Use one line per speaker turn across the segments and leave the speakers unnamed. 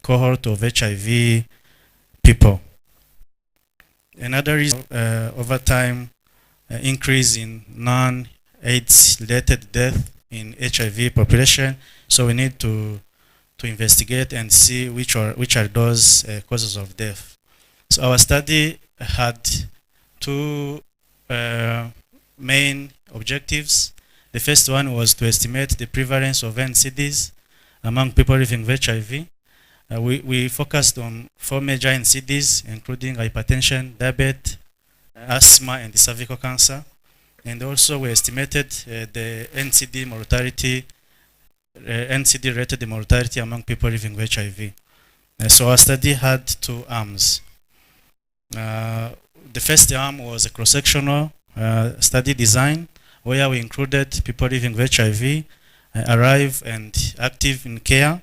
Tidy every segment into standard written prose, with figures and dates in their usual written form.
cohort of HIV people. Another reason over time increase in non-AIDS related death in HIV population. So we need to investigate and see which are those causes of death. So our study had two main objectives. The first one was to estimate the prevalence of NCDs among people living with HIV. We focused on 4 major NCDs, including hypertension, diabetes, asthma, and cervical cancer. And also we estimated the NCD mortality, NCD-related mortality among people living with HIV. So our study had 2 arms. The first arm was a cross-sectional study design where we included people living with HIV, alive and active in care.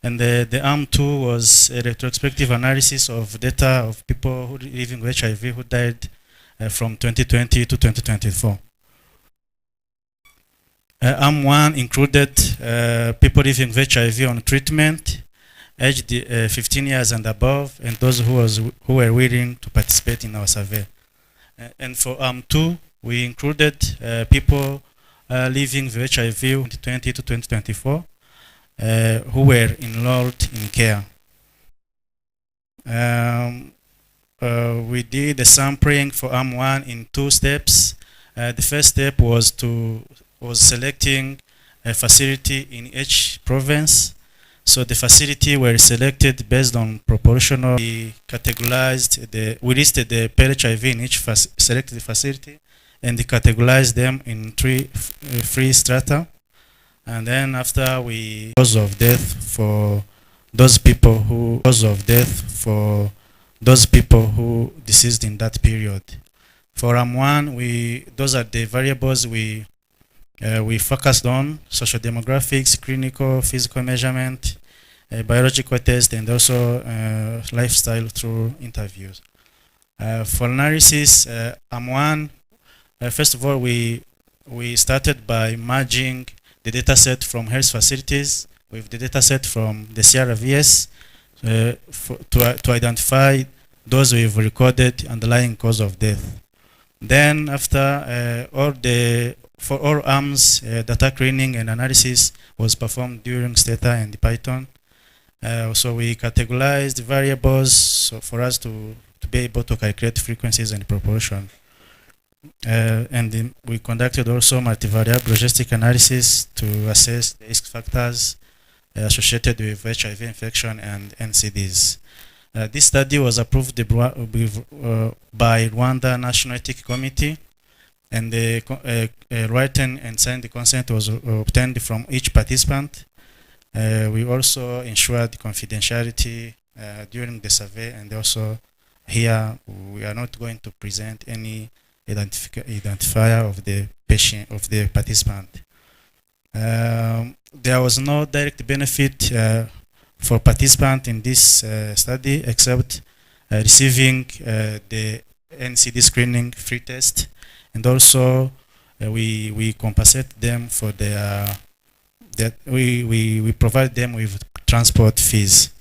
And the arm 2 was a retrospective analysis of data of people who living with HIV who died from 2020 to 2024. Arm 1 included people living with HIV on treatment, aged 15 years and above, and those who were willing to participate in our survey. And for Arm 2, we included people living with HIV from 2020 to 2024 who were enrolled in care. We did the sampling for Arm 1 in 2 steps. The first step was selecting a facility in each province. So the facility were selected based on proportional. We listed the per-HIV in each selected facility, and we categorized them in 3 strata. And then after we cause of death for those people who deceased in that period. For Arm 1, those are the variables we focused on: social demographics, clinical, physical measurement, biological test, and also lifestyle through interviews. For analysis, Arm 1, first of all, we started by merging the data set from health facilities with the data set from the CRVS to identify those we've recorded underlying cause of death. Then after for all arms, data cleaning and analysis was performed during Stata and Python. So we categorized variables for us to be able to calculate frequencies and proportion. And we conducted also multivariable logistic analysis to assess the risk factors associated with HIV infection and NCDs. This study was approved by Rwanda National Ethics Committee, and the written and signed consent was obtained from each participant. We also ensured confidentiality during the survey, and also here we are not going to present any identifier of the patient, of the participant. There was no direct benefit for participants in this study except receiving the NCD screening free test, and also we compensate them for their we provide them with transport fees.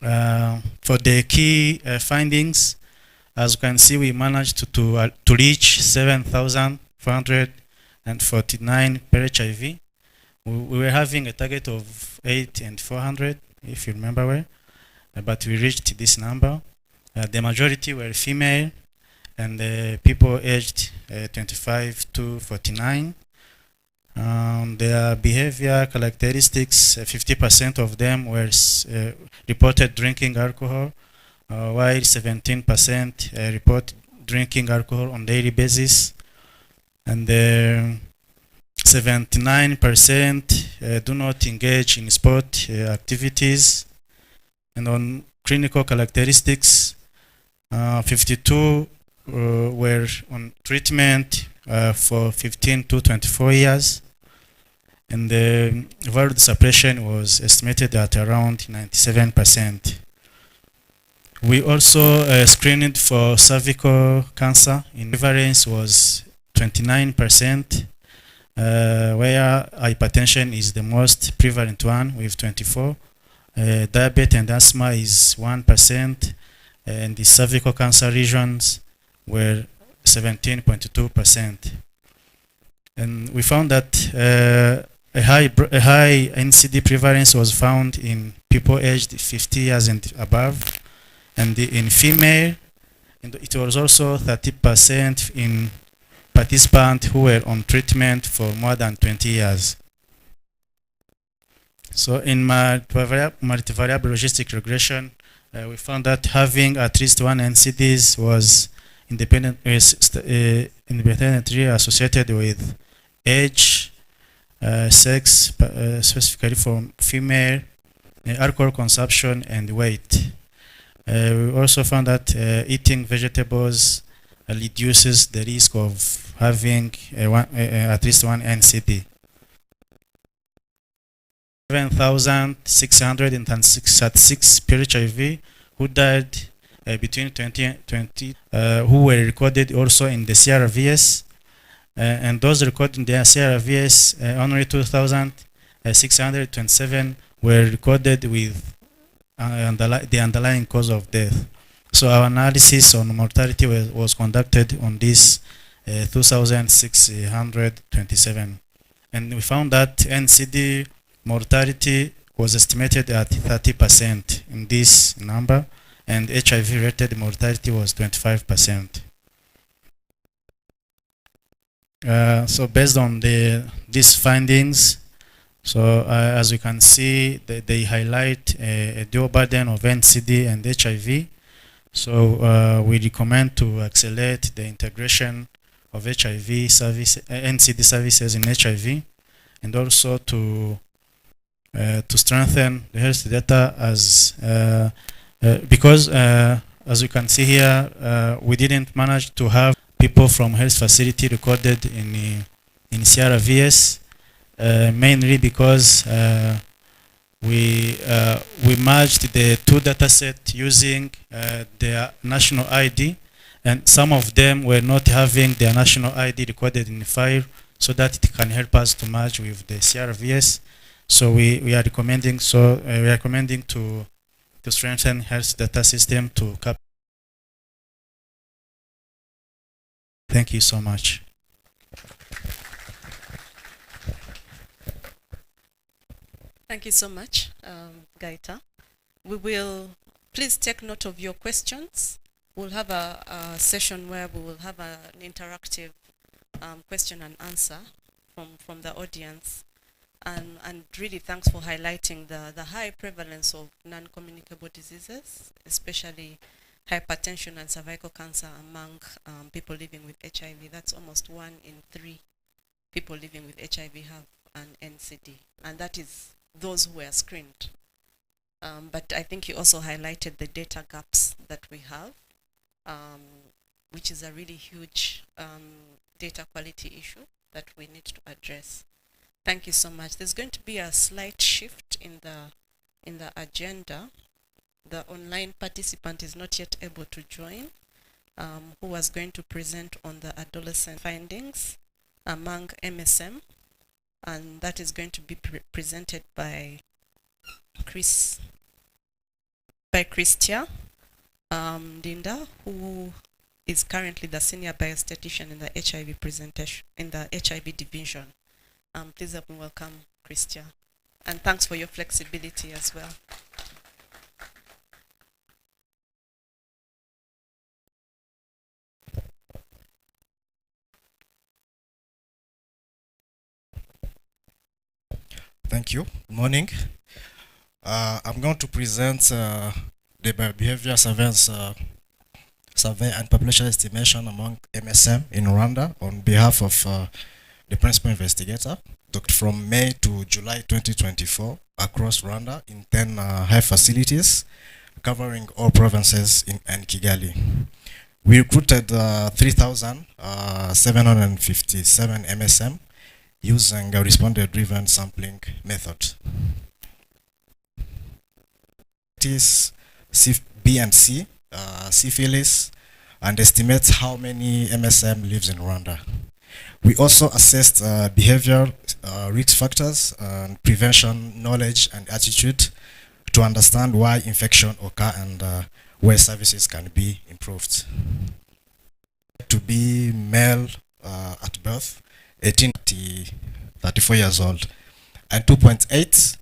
For the key findings, as you can see, we managed to reach 7,449 per HIV. We were having a target of 8 and 400, if you remember well, but we reached this number. The majority were female, and people aged 25 to 49. Their behavior characteristics, 50% of them were reported drinking alcohol, while 17% report drinking alcohol on daily basis, and 79% do not engage in sport activities. And on clinical characteristics, 52 were on treatment for 15 to 24 years, and the viral suppression was estimated at around 97%. We also screened for cervical cancer. In prevalence was 29%, where hypertension is the most prevalent one with 24, Diabetes and asthma is 1%, and the cervical cancer regions were 17.2%. And we found that a high NCD prevalence was found in people aged 50 years and above, and in female, and it was also 30% in participants who were on treatment for more than 20 years. So in multivariable logistic regression, we found that having at least one NCDs was independently associated with age, sex, specifically for female, alcohol consumption, and weight. We also found that eating vegetables reduces the risk of having at least one NCD. 7,636 per HIV who died between 2020 who were recorded also in the CRVS, and those recorded in the CRVS, only 2,627 were recorded with the underlying cause of death. So our analysis on mortality was conducted on this 2,627, and we found that NCD mortality was estimated at 30% in this number, and HIV-related mortality was 25%. So based on these findings, so as you can see, they highlight a dual burden of NCD and HIV. So we recommend to accelerate the integration of HIV service, NCD services in HIV, and also to strengthen the health data as because as you can see here, we didn't manage to have people from health facility recorded in CRVS, mainly because we merged the two data sets using their national ID, and some of them were not having their national ID recorded in the file, so that it can help us to merge with the CRVS. So we are recommending to strengthen health data system to capture. Thank you so much.
Thank you so much, Gaita. We will please take note of your questions. We'll have a session where we will have an interactive question and answer from the audience. And really thanks for highlighting the high prevalence of non-communicable diseases, especially hypertension and cervical cancer among people living with HIV. That's almost 1 in 3 people living with HIV have an NCD, and that is those who were screened. But I think you also highlighted the data gaps that we have, which is a really huge data quality issue that we need to address. Thank you so much. There's going to be a slight shift in the agenda. The online participant is not yet able to join, who was going to present on the adolescent findings among MSM, and that is going to be presented by Christia Dinda, who is currently the senior biostatistician in the HIV presentation in the HIV division. Please help me welcome Christia, and thanks for your flexibility as well.
Thank you. Good morning. I'm going to present the behavior surveillance survey and population estimation among MSM in Rwanda on behalf of the principal investigator, from May to July 2024 across Rwanda in 10 health facilities covering all provinces and Kigali. We recruited 3,757 MSM using a responder-driven sampling method. It is B and C, syphilis, and estimates how many MSM lives in Rwanda. We also assessed behavioral risk factors and prevention knowledge and attitude to understand why infection occur and where services can be improved. To be male at birth, 18 to 34 years old, and 2.8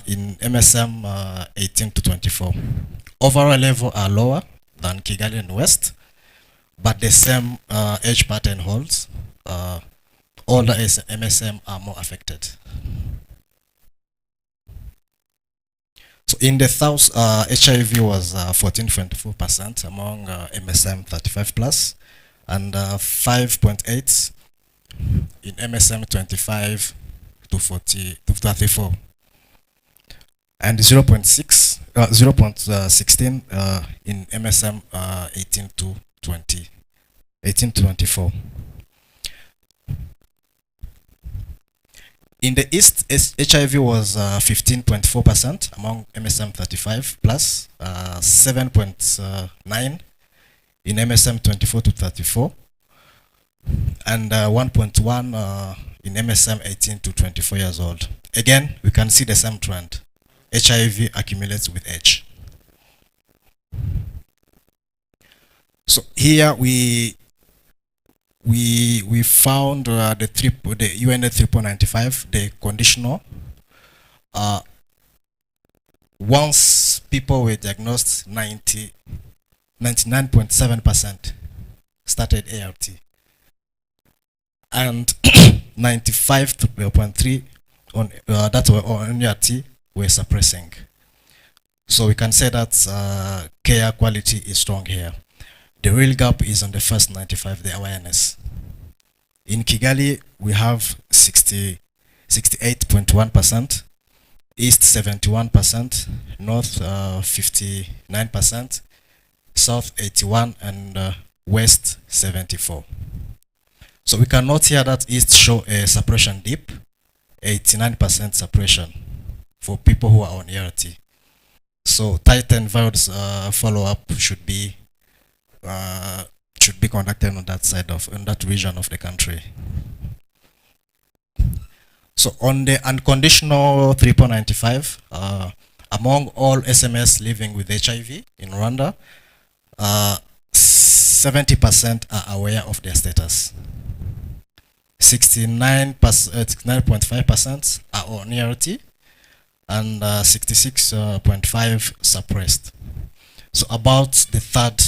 in MSM 18 to 24. Overall level are lower than Kigali and West, but the same age pattern holds. Older MSM are more affected. So in the South, HIV was 14.4% among MSM 35 plus, and 5.8 in MSM 25 to 34, and 0.16 in MSM 18 to 24. In the East, HIV was 15.4% among MSM 35 plus, 7.9 in MSM 24 to 34, and 1.1 in MSM 18 to 24 years old. Again, we can see the same trend. HIV accumulates with age. So here we found the UNA 3.95, the conditional. Once people were diagnosed, 99.7% started ART, and 95.3 on that were on ART were suppressing. So we can say that care quality is strong here. The real gap is on the first 95, the awareness. In Kigali, we have 68.1%, East 71%, North 59%, South 81%, and West 74%. So we can note here that East show a suppression dip, 89% suppression for people who are on ART. So tightened virus follow-up should be conducted on that side of, in that region of the country. So on the unconditional 3.95, among all SMS living with HIV in Rwanda, 70% are aware of their status. 69.5% are on ART, and 66.5% suppressed. So about the third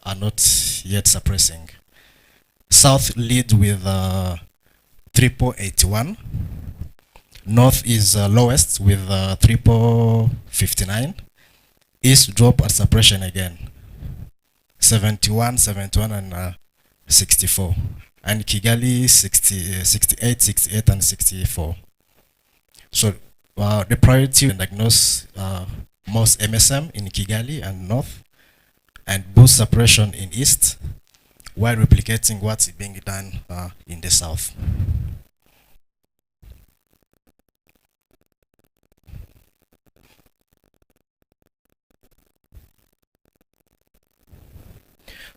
are not yet suppressing. South lead with 3.81. North is lowest with 3.59. East drop at suppression again. 71, and 64. And Kigali 68, 68, and 64. So the priority to diagnose most MSM in Kigali and North, and boost suppression in East, while replicating what's being done in the South.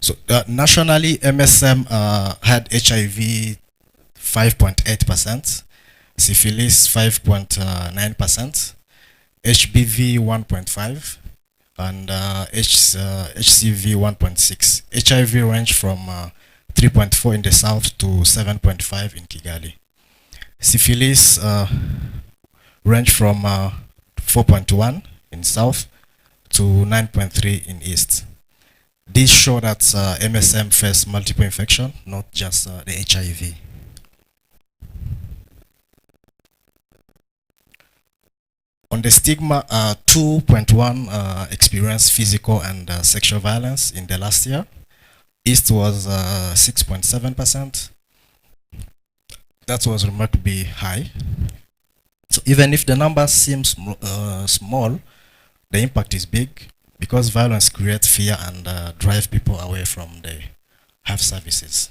So nationally, MSM had HIV 5.8%, syphilis 5.9%, HBV 1.5%, and HCV 1.6%. HIV range from 3.4 in the South to 7.5 in Kigali. Syphilis range from 4.1 in South to 9.3 in East. These show that MSM face multiple infection, not just the HIV. On the stigma, 2.1 experienced physical and sexual violence in the last year. East was 6.7%. That was remarkably high. So even if the number seems small, the impact is big, because violence creates fear and drive people away from the health services.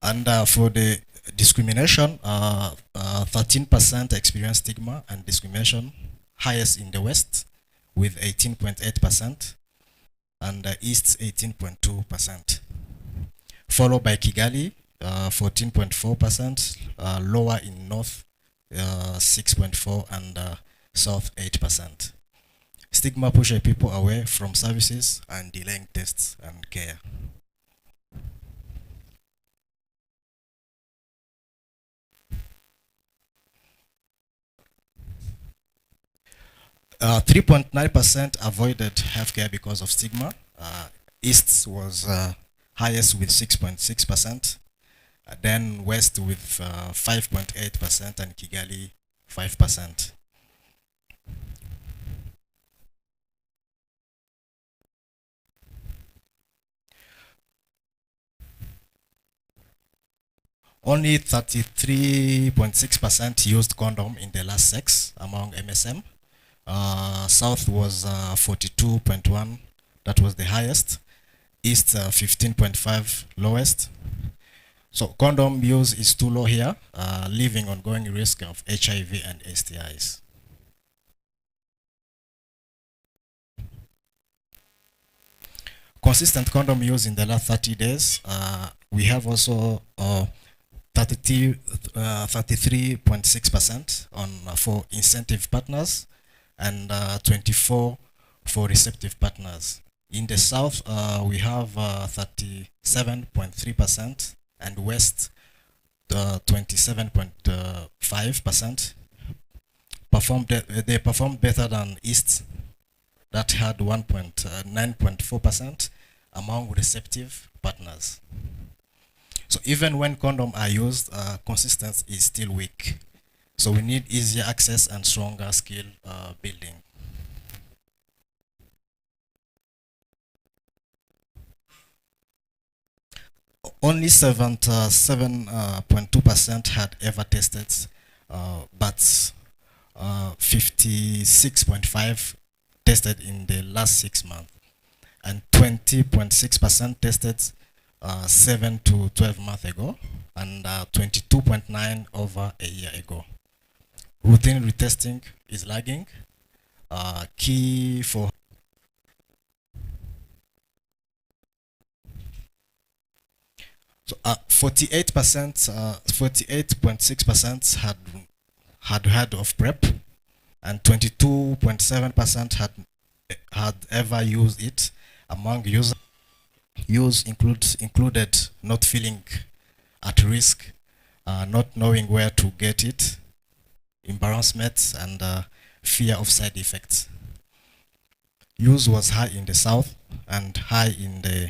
And for the discrimination, 13% experience stigma and discrimination, highest in the West with 18.8%, and East 18.2%. Followed by Kigali, 14.4%, lower in North, 6.4, and South 8%. Stigma pushes people away from services and delaying tests and care. 3.9% avoided healthcare because of stigma. East was highest with 6.6%, then West with 5.8%, and Kigali 5%. Only 33.6% used condom in the last sex among MSM. South was 42.1, that was the highest. East 15.5, lowest. So condom use is too low here, leaving ongoing risk of HIV and STIs. Consistent condom use in the last 30 days. We have also 33.6% on for incentive partners, and 24 for receptive partners. In the south, we have 37.3%, and west 27.5%. They performed better than east, that had 9.4% among receptive partners. So even when condoms are used, consistency is still weak. So we need easier access and stronger skill building. Only 7.2% had ever tested, but 56.5 tested in the last 6 months, and 20.6% tested 7 to 12 months ago, and 22.9 over a year ago. Routine retesting is lagging. Key for so 48.6% had heard of PrEP, and 22.7% had ever used it. Among users, use included not feeling at risk, not knowing where to get it, embarrassment, and fear of side effects. Use was high in the south and high in the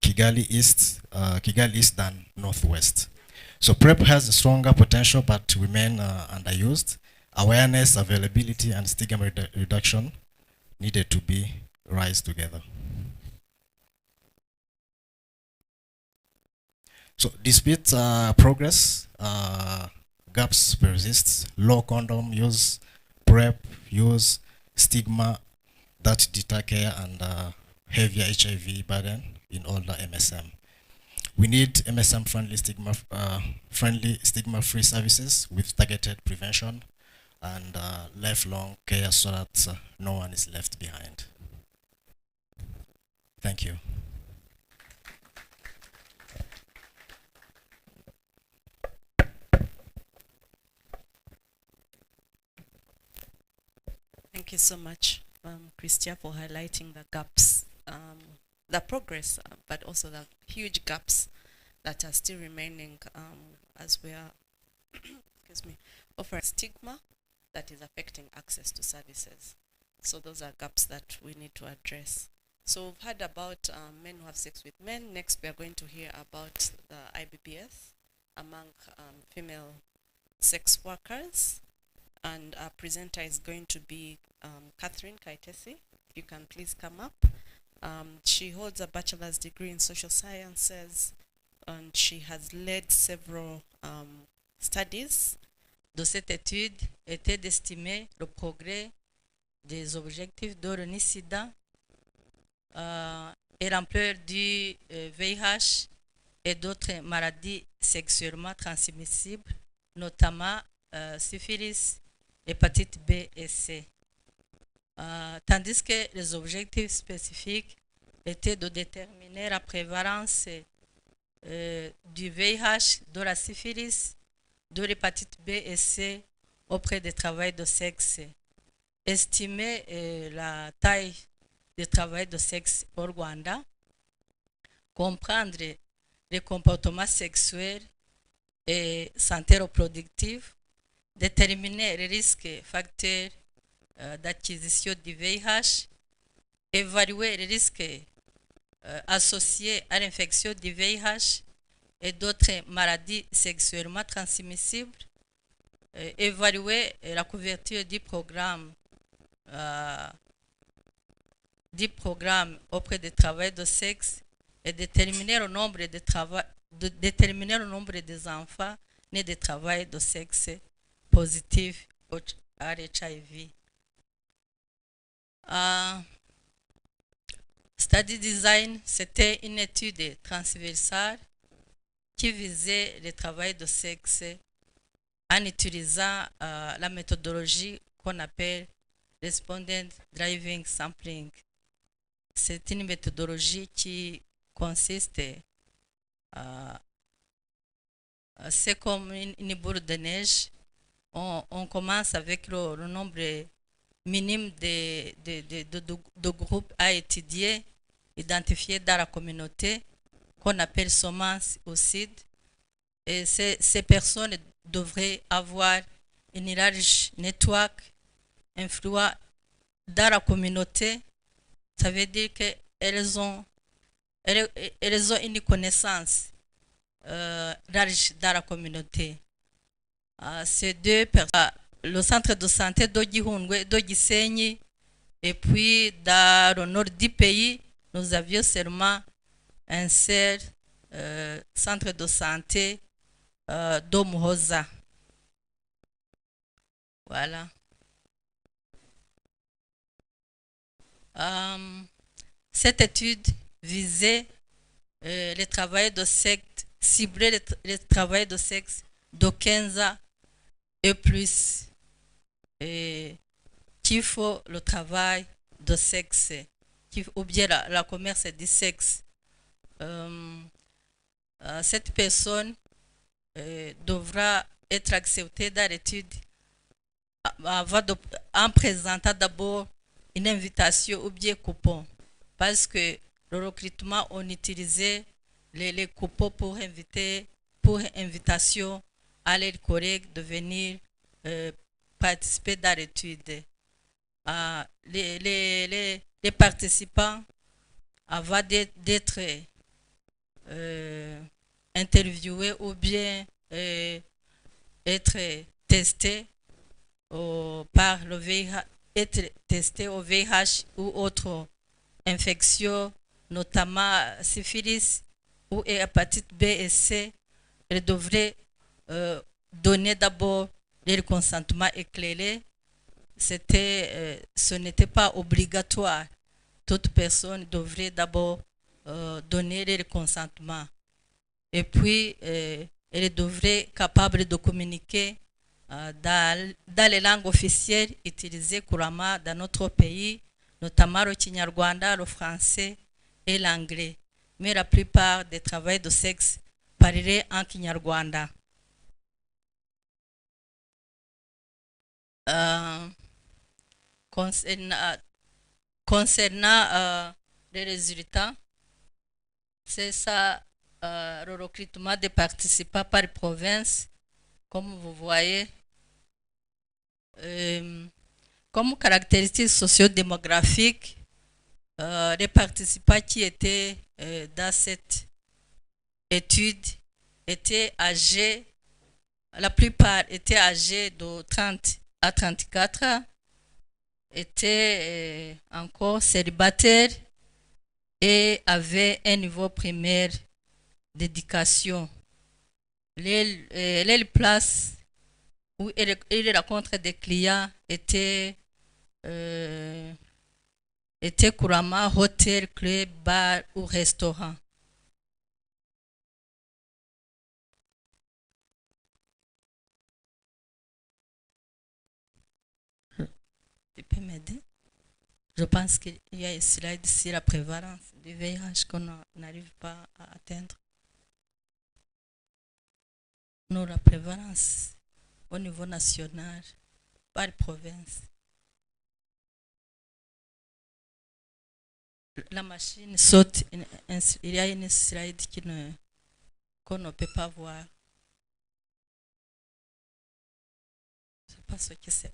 Kigali East than Northwest. So PrEP has a stronger potential but remain underused. Awareness, availability, and stigma reduction needed to be rise together. So despite progress, gaps persist. Low condom use, PrEP use, stigma that deter care, and heavier HIV burden in older MSM. We need MSM friendly stigma-free services with targeted prevention and lifelong care so that no one is left behind. Thank you.
Thank you so much, Christia, for highlighting the gaps, the progress, but also the huge gaps that are still remaining as we are excuse me, offering stigma that is affecting access to services. So those are gaps that we need to address. So we've heard about men who have sex with men. Next, we are going to hear about the IBBS among female sex workers. And our presenter is going to be Catherine Kaitesi. If you can please come up. She holds a bachelor's degree in social sciences, and she has led several studies.
De cette étude était d'estimer le progrès des objectifs de l'ONU-SIDA et l'ampleur du VIH et d'autres maladies sexuellement transmissibles, notamment syphilis, hépatite B et C. Tandis que les objectifs spécifiques étaient de déterminer la prévalence du VIH, de la syphilis, de l'hépatite B et C auprès des travailleurs de sexe. Estimer la taille des travailleurs de sexe au Rwanda, comprendre les comportements sexuels et santé reproductive, déterminer les risques facteurs d'acquisition du VIH, évaluer les risques associés à l'infection du VIH et d'autres maladies sexuellement transmissibles, évaluer la couverture du programme auprès des travailleurs de sexe et déterminer le nombre déterminer le nombre des enfants nés des travailleurs de sexe positifs à l'HIV. Study Design, c'était une étude transversale qui visait les travailleurs de sexe en utilisant la méthodologie qu'on appelle Respondent Driving Sampling. C'est une méthodologie qui consiste c'est comme une boule de neige. On commence avec le nombre minime de groupes à étudier, identifiés dans la communauté, qu'on appelle semences ou seed. Et ces personnes devraient avoir une large network influent dans la communauté. Ça veut dire qu'elles ont une connaissance large dans la communauté. Ces deux personnes, le centre de santé d'Ogihundwe, d'Ogisenyi, et puis dans le nord du pays, nous avions seulement un seul centre de santé d'Omuhoza. Voilà. Cette étude visait les travailleurs de sexe, cibler les travailleurs de sexe de 15 ans et plus, et qu'il faut le travail de sexe, ou bien la commerce du sexe. Cette personne devra être acceptée dans l'étude en présentant d'abord une invitation ou bien coupon, parce que le recrutement, on utilisait les coupons pour invitation à leurs collègues de venir participer dans l'étude. Les participants, avant d'être interviewés ou bien être testés par le VIH, être testés au VIH ou autres infections, notamment syphilis ou hépatite B et C, ils devraient donner d'abord leur consentement éclairé. Ce n'était pas obligatoire. Toute personne devrait d'abord donner leur consentement. Et puis, elle devrait être capable de communiquer dans les langues officielles utilisées couramment dans notre pays, notamment le Kinyarwanda, le français et l'anglais. Mais la plupart des travailleurs de sexe parleraient en Kinyarwanda. Concernant les résultats, c'est ça, le recrutement des participants par province, comme vous voyez. Comme caractéristiques socio-démographiques, les participants qui étaient dans cette étude étaient âgés, la plupart étaient âgés de 30 à 34 ans, étaient encore célibataires et avaient un niveau primaire d'éducation. Les places où ils rencontrent des clients étaient couramment hôtel, club, bar ou restaurant. Tu peux m'aider? Je pense qu'il y a un slide sur la prévalence du VIH qu'on n'arrive pas à atteindre. nous la prévalence au niveau national par province. La machine saute, il y a une slide qu'on ne peut pas voir. Je ne sais pas ce que c'est.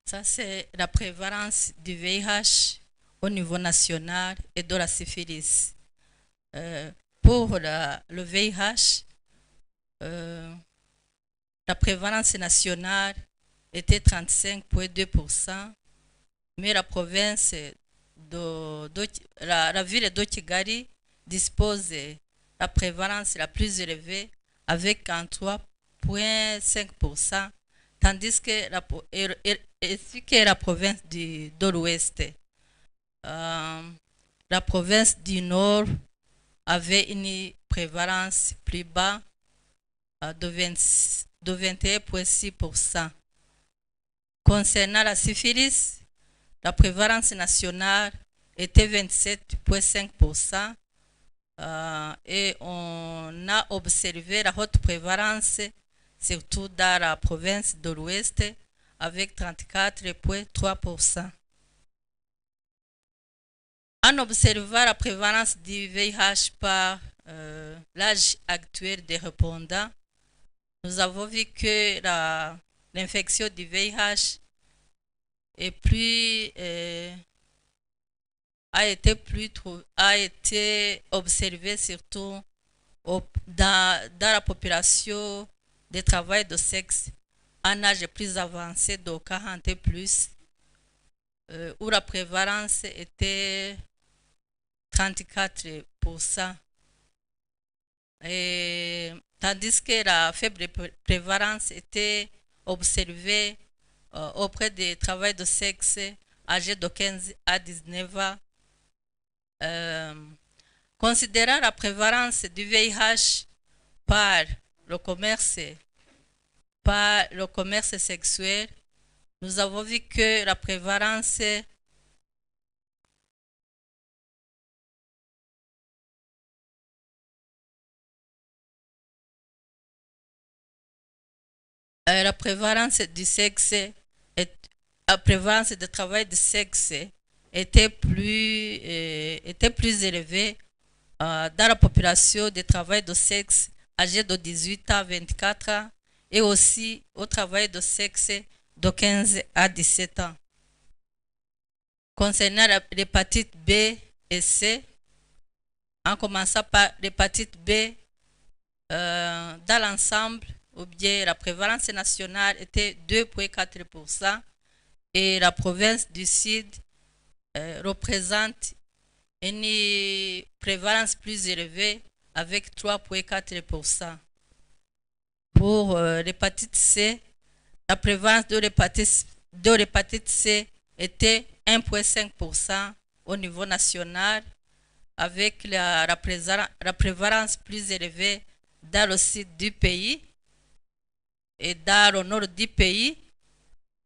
Ça, c'est la prévalence du VIH au niveau national et de la syphilis. Pour le VIH, la prévalence nationale était 35,2%, mais la province la ville de Kigali dispose de la prévalence la plus élevée avec 43,5%, tandis que la province de l'Ouest. La province du Nord avait une prévalence plus bas de 21,6%. Concernant la syphilis, la prévalence nationale était 27,5%, et on a observé la haute prévalence surtout dans la province de l'Ouest avec 34,3%. En observant la prévalence du VIH par l'âge actuel des répondants, nous avons vu que l'infection du VIH a été observée surtout dans la population des travailleurs de sexe en âge plus avancé de 40 et plus, où la prévalence était 34%. Tandis que la faible prévalence était observée auprès des travailleurs de sexe âgés de 15 à 19 ans. Considérant la prévalence du VIH par le commerce sexuel, nous avons vu que la prévalence du sexe, la prévalence de travail de sexe était plus élevée dans la population des travailleurs de sexe âgés de 18 à 24 ans et aussi au travail de sexe de 15 à 17 ans. Concernant l'hépatite B et C, en commençant par l'hépatite B, dans l'ensemble, ou bien la prévalence nationale était 2,4% et la province du Sud représente une prévalence plus élevée avec 3,4%. Pour l'hépatite C, la prévalence de l'hépatite C était 1,5% au niveau national avec la prévalence plus élevée dans le sud du pays et dans le nord du pays,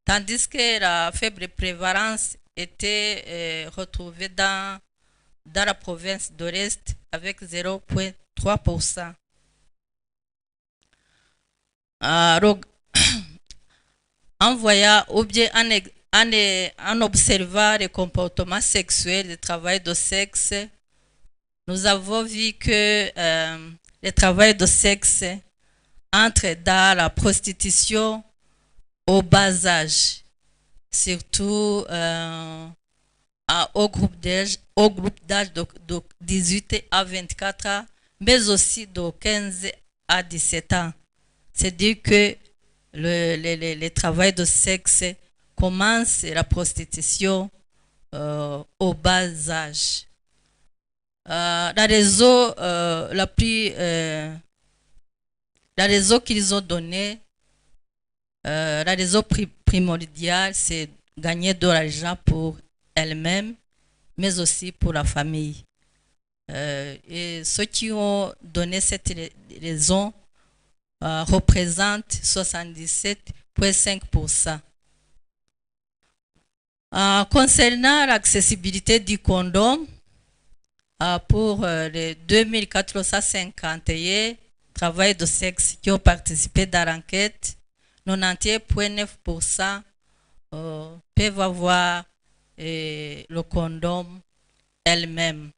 tandis que la faible prévalence était retrouvée dans la province de l'Est avec 0,3%. En voyant ou bien en observant les comportements sexuels des travailleurs de sexe, nous avons vu que les travailleurs de sexe entrent dans la prostitution au bas âge, surtout au groupe d'âge de 18 à 24 ans, mais aussi de 15 à 17 ans. C'est-à-dire que les travailleurs de sexe commencent la prostitution au bas âge. La raison la raison qu'ils ont donnée, la raison primordiale, c'est gagner de l'argent pour elle-même, mais aussi pour la famille. Et ceux qui ont donné cette raison représentent 77,5%. Concernant l'accessibilité du condom, pour les 2451 travailleurs de sexe qui ont participé dans l'enquête, 91,9% peuvent avoir le condom elle-même.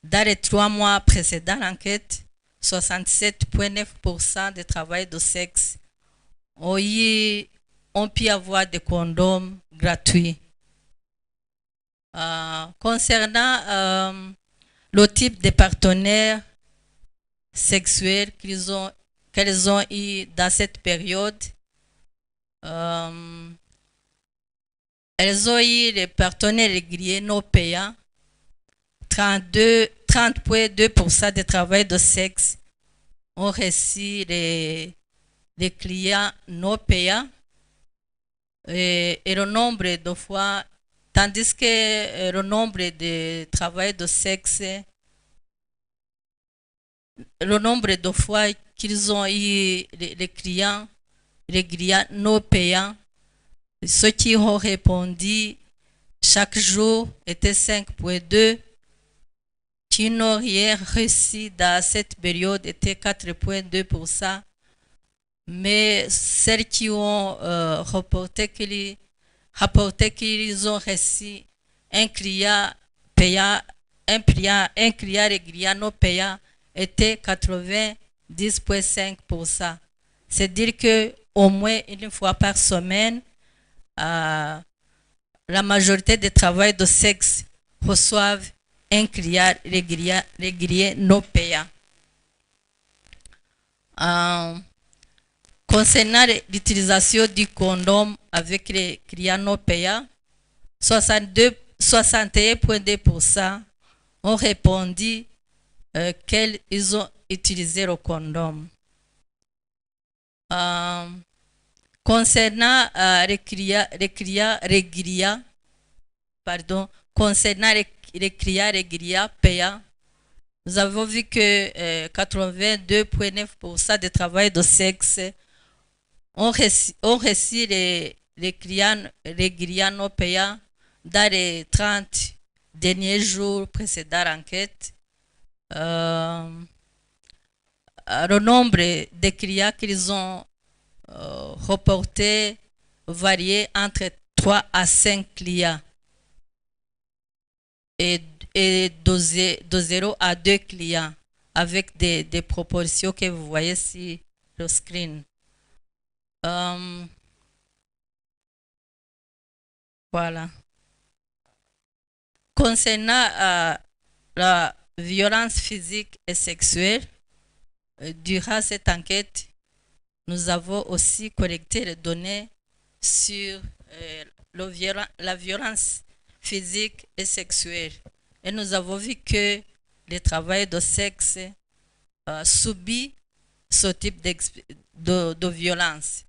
Dans les 3 mois précédents l'enquête, 67,9% des travailleurs de sexe ont pu avoir des condoms gratuits. Concernant le type de partenaires sexuels qu'elles ont eu dans cette période, elles ont eu les partenaires réguliers non payants. 30,2% des travailleurs de sexe ont reçu les clients non payants. Et le nombre de fois, tandis que le nombre de travailleurs de sexe, le nombre de fois qu'ils ont eu les clients non payants, ceux qui ont répondu chaque jour étaient 5,2, qui n'ont rien reçu dans cette période étaient 4,2%, mais celles qui ont rapporté qu'ils ont reçu un client payant, un client régulier non payant était 90,5%. C'est-à-dire que au moins une fois par semaine, la majorité des travailleurs de sexe reçoivent un client régulier non payant. Concernant l'utilisation du condom avec les clients non payants, 61,2% ont répondu qu'ils ont utilisé le condom. Concernant les clients réguliers, payants, nous avons vu que 82,9% des travailleurs de sexe ont reçu les clients réguliers non payants dans les 30 derniers jours précédant l'enquête. Le nombre de clients qu'ils ont reportés variait entre 3 à 5 clients et de 0 à 2 clients avec des proportions que vous voyez sur le screen. Voilà. Concernant la violence physique et sexuelle, durant cette enquête, nous avons aussi collecté les données sur la violence physique et sexuelle. Et nous avons vu que les travailleurs de sexe subissent ce type de violence.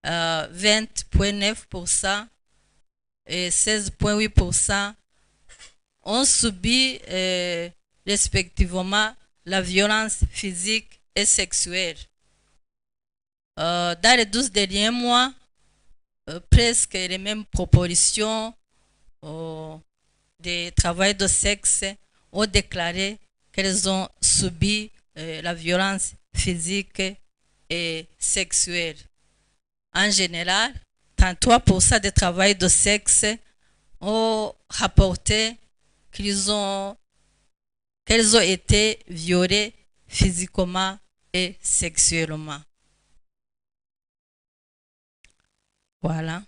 20,9% et 16,8% ont subi respectivement la violence physique et sexuelle. Dans les 12 derniers mois, presque les mêmes proportions des travailleurs de sexe ont déclaré qu'elles ont subi la violence physique et sexuelle. En général, 33% des travailleurs de sexe ont rapporté qu'elles ont été violées physiquement et sexuellement. Voilà.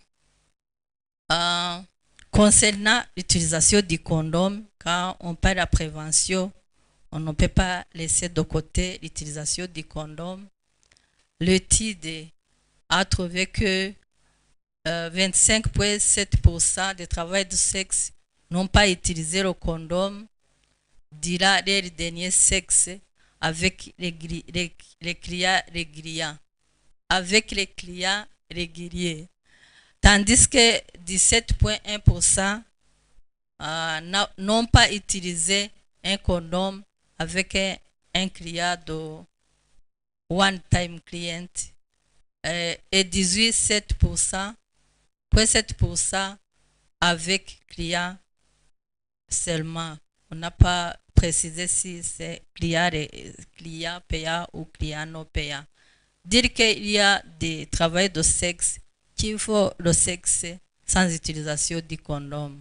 Concernant l'utilisation du condom, quand on parle de la prévention, on ne peut pas laisser de côté l'utilisation du condom. L'étude a trouvé que 25,7% des travailleurs de sexe n'ont pas utilisé le condom durant leur dernier sexe avec les clients réguliers. Avec les clients réguliers. Tandis que 17,1% n'ont pas utilisé un condom avec un client de one-time client et 18,7% avec client seulement. On n'a pas précisé si c'est client payant ou client non payant. Dire qu'il y a des travailleurs de sexe qui font le sexe sans utilisation du condom.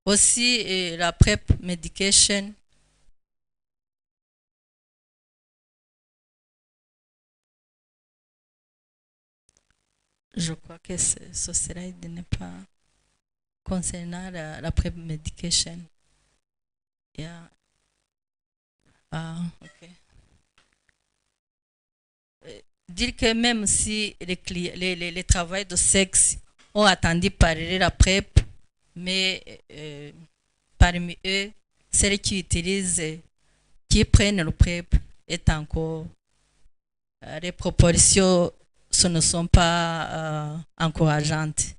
Aussi, la PrEP medication. Je crois que ce slide n'est pas concernant la PrEP medication. Yeah. Ok. Dire que même si les travailleurs de sexe ont attendu parler la PrEP, mais parmi eux, celles qui utilisent, qui prennent le PrEP, est encore les proportions ce ne sont pas encourageantes.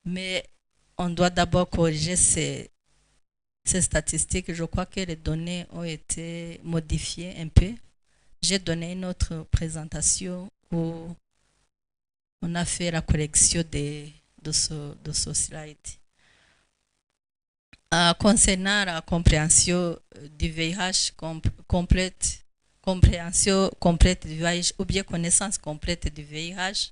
Mais on doit d'abord corriger ces statistiques. Je crois que les données ont été modifiées un peu. J'ai donné une autre présentation où on a fait la correction de ce slide. Concernant la compréhension du VIH compréhension complète du VIH ou bien connaissance complète du VIH,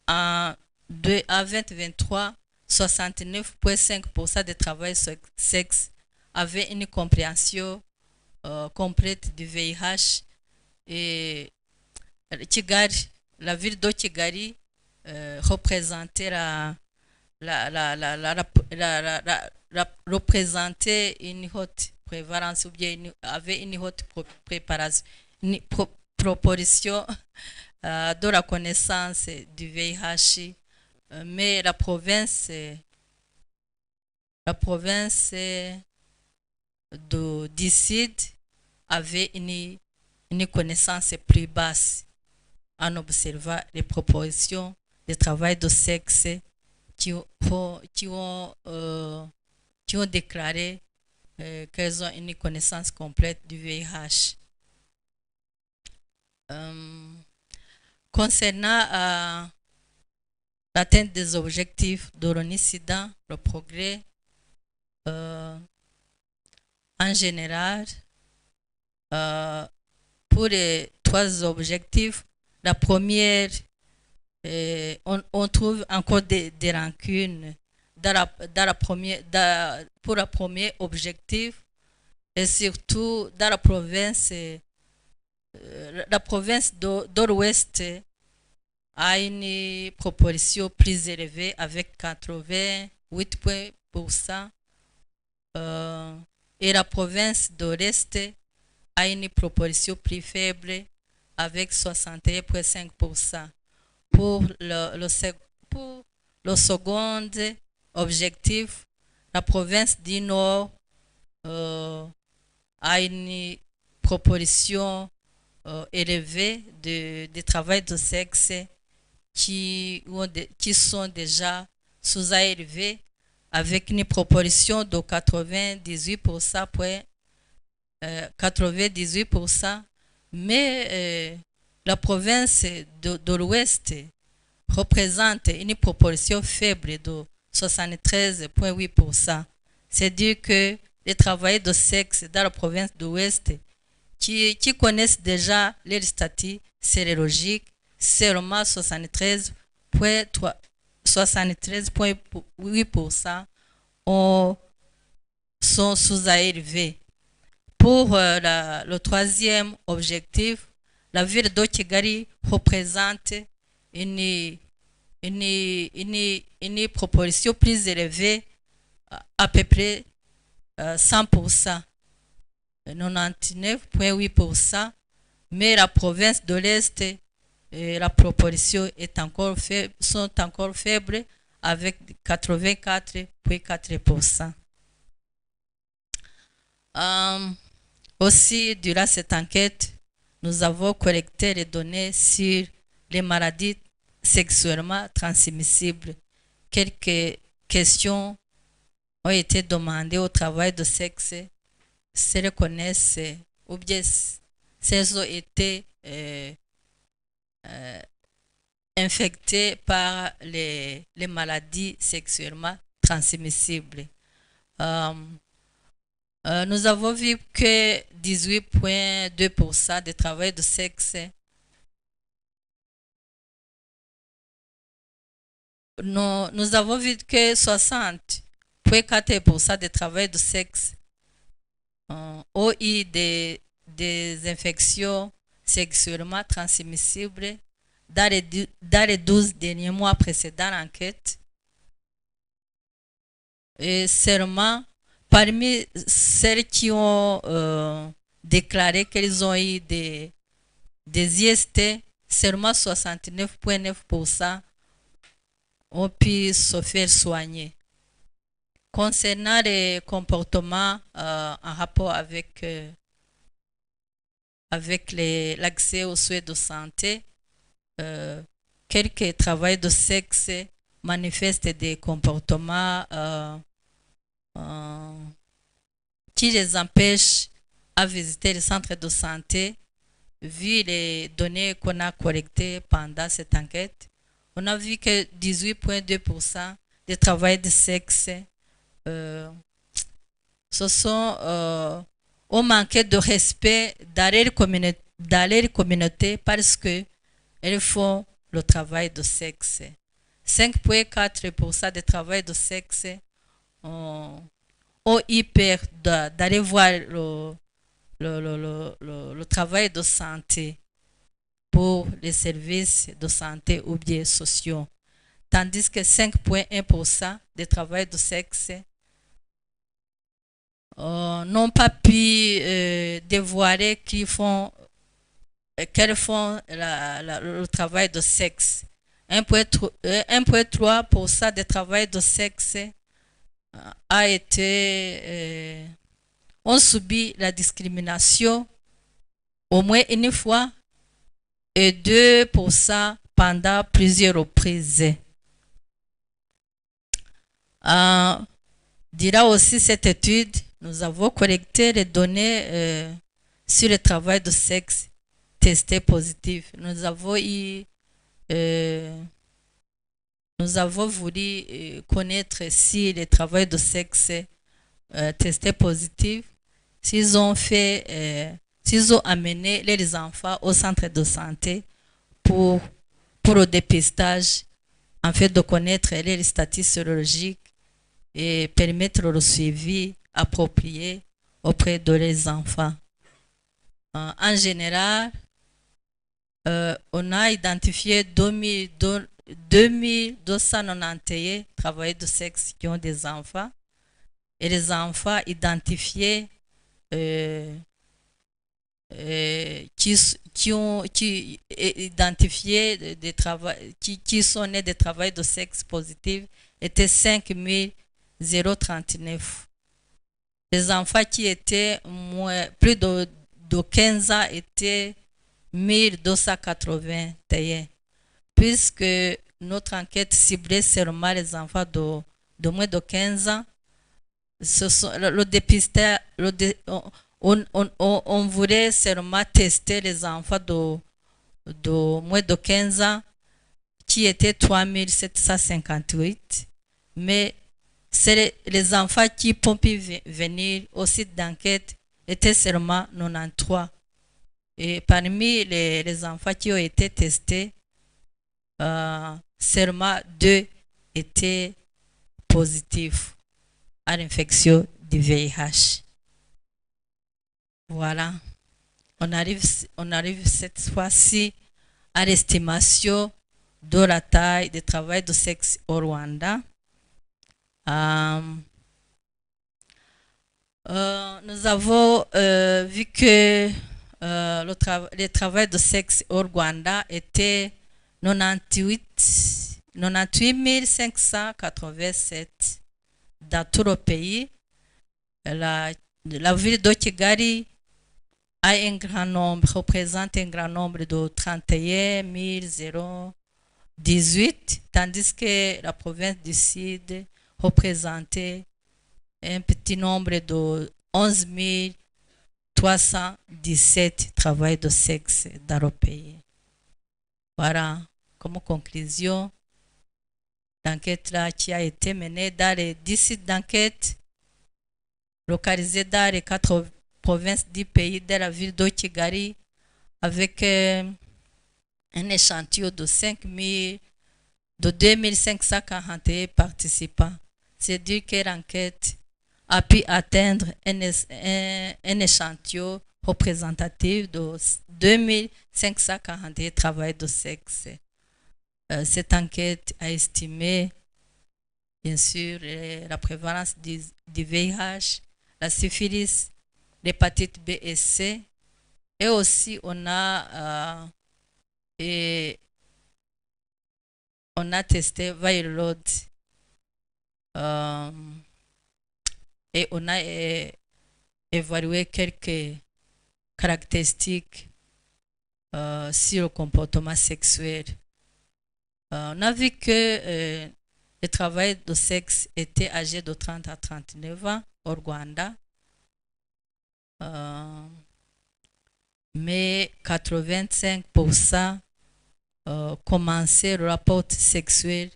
à 2023, 69,5% des travailleurs sexe avaient une compréhension complète du VIH et Kigali, la ville de Kigali représentait représentait une haute prévalence ou bien avait une haute préparation, une proportion de la connaissance du VIH, mais la province du Sud avait une connaissance plus basse en observant les proportions des travailleurs de sexe qui ont déclaré qu'elles ont une connaissance complète du VIH. Concernant l'atteinte des objectifs de l'ONU-SIDA, le progrès en général, pour les 3 objectifs, la première, on trouve encore des rancunes pour le premier objectif et surtout dans la province de l'Ouest a une proportion plus élevée avec 88%, et la province de l'Est a une proportion plus faible avec 61,5%. Pour le second objectif, la province du Nord a une proportion élevée de travail de sexe qui sont déjà sous-élevés avec une proportion de 98%, mais la province de l'Ouest représente une proportion faible de 73,8%. C'est-à-dire que les travailleurs de sexe dans la province de l'Ouest qui connaissent déjà leur statut sérologique, seulement 73,8% sont sous-élevés. Pour le troisième objectif, la ville de Kigali représente une proportion plus élevée, à peu près 100%. 99,8%, mais la province de l'Est, la proportion est encore faible, sont encore faibles avec 84,4%. Aussi, durant cette enquête, nous avons collecté les données sur les maladies sexuellement transmissibles. Quelques questions ont été demandées au travail de sexe, s'ils reconnaissent ou bien s'ils ont été infectés par les maladies sexuellement transmissibles. Nous avons vu que 18,2% des travailleurs de sexe nous avons vu que 60,4% des travailleurs de sexe ont eu des infections sexuellement transmissibles dans les 12 derniers mois précédant l'enquête. Et seulement parmi celles qui ont déclaré qu'elles ont eu des IST, seulement 69,9% ont pu se faire soigner. Concernant les comportements en rapport avec l'accès aux soins de santé, quelques travailleurs de sexe manifestent des comportements qui les empêchent à visiter les centres de santé. Vu les données qu'on a collectées pendant cette enquête, on a vu que 18,2% des travailleurs de sexe ont manqué de respect dans leur communauté parce qu'elles font le travail de sexe. 5,4% des travailleurs de sexe ont eu peur d'aller voir le travail de santé pour les services de santé ou bien sociaux, tandis que 5,1% des travailleurs de sexe n'ont pas pu dévoiler qu'elles font le travail de sexe. 1,3% des travailleurs de sexe ont subi la discrimination au moins une fois et 2% pendant plusieurs reprises. Dira aussi cette étude, nous avons collecté les données sur le travail de sexe testé positif. Nous avons voulu connaître si les travailleurs de sexe testés positifs, s'ils ont amené les enfants au centre de santé pour le dépistage, en fait de connaître les statuts sérologiques et permettre le suivi approprié auprès de les enfants. En général, on a identifié 2291 travailleurs de sexe qui ont des enfants et les enfants identifiés qui sont nés des travailleurs de sexe positifs étaient 5039. Les enfants qui étaient plus de 15 ans étaient 1281, puisque notre enquête ciblait seulement les enfants de moins de 15 ans. Le dépistage, on voulait seulement tester les enfants de moins de 15 ans qui étaient 3758, mais c'est les enfants qui ont pu venir au site d'enquête étaient seulement 93. Et parmi les enfants qui ont été testés, seulement 2 étaient positifs à l'infection du VIH. Voilà. On arrive cette fois-ci à l'estimation de la taille des travailleurs de sexe au Rwanda. Nous avons vu que le travail de sexe au Rwanda était 98 587 dans tout le pays. La ville de Kigali a un grand nombre, représente un grand nombre de 31 018, tandis que la province du Sud représentait un petit nombre de 11 317 travailleurs de sexe dans le pays. Voilà, comme conclusion, l'enquête là qui a été menée dans les 10 sites d'enquête localisés dans les 4 provinces du pays de la ville de Kigali avec un échantillon de 2541 participants. C'est-à-dire que l'enquête a pu atteindre un échantillon représentatif de 2541 travailleurs de sexe. Cette enquête a estimé, bien sûr, la prévalence du VIH, la syphilis, l'hépatite B et C, et aussi on a testé viral load et on a évalué quelques caractéristiques sur le comportement sexuel. On a vu que les travailleurs de sexe étaient âgés de 30 à 39 ans au Rwanda, mais 85% commençaient le rapport sexuel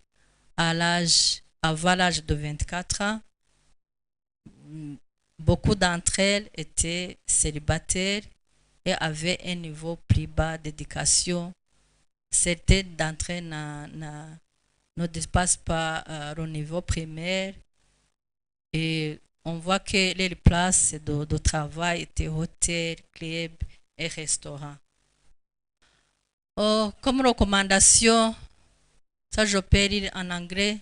avant l'âge de 24 ans. Beaucoup d'entre elles étaient célibataires et avaient un niveau plus bas d'éducation. Certaines d'entre elles ne dépassent pas le niveau primaire. Et on voit que les places de travail étaient hôtels, clubs et restaurants. Comme recommandation, ça je peux lire en anglais,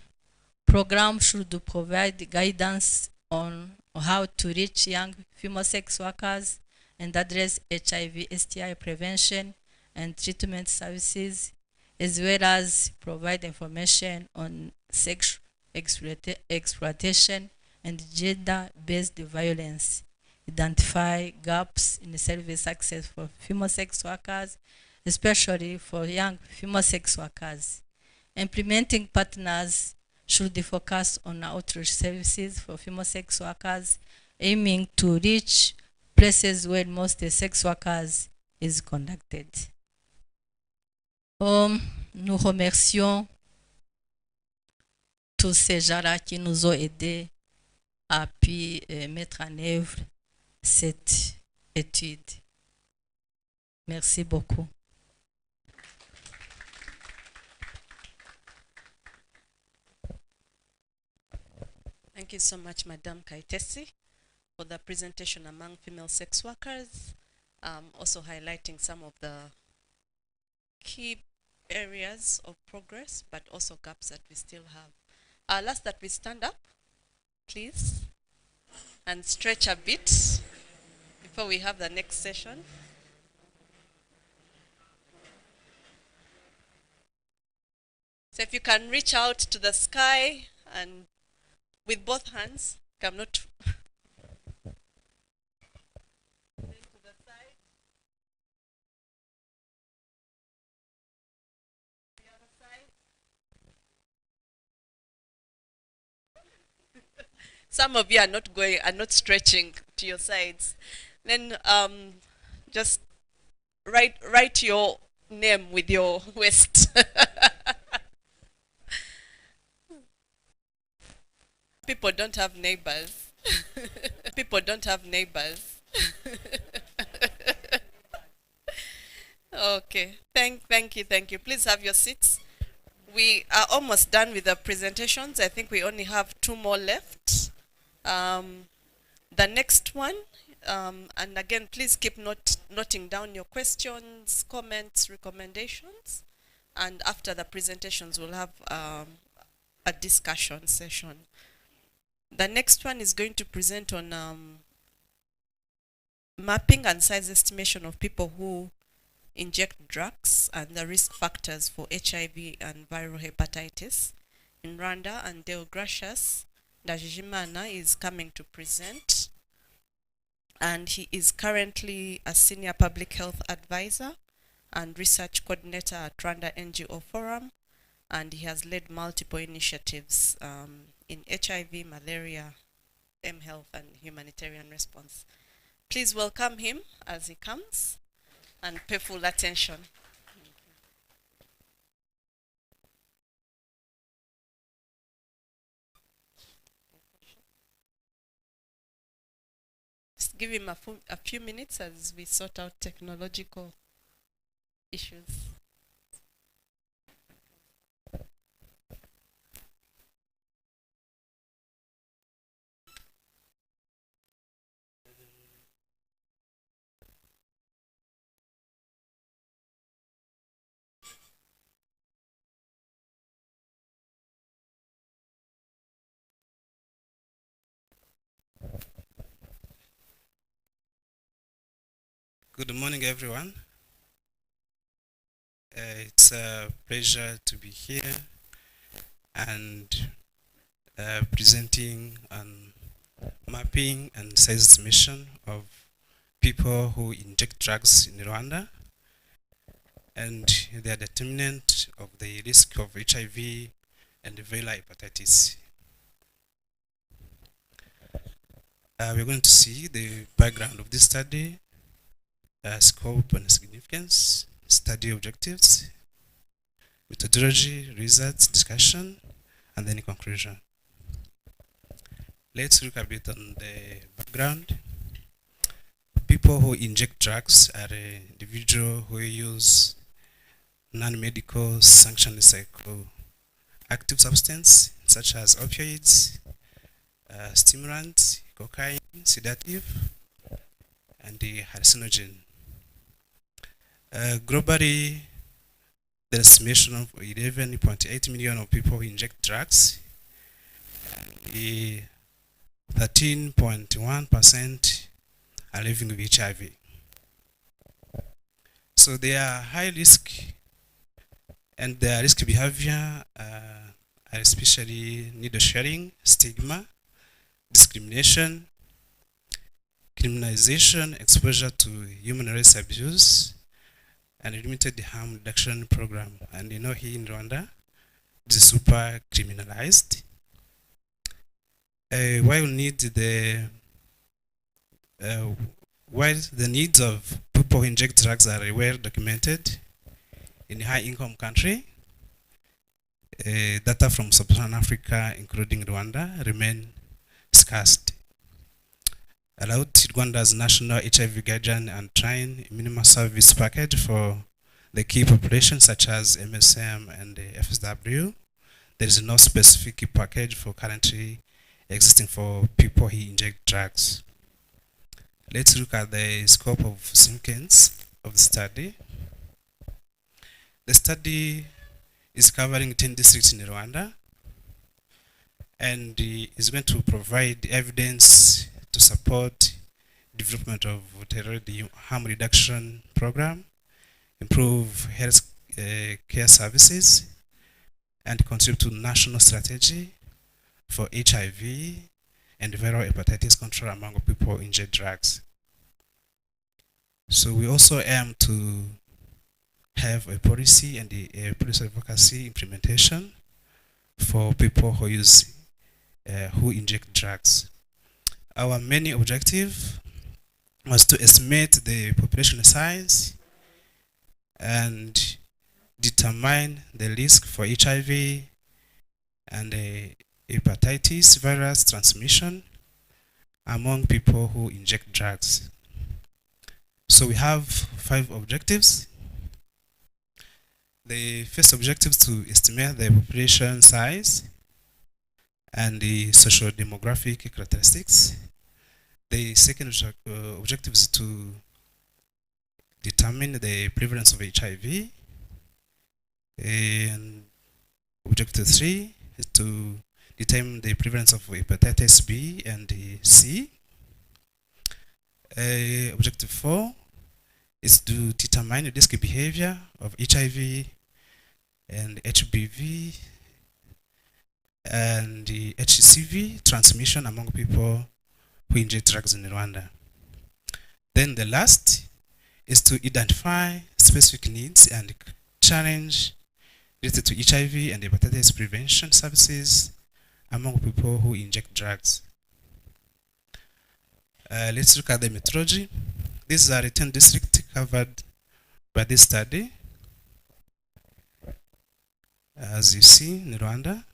program should provide guidance on how to reach young female sex workers and address HIV, STI prevention and treatment services, as well as provide information on sex exploitation and gender-based violence, identify gaps in service access for female sex workers, especially for young female sex workers. Implementing partners should focus on outreach services for female sex workers, aiming to reach places where most sex workers is conducted. Nous remercions tous ces gens-là qui nous ont aidés à pu mettre en œuvre cette étude. Merci beaucoup.
Thank you so much, Madam Kaitesi, for the presentation among female sex workers, also highlighting some of the key areas of progress, but also gaps that we still have. I'll ask that we stand up, please, and stretch a bit before we have the next session. So if you can reach out to the sky and with both hands, come not to the side. The other side. Some of you are not stretching to your sides. Then just write your name with your waist. People don't have neighbors. People don't have neighbors. Okay. Thank you. Please have your seats. We are almost done with the presentations. I think we only have 2 more left. The next one, and again, please keep noting down your questions, comments, recommendations, and after the presentations, we'll have a discussion session. The next one is going to present on mapping and size estimation of people who inject drugs and the risk factors for HIV and viral hepatitis in Rwanda, and Deogracius Ndajijimana is coming to present, and he is currently a senior public health advisor and research coordinator at Rwanda NGO Forum, and he has led multiple initiatives in HIV, malaria, M-health, and humanitarian response. Please welcome him as he comes and pay full attention. Just give him a few minutes as we sort out technological issues.
Good morning, everyone. It's a pleasure to be here and presenting on mapping and size estimation of people who inject drugs in Rwanda and their determinant of the risk of HIV and viral hepatitis. We're going to see the background of this study, scope and significance, study objectives, methodology, results, discussion, and then conclusion. Let's look a bit on the background. People who inject drugs are individuals who use non-medical sanctioned psychoactive substance such as opioids, stimulants, cocaine, sedative, and the hallucinogen. Globally, the estimation of 11.8 million of people who inject drugs, and 13.1% are living with HIV. So they are high risk, and their risk behavior are especially needle sharing, stigma, discrimination, criminalization, exposure to human rights abuse, and limited harm reduction program. And you know, here in Rwanda, this is super criminalized. While the needs of people who inject drugs are well documented in a high-income country, data from sub-Saharan Africa, including Rwanda, remain scarce. Allowed Rwanda's national HIV guideline and trying minimum service package for the key populations such as MSM and FSW. There is no specific package for currently existing for people who inject drugs. Let's look at the scope of significance of the study. The study is covering 10 districts in Rwanda and is going to provide evidence to support development of the harm reduction program, improve health care services, and contribute to national strategy for HIV and viral hepatitis control among people who inject drugs. So we also aim to have a policy and a policy advocacy implementation for people who who inject drugs. Our main objective was to estimate the population size and determine the risk for HIV and hepatitis virus transmission among people who inject drugs. So we have 5 objectives. The first objective is to estimate the population size and the social demographic characteristics. The second objective is to determine the prevalence of HIV. And objective 3 is to determine the prevalence of hepatitis B and C. Objective 4 is to determine the risk behavior of HIV and HBV and the HCV transmission among people who inject drugs in Rwanda. Then the last is to identify specific needs and challenge related to HIV and hepatitis prevention services among people who inject drugs. Let's look at the methodology. These are the 10 districts covered by this study. As you see in Rwanda,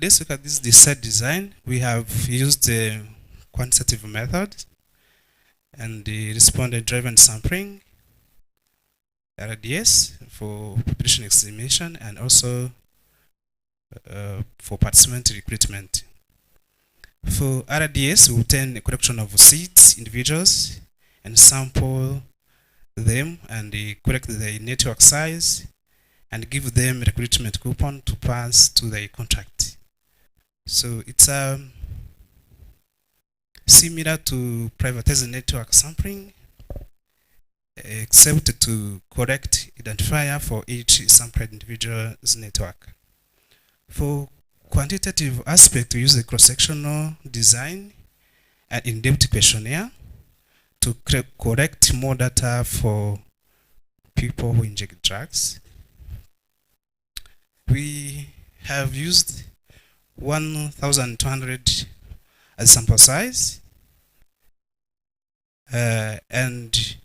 let's look at the set design. We have used the quantitative method and the respondent-driven sampling, RDS, for population estimation and also for participant recruitment. For RDS, we obtain a collection of seeds, individuals, and sample them and collect the network size and give them recruitment coupon to pass to the contract. So it's similar to privatized network sampling, except to correct identifier for each sampled individual's network. For quantitative aspect, we use a cross-sectional design and in-depth questionnaire to correct more data for people who inject drugs. We have used 1,200 as sample size, and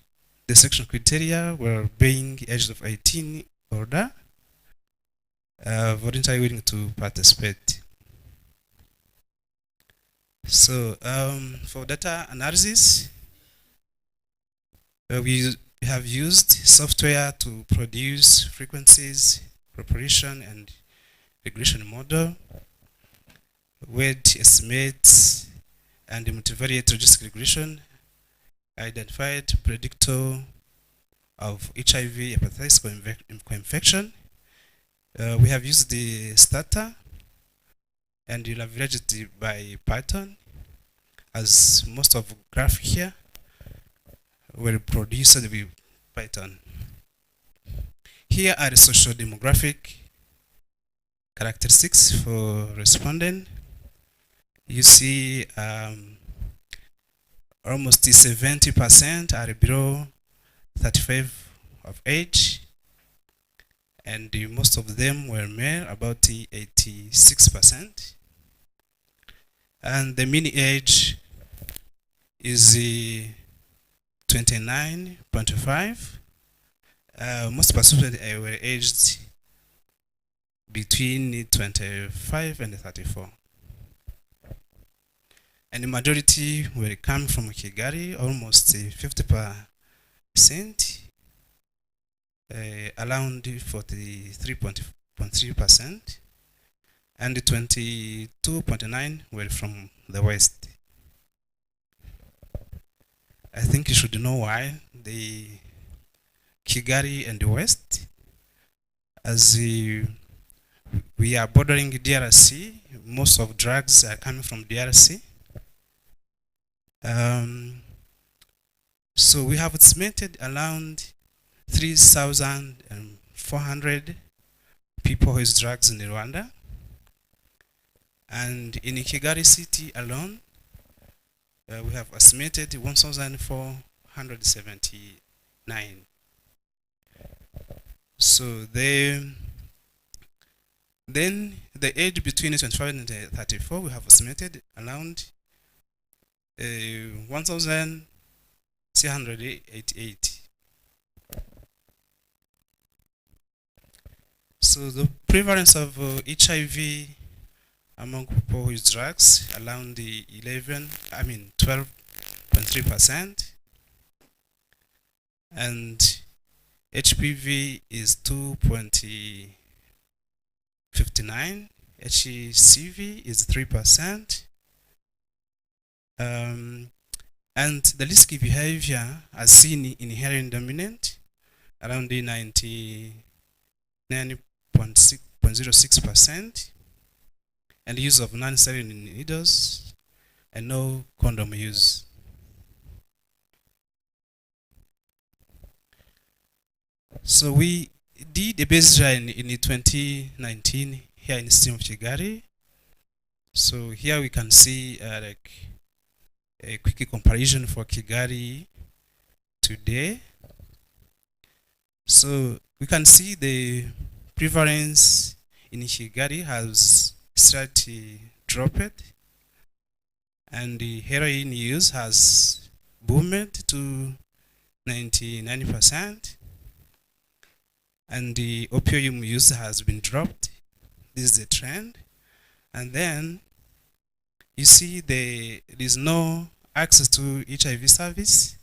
the selection criteria were being aged of 18 or older, voluntary willing to participate. So for data analysis, we have used software to produce frequencies, preparation, and regression model, weight estimates, and multivariate logistic regression, identified predictor of HIV hepatitis co-infection. We have used the starter and you'll have leveraged it by Python, as most of graph here were produced with Python. Here are the social demographic characteristics for respondent. You see almost 70% are below 35 of age, and most of them were male, about 86%. And the mean age is 29.5. Most participants were aged between 25 and 34. And the majority will come from Kigali, almost 50%, around 43.3%, and 22.9% were from the West. I think you should know why the Kigali and the West, as we are bordering DRC, most of drugs are coming from DRC. So we have estimated around 3,400 people who use drugs in Rwanda. And in Kigali city alone, we have estimated 1,479. So then the age between 25 and 34, we have estimated around 1,388. So the prevalence of HIV among people who use drugs around the 12.3%, and HPV is 2.59, HCV is 3%, and the risky behavior as seen in heroin dominant around the 99.06%, and use of non-sterile needles, and no condom use. So we did a baseline in 2019 here in the city of Kigali. So here we can see like a quick comparison for Kigali today. So we can see the prevalence in Kigali has slightly dropped, and the heroin use has boomed to 99%, and the opium use has been dropped. This is the trend. And then you see there is no access to HIV service.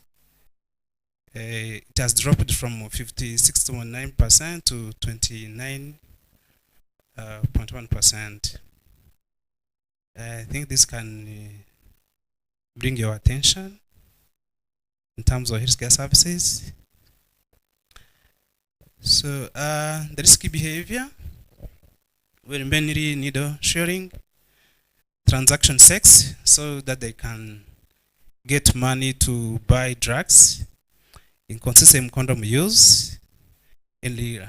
It has dropped from 56.9% to 29.1%. I think this can bring your attention in terms of healthcare services. So the risky behavior will mainly needle sharing, transaction sex, so that they can get money to buy drugs, inconsistent condom use, and the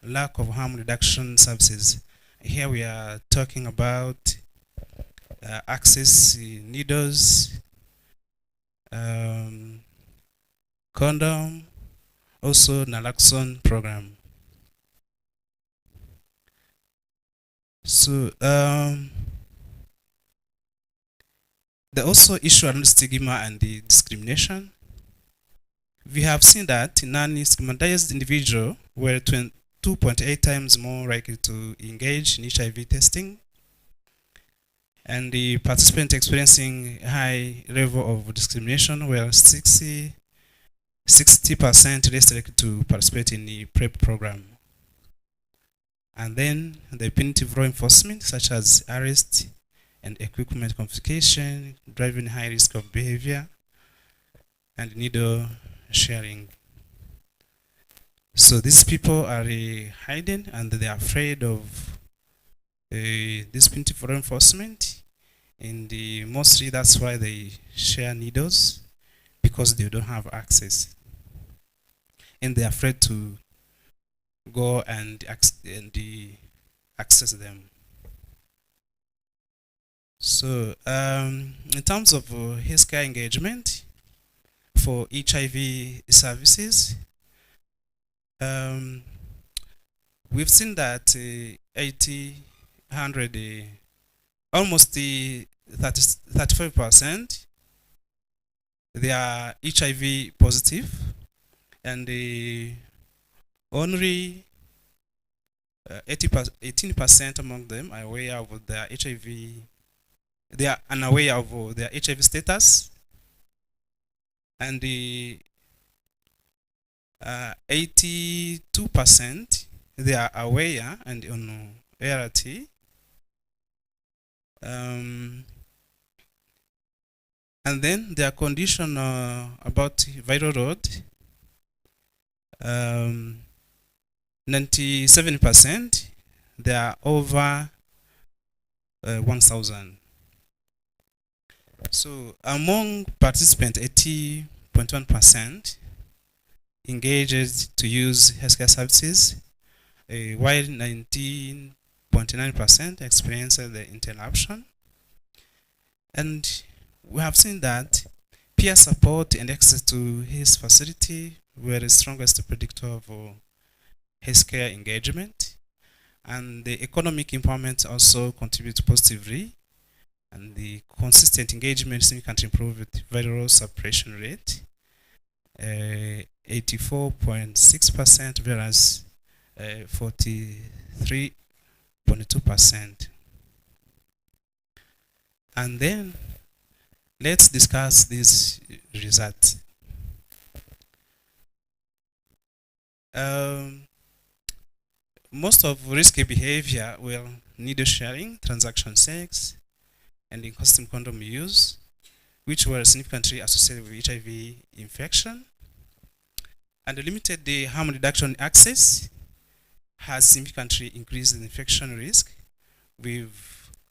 lack of harm reduction services. Here we are talking about access needles, condom, also naloxone program. So the also issue around stigma and the discrimination. We have seen that non-stigmatized individuals were 2.8 times more likely to engage in HIV testing, and the participants experiencing high level of discrimination were 60% less likely to participate in the PrEP program. And then the punitive law enforcement, such as arrest and equipment confiscation, driving high risk of behavior, and needle sharing. So these people are hiding, and they are afraid of this punitive law enforcement, and mostly that's why they share needles, because they don't have access, and they're afraid to go and access them. So in terms of healthcare engagement for HIV services, we've seen that 100, almost 35%, they are HIV positive, and only 18% among them are aware of their HIV. They are unaware of their HIV status, and 82% they are aware and on ART. And then their condition about viral load, 97% they are over 1,000. So among participants, 80.1% engaged to use healthcare services, while 19.9% experienced the interruption. And we have seen that peer support and access to his facility were the strongest predictor of healthcare engagement, and the economic empowerment also contributes positively, and the consistent engagement significantly improved with viral suppression rate, 84.6% whereas 43.2%. And then let's discuss these results. Most of risky behavior will needle sharing, transaction sex, and inconsistent condom use, which were significantly associated with HIV infection. And the limited harm reduction access has significantly increased the infection risk with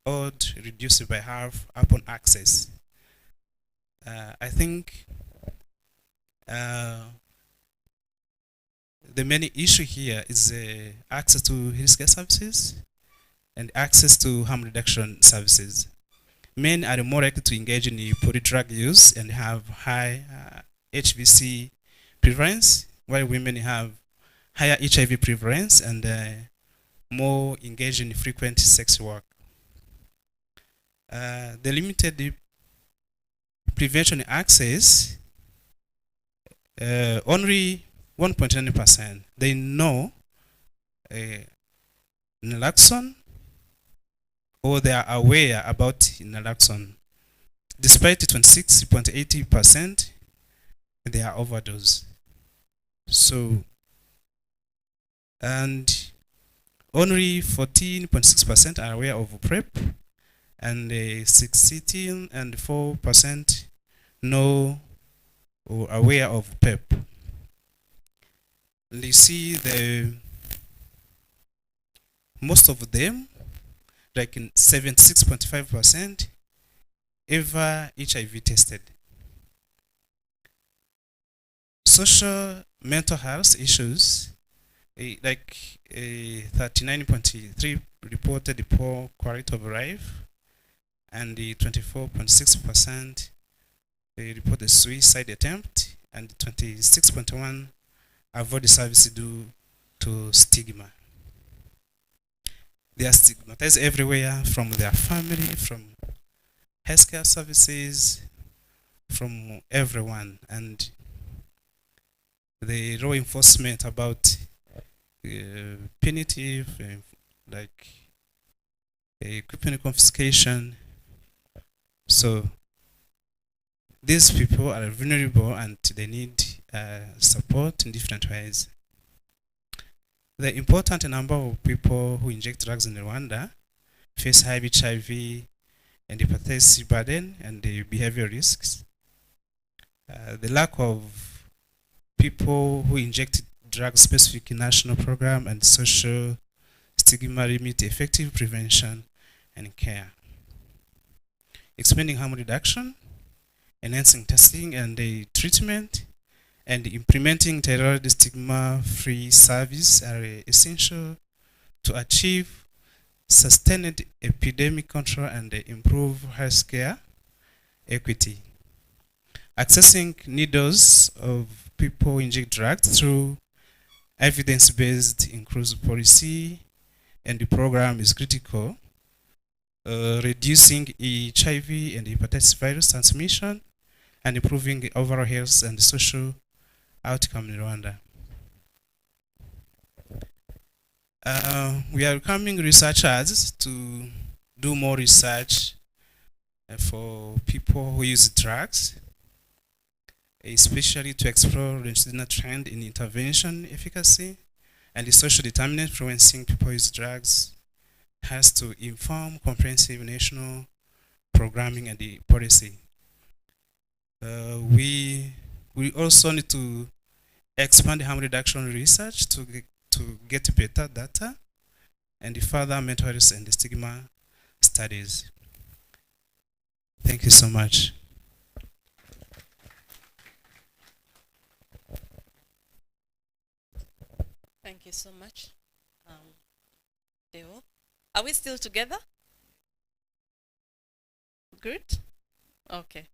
or reduced by half upon access. I think the main issue here is access to healthcare services and access to harm reduction services. Men are more likely to engage in polydrug use and have high HBC prevalence, while women have higher HIV prevalence and more engaged in frequent sex work. The limited prevention access, only 1.9%. They know naloxone or they are aware about naloxone. Despite 26.80%, they are overdose. So, and only 14.6% are aware of PrEP, and 16 and 4% know or aware of PEP. You see most of them, like in 76.5%, ever HIV tested. Social mental health issues, like 39.3 reported poor quality of life, and 24.6% reported suicide attempt, and 26.1 avoid service due to stigma. They are stigmatized everywhere, from their family, from healthcare services, from everyone, and the law enforcement about punitive, like equipment confiscation. So these people are vulnerable and they need support in different ways. The important number of people who inject drugs in Rwanda face high HIV and hepatitis C burden and the behavior risks. The lack of people who inject drug-specific national program and social stigma limit effective prevention and care. Expanding harm reduction, enhancing testing and the treatment, and implementing tailored stigma-free service are essential to achieve sustained epidemic control and improve healthcare equity. Accessing needles of people who inject drugs through evidence-based inclusive policy and the program is critical. Reducing HIV and hepatitis virus transmission and improving the overall health and social outcome in Rwanda. We are becoming researchers to do more research for people who use drugs, especially to explore longitudinal trend in intervention efficacy and the social determinant influencing people who use drugs has to inform comprehensive national programming and the policy. We also need to expand harm reduction research to get better data and the further mental health and the stigma studies. Thank you so much.
Thank you so much, Deo. Are we still together? Good? Okay.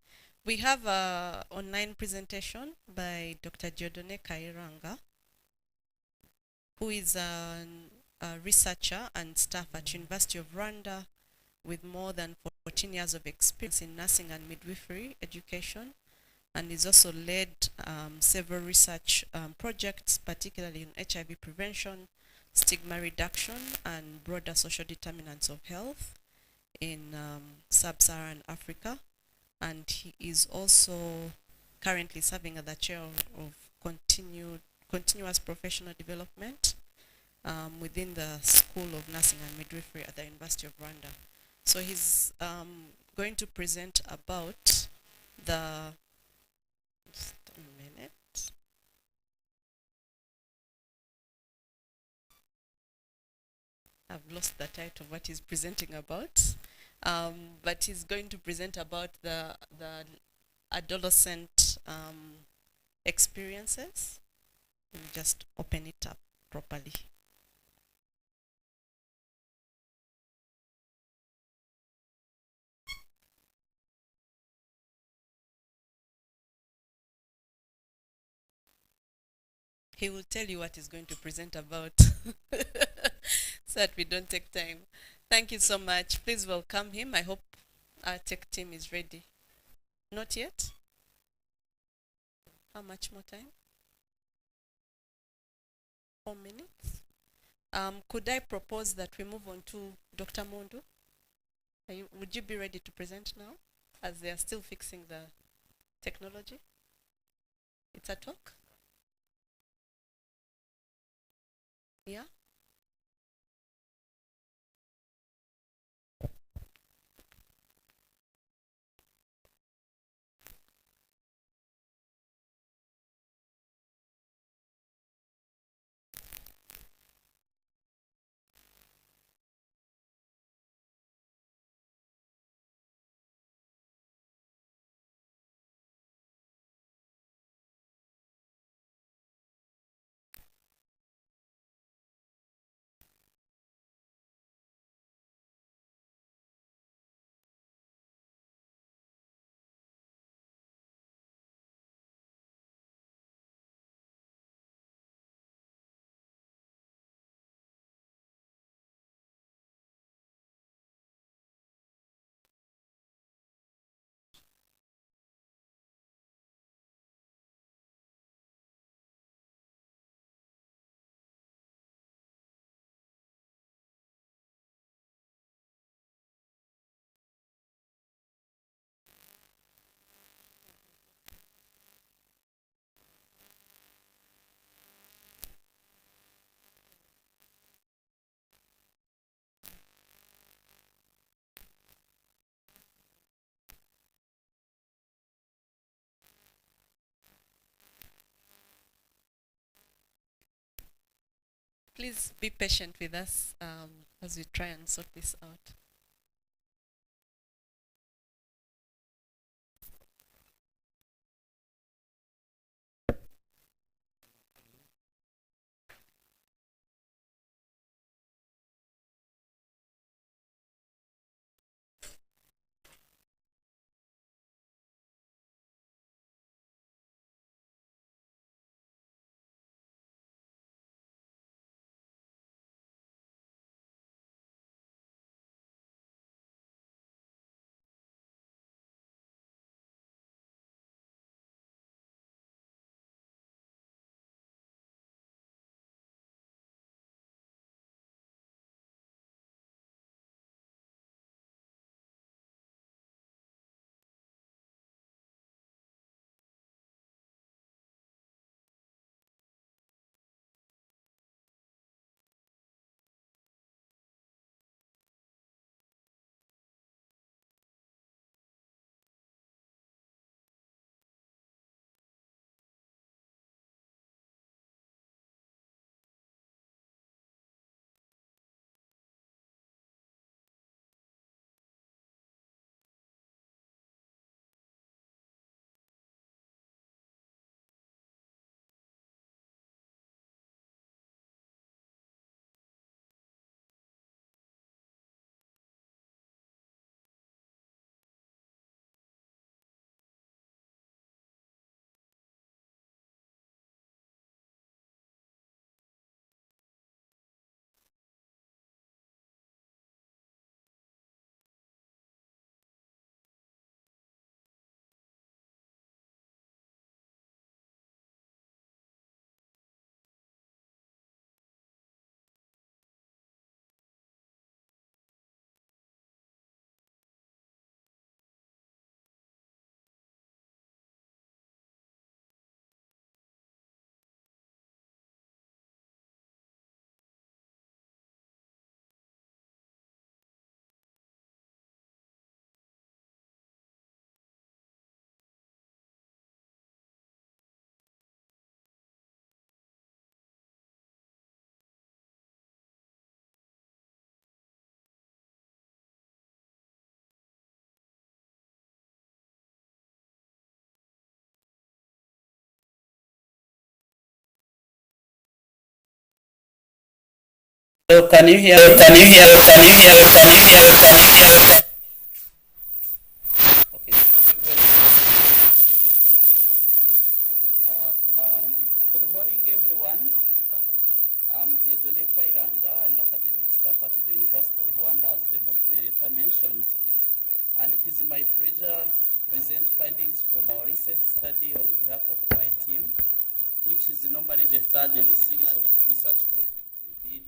We have an online presentation by Dr. Diodone Kairanga, who is a researcher and staff at University of Rwanda with more than 14 years of experience in nursing and midwifery education, and he's also led several research projects, particularly in HIV prevention, stigma reduction, and broader social determinants of health in sub-Saharan Africa. And he is also currently serving as the chair of continuous professional development within the School of Nursing and Midwifery at the University of Rwanda. So he's going to present about the, just a minute. I've lost the title of what he's presenting about. But he's going to present about the adolescent experiences. Let me just open it up properly. He will tell you what he's going to present about so that we don't take time. Thank you so much. Please welcome him. I hope our tech team is ready. Not yet? How much more time? 4 minutes. Could I propose that we move on to Dr. Mondo? Would you be ready to present now, as they are still fixing the technology? It's a talk? Yeah? Please be patient with us as we try and sort this out.
So can you hear me? Can you hear me? Can you hear me? Can you hear me? Can you hear me? Okay, thank you very much. Good morning, everyone. I'm the Doneka Iranga, an academic staff at the University of Rwanda, as the moderator mentioned. And it is my pleasure to present findings from our recent study on behalf of my team, which is normally the third in a series of research projects we did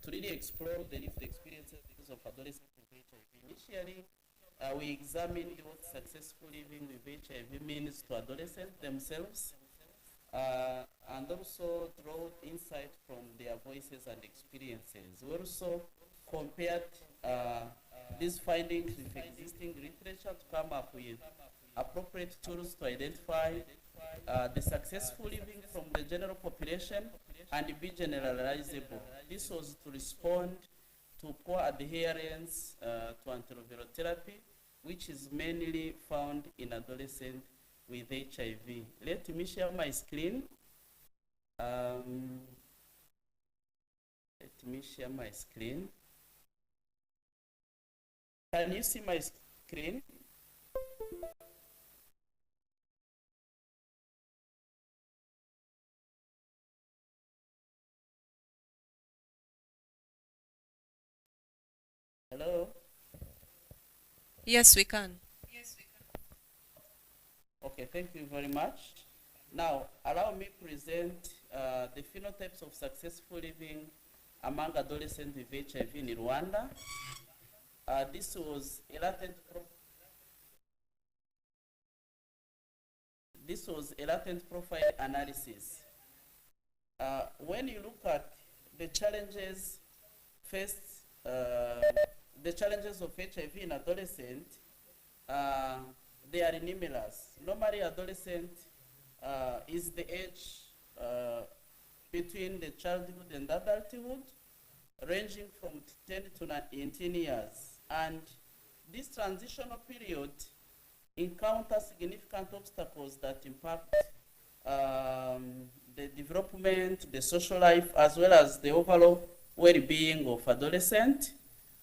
to really explore the lived experiences of adolescents with HIV. Initially, we examined what successful living with HIV means to adolescents themselves, and also draw insight from their voices and experiences. We also compared these findings with existing literature to come up with appropriate tools to identify the successful living from the general population and be generalizable. This was to respond to poor adherence to antiretroviral therapy, which is mainly found in adolescents with HIV. Let me share my screen. Let me share my screen. Can you see my screen? Hello?
Yes, we can.
Okay, thank you very much. Now, allow me to present the phenotypes of successful living among adolescents with HIV in Rwanda. This was a latent profile analysis. When you look at the challenges faced, the challenges of HIV in adolescents, they are numerous. Normally, adolescent is the age between the childhood and adulthood, ranging from 10 to 19 years. And this transitional period encounters significant obstacles that impact the development, the social life, as well as the overall well-being of adolescents,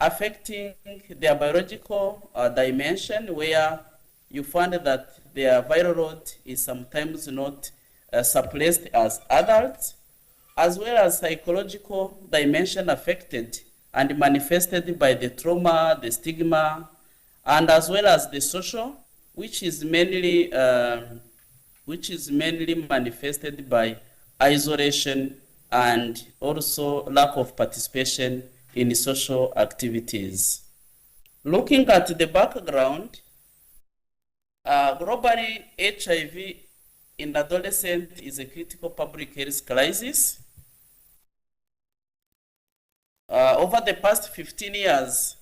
affecting their biological dimension, where you find that their viral load is sometimes not suppressed as adults, as well as psychological dimension affected and manifested by the trauma, the stigma, and as well as the social, which is mainly manifested by isolation and also lack of participation in social activities. Looking at the background, globally, HIV in adolescents is a critical public health crisis. Over the past 15 years,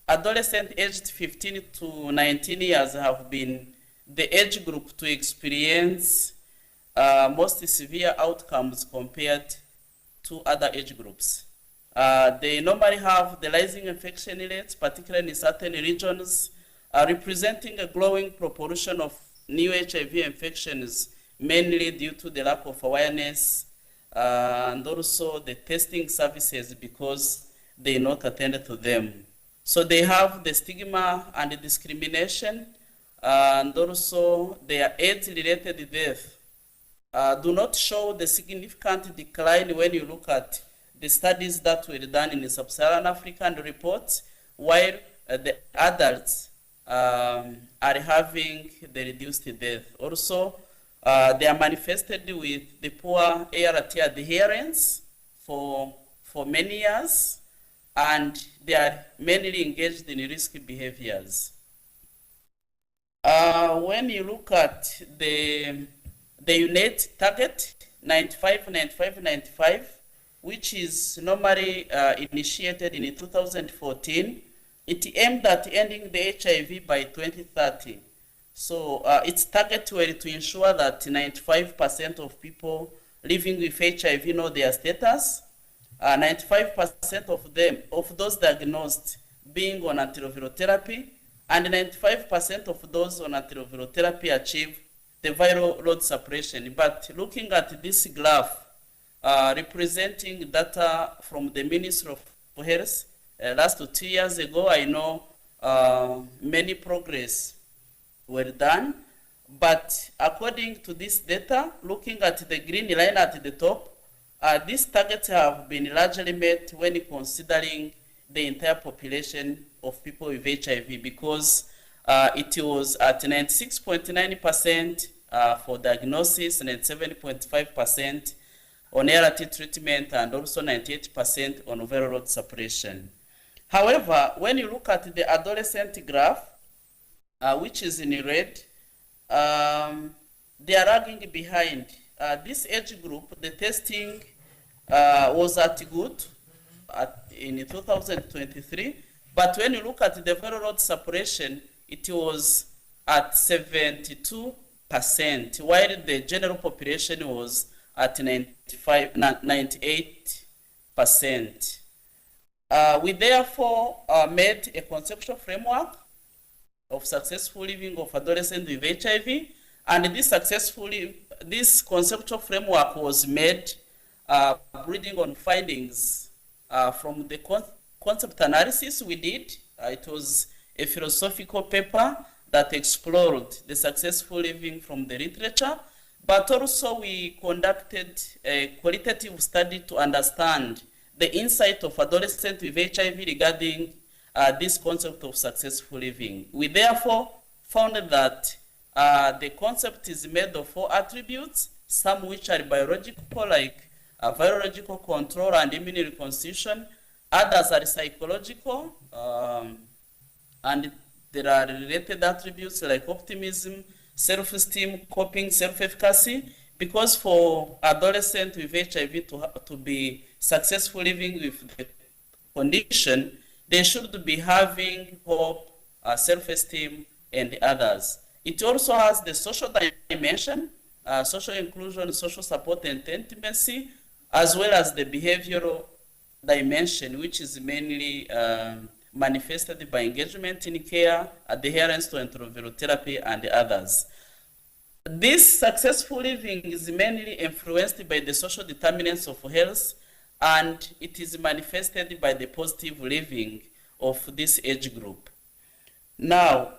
adolescents aged 15 to 19 years have been the age group to experience most severe outcomes compared to other age groups. They normally have the rising infection rates, particularly in certain regions, representing a growing proportion of new HIV infections, mainly due to the lack of awareness and also the testing services, because they not attended to them. So they have the stigma and the discrimination, and also their AIDS-related death do not show the significant decline when you look at the studies that were done in the sub-Saharan African reports, while the adults are having the reduced death. Also, they are manifested with the poor ART adherence for many years, and they are mainly engaged in risky behaviors. When you look at the UNAIDS target 95, which is normally initiated in 2014, it aimed at ending the HIV by 2030. So its target were to ensure that 95% of people living with HIV know their status, 95% of those diagnosed being on antiretroviral therapy, and 95% of those on antiretroviral therapy achieve the viral load suppression. But looking at this graph, representing data from the Ministry of Health. Last 2 years ago, I know many progress were done, but according to this data, looking at the green line at the top, these targets have been largely met when considering the entire population of people with HIV, because it was at 96.9% for diagnosis, 97.5% on ART treatment, and also 98% on viral load suppression. However, when you look at the adolescent graph, which is in red, they are lagging behind. This age group, the testing was at good in 2023, but when you look at the viral load suppression, it was at 72%, while the general population was at 98%. We therefore made a conceptual framework of successful living of adolescents with HIV, and this conceptual framework was made building on findings from the concept analysis we did. It was a philosophical paper that explored the successful living from the literature, but also we conducted a qualitative study to understand the insight of adolescents with HIV regarding this concept of successful living. We therefore found that the concept is made of 4 attributes, some which are biological, like virological control and immune reconstitution. Others are psychological, and there are related attributes like optimism, self-esteem, coping, self-efficacy, because for adolescents with HIV to be successful living with the condition, they should be having hope, self-esteem, and others. It also has the social dimension, social inclusion, social support, and intimacy, as well as the behavioral dimension, which is mainly manifested by engagement in care, adherence to antiretroviral therapy, and others. This successful living is mainly influenced by the social determinants of health, and it is manifested by the positive living of this age group. Now,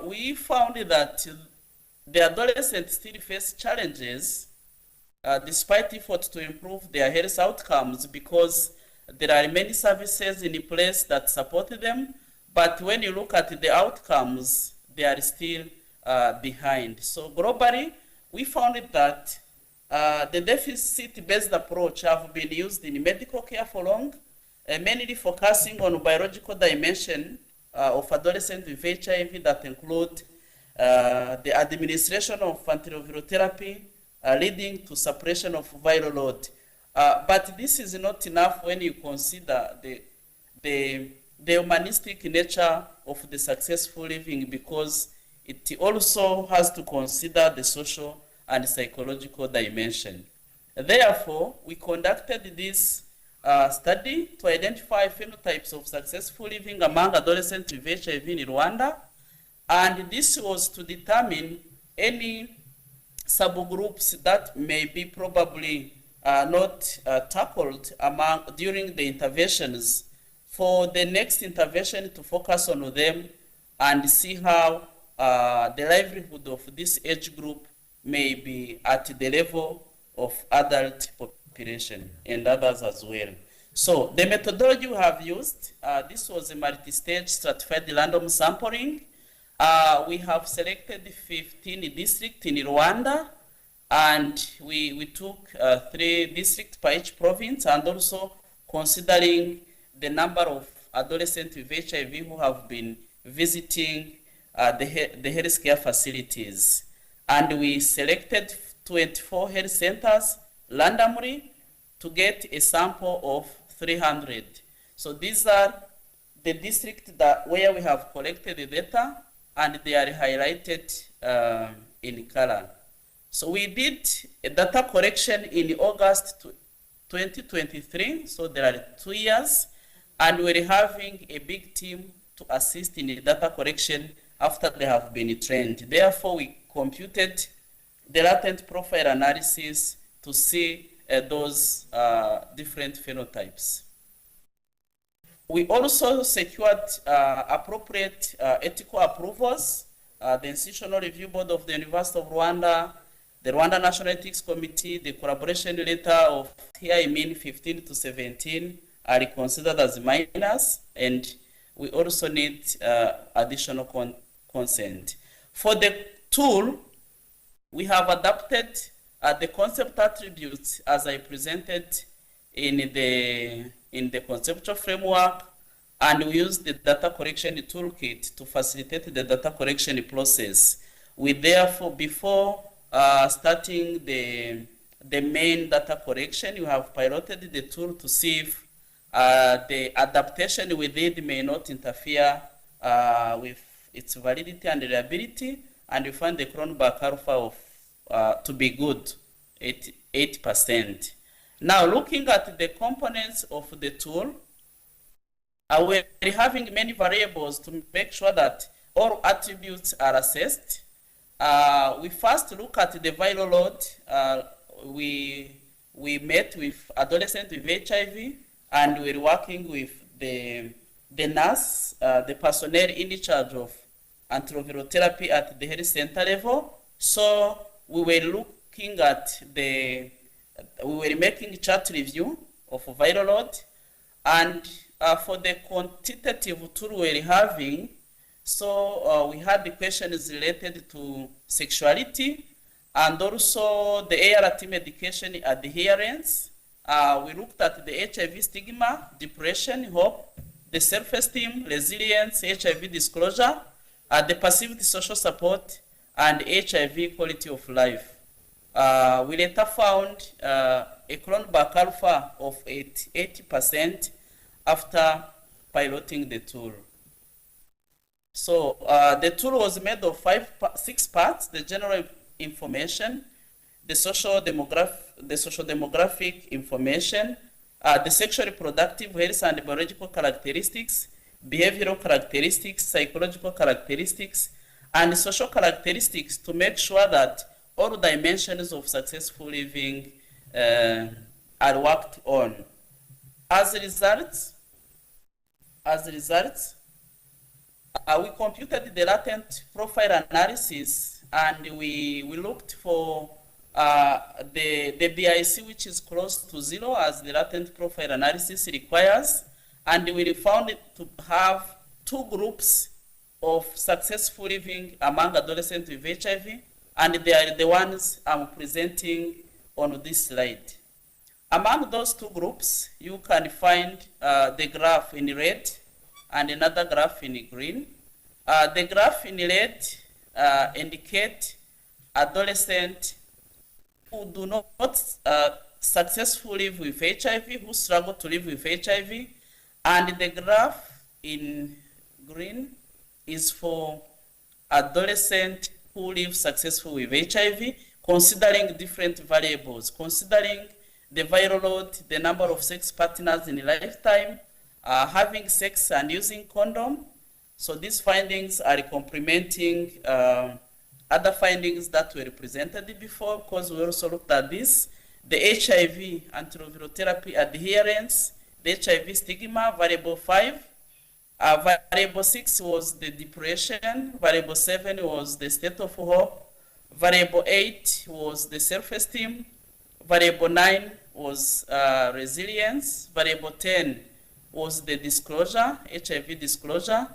we found that the adolescents still face challenges despite efforts to improve their health outcomes, because there are many services in place that support them, but when you look at the outcomes, they are still behind. So globally, we found that the deficit-based approach have been used in medical care for long, mainly focusing on biological dimension of adolescents with HIV that include the administration of antiretroviral therapy, leading to suppression of viral load. But this is not enough when you consider the humanistic nature of the successful living, because it also has to consider the social and psychological dimension. Therefore, we conducted this study to identify phenotypes of successful living among adolescents with HIV in Rwanda, and this was to determine any subgroups that may be probably not tackled during the interventions, for the next intervention to focus on them and see how the livelihood of this age group may be at the level of adult population and others as well. So the methodology we have used, this was a multi-stage stratified random sampling. We have selected 15 districts in Rwanda, and we took 3 districts per each province, and also considering the number of adolescents with HIV who have been visiting the healthcare facilities. And we selected 24 health centers randomly to get a sample of 300. So these are the districts where we have collected the data, and they are highlighted in color. So we did a data collection in August 2023, so there are 2 years, and we're having a big team to assist in the data collection after they have been trained. Therefore, we computed the latent profile analysis to see those different phenotypes. We also secured appropriate ethical approvals, the Institutional Review Board of the University of Rwanda, the Rwanda National Ethics Committee, the collaboration letter of here I mean 15 to 17 are considered as minors, and we also need additional consent. For the tool, we have adapted the concept attributes as I presented in the conceptual framework, and we use the data collection toolkit to facilitate the data collection process. We therefore, before starting the main data collection, you have piloted the tool to see if the adaptation we did may not interfere with its validity and reliability, and we find the Cronbach alpha of to be good, 8%. Now, looking at the components of the tool, we're having many variables to make sure that all attributes are assessed. We first look at the viral load. We met with adolescents with HIV, and we're working with the nurse, the personnel in charge of antiretroviral therapy at the health center level. So we were looking at we were making chart review of viral load, and for the quantitative tool we're having, so we had the questions related to sexuality and also the ART medication adherence. We looked at the HIV stigma, depression, hope, the self-esteem, resilience, HIV disclosure, the perceived social support, and HIV quality of life. We later found a Cronbach alpha of 80% after piloting the tool. So the tool was made of 6 parts: the general information, the social demographic information, the sexual reproductive health and biological characteristics, behavioral characteristics, psychological characteristics, and social characteristics to make sure that all dimensions of successful living are worked on. As a result, we computed the latent profile analysis, and we looked for the BIC, which is close to 0 as the latent profile analysis requires, and we found it to have 2 groups of successful living among adolescents with HIV, and they are the ones I'm presenting on this slide. Among those 2 groups, you can find the graph in red and another graph in green. The graph in red indicate adolescents who do not successfully live with HIV, who struggle to live with HIV, and the graph in green is for adolescents who live successfully with HIV, considering different variables, considering the viral load, the number of sex partners in a lifetime, having sex and using condom. So these findings are complementing other findings that were presented before, because we also looked at this: the HIV antiretroviral therapy adherence, the HIV stigma, variable 5. Variable 6 was the depression, variable 7 was the state of hope, variable 8 was the self-esteem, variable 9 was resilience, variable 10 was the disclosure, HIV disclosure,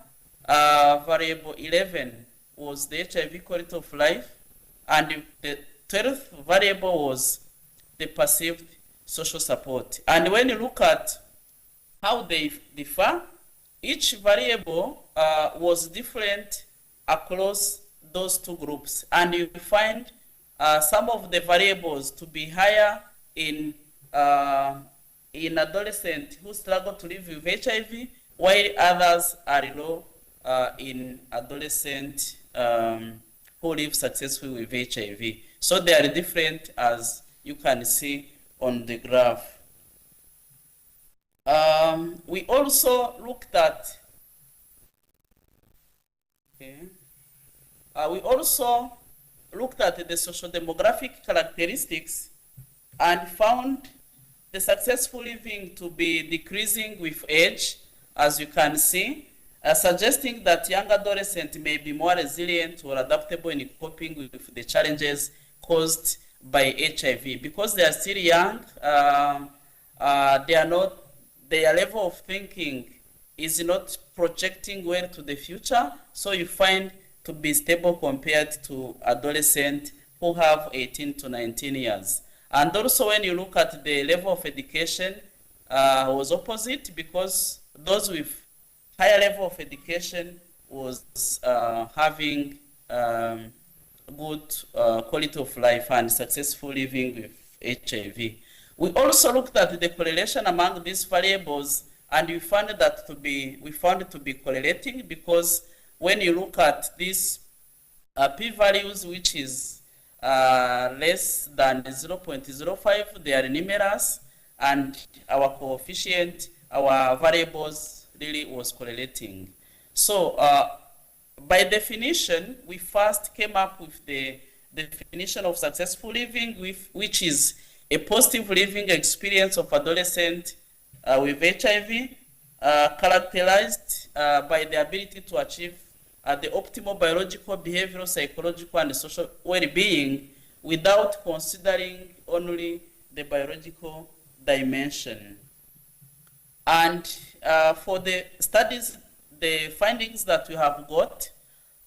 variable 11 was the HIV quality of life, and the 12th variable was the perceived social support. And when you look at how they differ, each variable was different across those 2 groups, and you find some of the variables to be higher in adolescents who struggle to live with HIV, while others are low in adolescents who live successfully with HIV. So they are different, as you can see on the graph. We also looked at the social demographic characteristics and found the successful living to be decreasing with age, as you can see, suggesting that young adolescents may be more resilient or adaptable in coping with the challenges caused by HIV. Because they are still young, their level of thinking is not projecting well to the future, so you find to be stable compared to adolescents who have 18 to 19 years. And also when you look at the level of education, was opposite, because those with higher level of education was having good quality of life and successful living with HIV. We also looked at the correlation among these variables, and we found it to be correlating, because when you look at these p-values, which is less than 0.05, they are numerous, and our coefficient, our variables really was correlating. So by definition, we first came up with the definition of successful living, which is a positive living experience of adolescent with HIV, characterized by the ability to achieve the optimal biological, behavioral, psychological, and social well-being without considering only the biological dimension. And for the studies, the findings that we have got,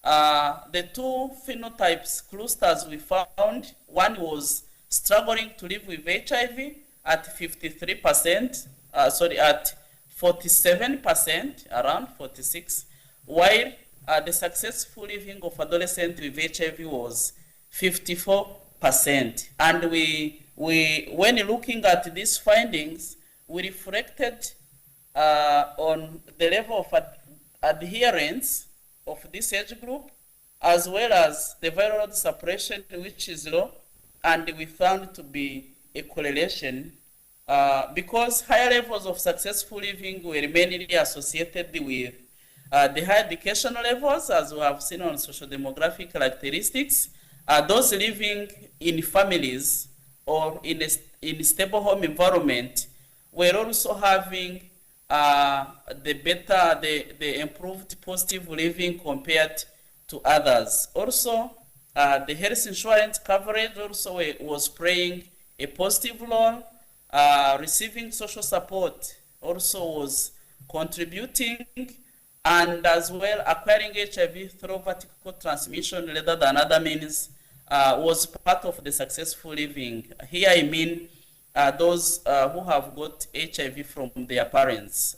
the two phenotypes clusters we found, one was struggling to live with HIV at 53%, at 47%, around 46, while the successful living of adolescents with HIV was 54%. And when looking at these findings, we reflected on the level of adherence of this age group, as well as the viral load suppression, which is low, and we found to be a correlation because higher levels of successful living were mainly associated with the high educational levels, as we have seen on social demographic characteristics. Those living in families or in a stable home environment were also having the improved positive living compared to others. Also, the health insurance coverage also was playing a positive role. Receiving social support also was contributing, and as well acquiring HIV through vertical transmission rather than other means was part of the successful living. Here I mean those who have got HIV from their parents,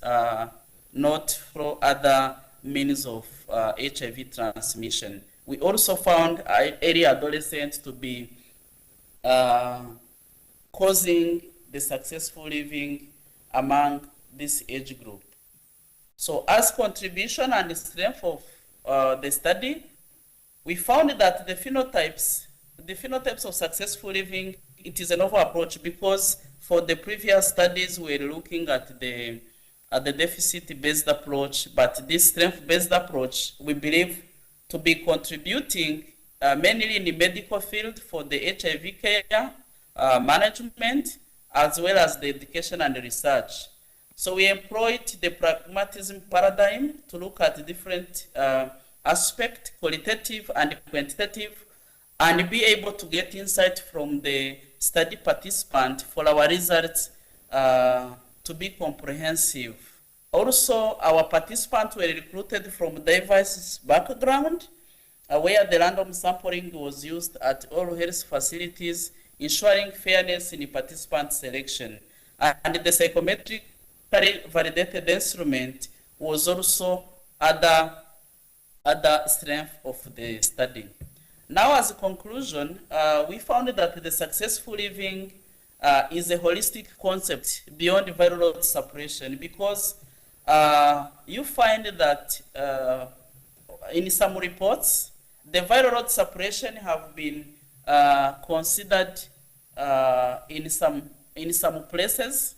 not through other means of HIV transmission. We also found early adolescents to be causing the successful living among this age group. So as contribution and the strength of the study, we found that the phenotypes of successful living, it is a novel approach, because for the previous studies we were looking at the deficit-based approach, but this strength-based approach we believe to be contributing mainly in the medical field for the HIV care, management, as well as the education and the research. So we employed the pragmatism paradigm to look at different aspects, qualitative and quantitative, and be able to get insight from the study participant for our results to be comprehensive. Also, our participants were recruited from diverse background, where the random sampling was used at all health facilities, ensuring fairness in participant selection. And the psychometrically validated instrument was also other strength of the study. Now, as a conclusion, we found that the successful living is a holistic concept beyond viral load suppression, because you find that in some reports, the viral load suppression have been considered in some places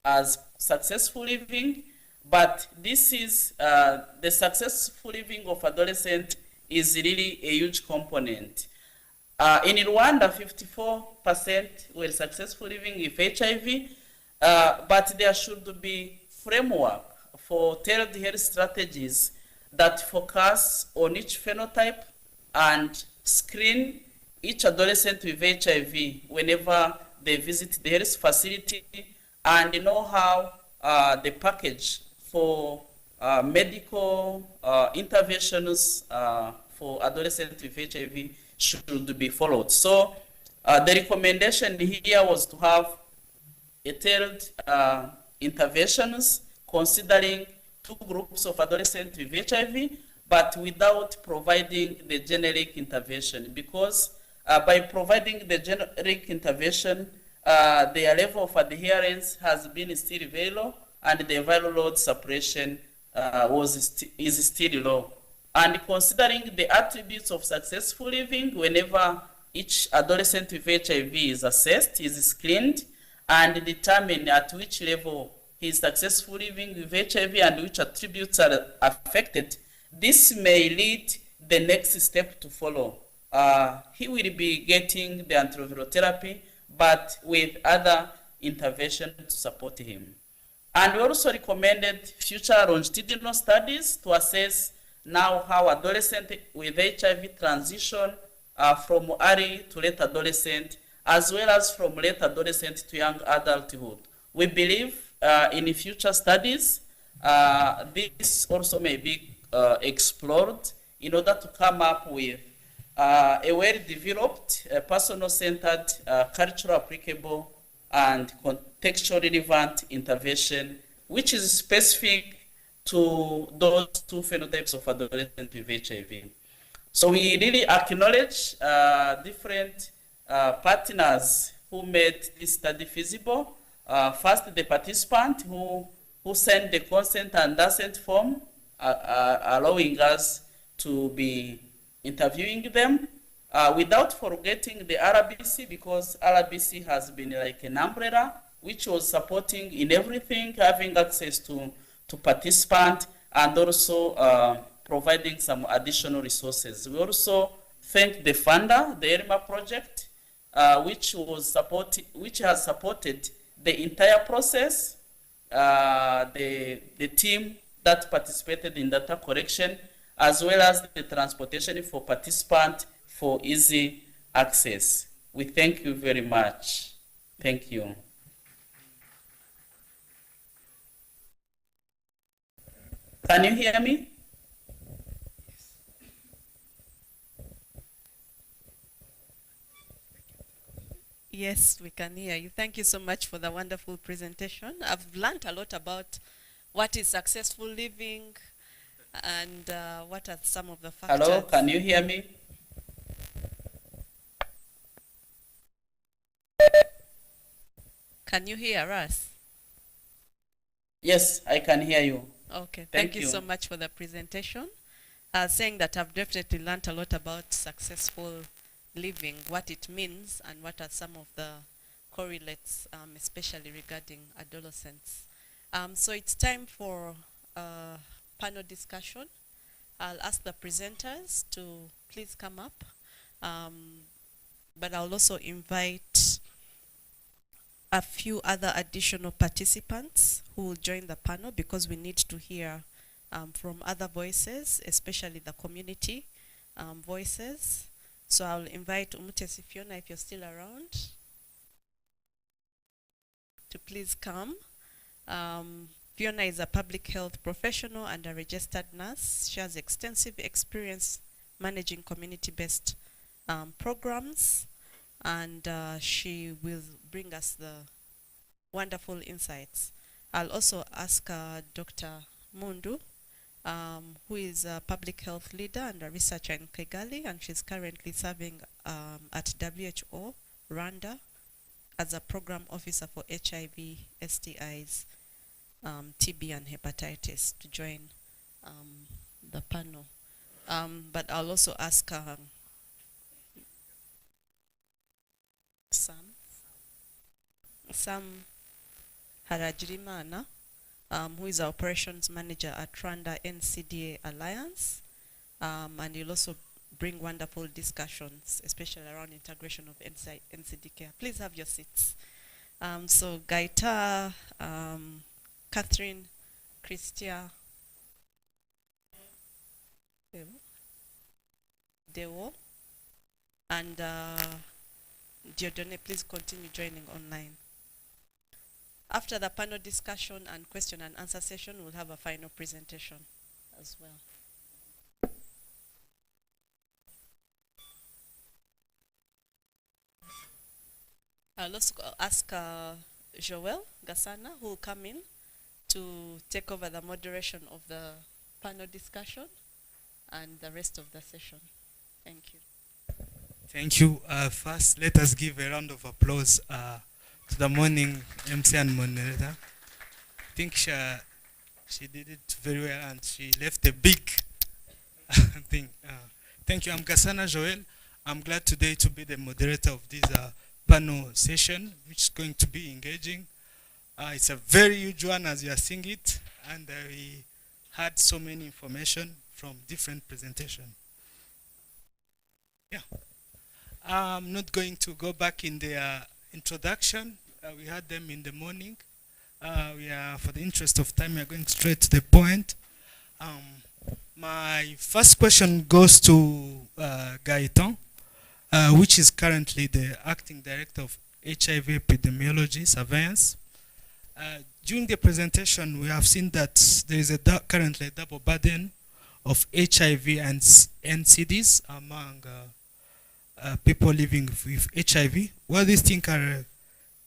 as successful living, but this is the successful living of adolescent is really a huge component. In Rwanda, 54% were successful living with HIV, but there should be framework for tailored health strategies that focus on each phenotype and screen each adolescent with HIV whenever they visit the health facility, and know how the package for medical interventions for adolescents with HIV should be followed. So the recommendation here was to have a tailored interventions considering two groups of adolescents with HIV, but without providing the generic intervention, because by providing the generic intervention, their level of adherence has been still very low, and the viral load suppression is still low. And considering the attributes of successful living, whenever each adolescent with HIV is assessed, is screened, and determine at which level he is successfully living with HIV and which attributes are affected, this may lead the next step to follow. He will be getting the antiretroviral therapy, but with other intervention to support him. And we also recommended future longitudinal studies to assess now how adolescents with HIV transition from early to late adolescent, as well as from late adolescent to young adulthood. We believe in future studies, this also may be explored in order to come up with a well-developed, personal-centered, cultural applicable, and contextually relevant intervention, which is specific to those two phenotypes of adolescents with HIV. So we really acknowledge different partners who made this study feasible. First, the participant who sent the consent and assent form, allowing us to be interviewing them, without forgetting the RBC, because RBC has been like an umbrella which was supporting in everything, having access to participants, and also providing some additional resources. We also thank the funder, the ERMA project, which has supported the entire process, the team that participated in data collection, as well as the transportation for participants for easy access. We thank you very much. Thank you. Can you hear me?
Yes, we can hear you. Thank you so much for the wonderful presentation. I've learned a lot about what is successful living and what are some of the factors.
Hello, can you hear me?
Can you hear us?
Yes, I can hear you.
Okay,
Thank
thank you
you.
so much for the presentation. Saying that I've definitely learned a lot about successful living, what it means, and what are some of the correlates, especially regarding adolescents. So it's time for panel discussion. I'll ask the presenters to please come up, but I'll also invite a few other additional participants who will join the panel, because we need to hear from other voices, especially the community voices. So I'll invite Umutesi Fiona, if you're still around, to please come. Fiona is a public health professional and a registered nurse. She has extensive experience managing community-based programs, and she will bring us the wonderful insights. I'll also ask Dr. Mundu, who is a public health leader and a researcher in Kigali, and she's currently serving at WHO Rwanda as a program officer for HIV, STIs, TB, and hepatitis, to join the panel. But I'll also ask Sam Harajirimana, who is our operations manager at Rwanda NCD Alliance, and he'll also bring wonderful discussions, especially around integration of NCD care. Please have your seats. So Gaita, Catherine, Christia, Dewo, and Diodone, please continue joining online. After the panel discussion and question and answer session, we'll have a final presentation as well. I'll also ask Joel Gasana, who will come in to take over the moderation of the panel discussion and the rest of the session. Thank you.
Thank you. First, let us give a round of applause to the morning MC and moderator. I think she did it very well and she left a big thing. Thank you. I'm Gasana Joel. I'm glad today to be the moderator of this panel session, which is going to be engaging. It's a very huge one as you are seeing it, and we had so many information from different presentations. Yeah. I'm not going to go back in the introduction. We had them in the morning. For the interest of time, we are going straight to the point. My first question goes to Gaetan, which is currently the acting director of HIV epidemiology surveillance. During the presentation, we have seen that there is currently a double burden of HIV and NCDs among people living with HIV. What do you think are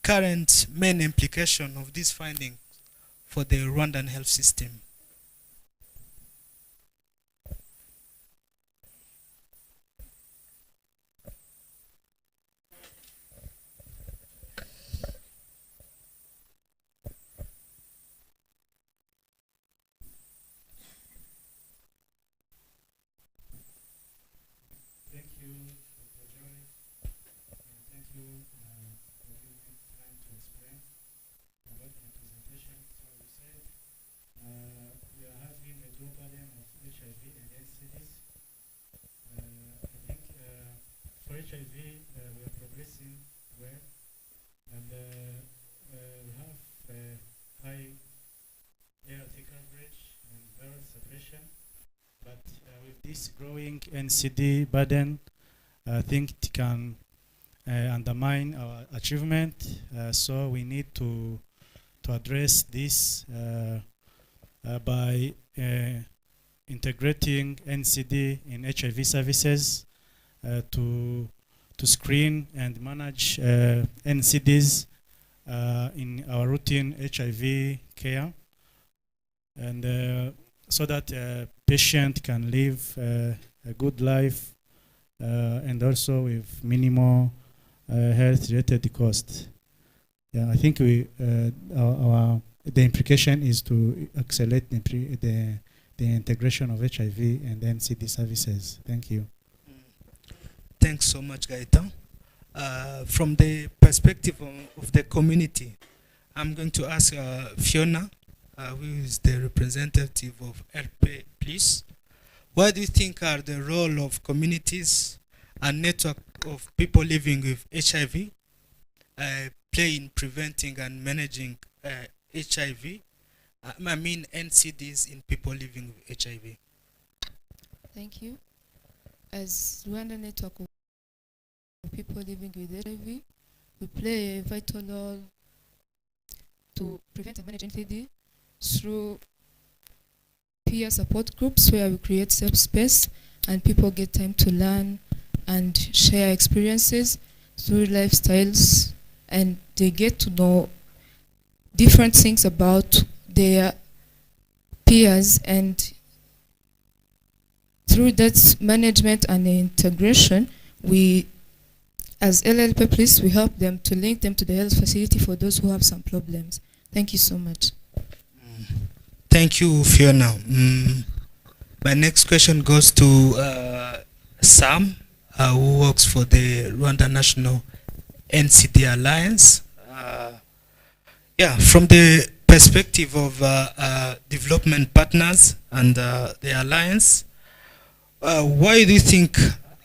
current main implications of this finding for the Rwandan health system?
HIV, we are progressing well, and we have high ART coverage and viral suppression. But with this growing NCD burden, I think it can undermine our achievement. So we need to address this by integrating NCD in HIV services to screen and manage NCDs in our routine HIV care, and so that a patient can live a good life and also with minimal health-related costs. Yeah, I think the implication is to accelerate the integration of HIV and NCD services. Thank you.
Thanks so much, Gaetan. From the perspective of the community, I'm going to ask Fiona, who is the representative of RP, please. What do you think are the role of communities and network of people living with HIV play in preventing and managing HIV? I mean NCDs in people living with HIV.
Thank you. As Rwanda network of people living with HIV, we play a vital role to prevent and manage NCD through peer support groups where we create safe space and people get time to learn and share experiences through lifestyles, and they get to know different things about their peers, and through that management and integration, we, as LLP Police, we help them to link them to the health facility for those who have some problems. Thank you so much.
Thank you, Fiona. My next question goes to Sam, who works for the Rwanda National NCD Alliance. From the perspective of development partners and the Alliance,
Why do you think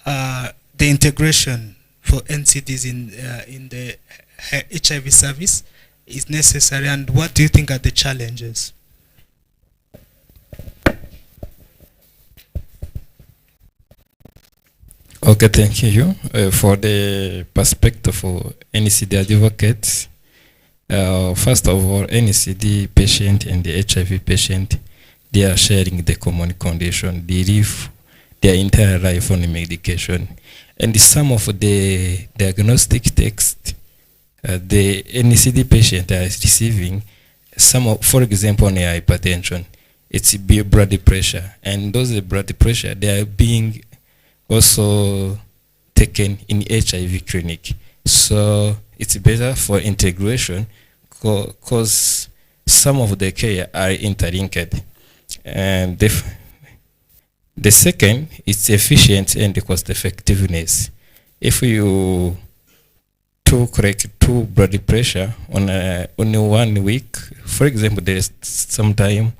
the integration for NCDs in the HIV service is necessary, and what do you think are the challenges?
Okay, thank you. For the perspective of NCD advocates, first of all, NCD patient and the HIV patient, they are sharing the common condition. They live their entire life on the medication. And some of the diagnostic text the NCD patient are receiving, some of, for example, on hypertension, it's blood pressure. And those blood pressure, they are being also taken in HIV clinic. So it's better for integration because some of the care are interlinked. And the second is efficiency and the cost effectiveness. If you correct two blood pressure on only 1 week, for example, there is sometime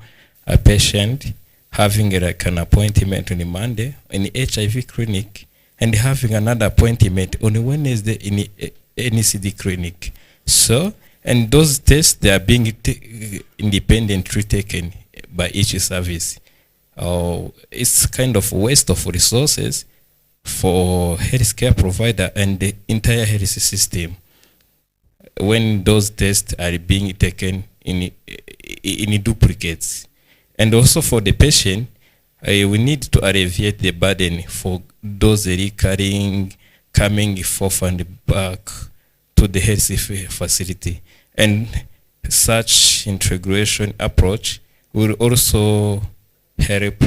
a patient having like an appointment on a Monday in the HIV clinic and having another appointment on a Wednesday in the NCD clinic. So, and those tests, they are being independently taken by each service. It's kind of waste of resources for healthcare provider and the entire health system when those tests are being taken in duplicates. And also for the patient, we need to alleviate the burden for those recurring, coming forth and back to the health facility. And such integration approach will also help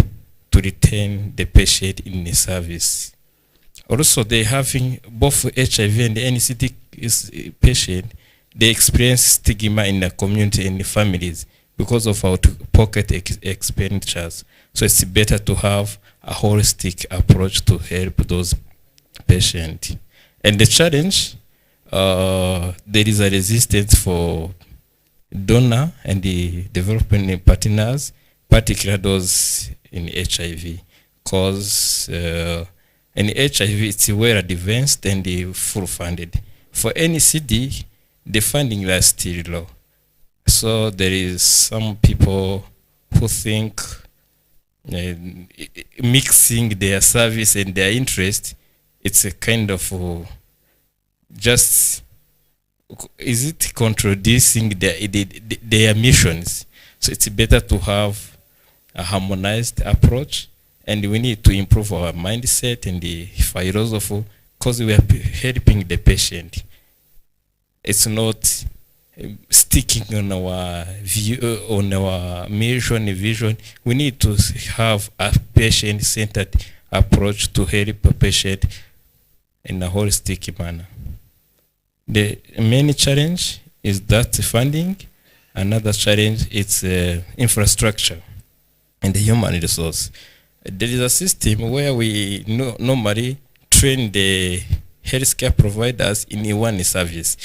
to retain the patient in the service. Also, they having both HIV and the NCD patient, they experience stigma in the community and the families because of out-pocket expenditures. So it's better to have a holistic approach to help those patients. And the challenge, there is a resistance for donor and the development partners, particularly those in HIV, because in HIV it's well advanced and full funded. For NCD, the funding is still low. So there is some people who think mixing their service and their interest, it's a kind of just, is it contradicting their missions? So it's better to have a harmonized approach, and we need to improve our mindset and the philosophy because we are helping the patient. It's not sticking on our view, on our mission and vision. We need to have a patient-centered approach to help a patient in a holistic manner. The main challenge is that funding. Another challenge is infrastructure and the human resource. There is a system where we normally train the healthcare providers in one service.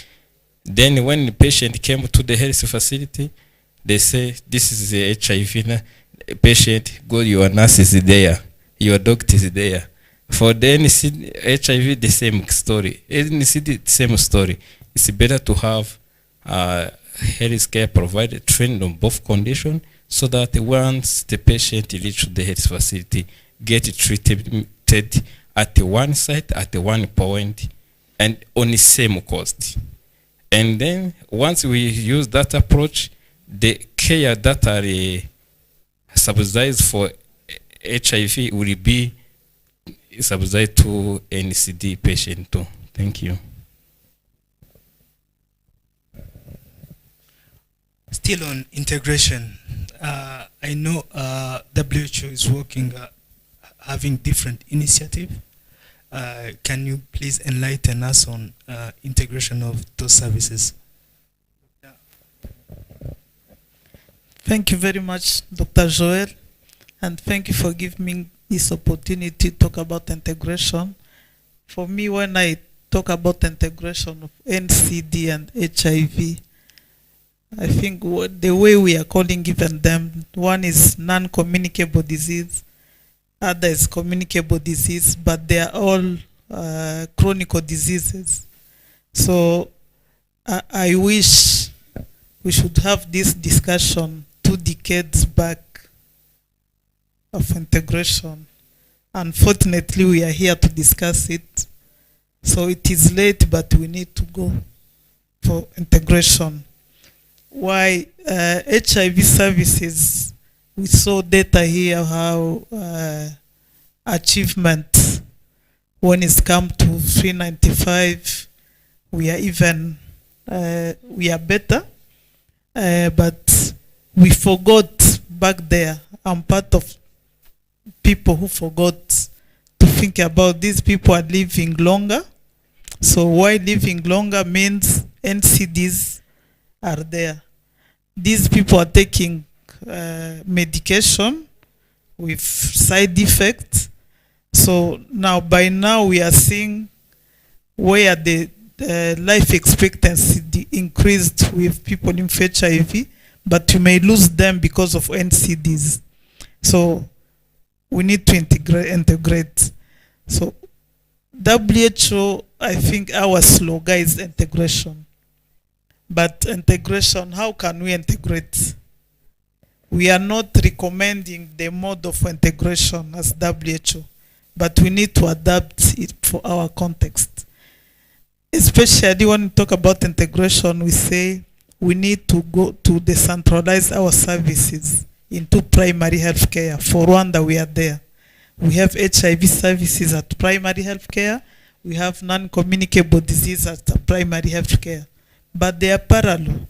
Then when the patient came to the health facility, they say, this is the HIV patient, go, your nurse is there, your doctor is there. For the NCD, HIV, the same story. NCD, the same story. It's better to have healthcare provider trained on both conditions so that once the patient reaches the health facility, get treated at one site, at one point, and on the same cost. And then once we use that approach, the care that are subsidized for HIV will be subsidized to NCD patient too. Thank you.
Still on integration, I know WHO is working, having different initiatives. Can you please enlighten us on integration of those services?
Thank you very much, Dr. Joel, and thank you for giving me this opportunity to talk about integration. For me, when I talk about integration of NCD and HIV, I think the way we are calling even them, one is non-communicable disease, other is communicable disease, but they are all chronic diseases. So I wish we should have this discussion 2 decades back of integration. Unfortunately, we are here to discuss it. So it is late, but we need to go for integration. Why HIV services, we saw data here how achievement when it's come to 395, we are even, we are better, but we forgot back there. I'm part of people who forgot to think about these people are living longer. So why living longer means NCDs are there. These people are taking medication with side effects. So now, by now, we are seeing where the life expectancy increased with people in HIV, but you may lose them because of NCDs. So we need to integrate. So WHO, I think our slogan is integration. But integration, how can we integrate? We are not recommending the mode of integration as WHO, but we need to adapt it for our context. Especially when we talk about integration, we say we need to go to decentralize our services into primary health care. For Rwanda, we are there. We have HIV services at primary health care. We have non-communicable disease at primary health care. But they are parallel.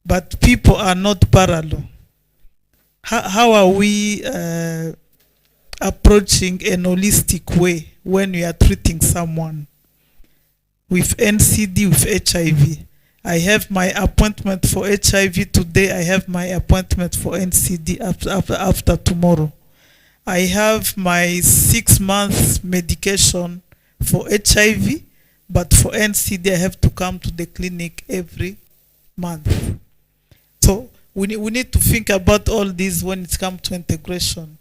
But people are not parallel. How are we approaching an holistic way when we are treating someone with NCD, with HIV? I have my appointment for HIV today. I have my appointment for NCD after tomorrow. I have my 6 months medication for HIV, but for NCD I have to come to the clinic every month. So we need to think about all this when it comes to integration.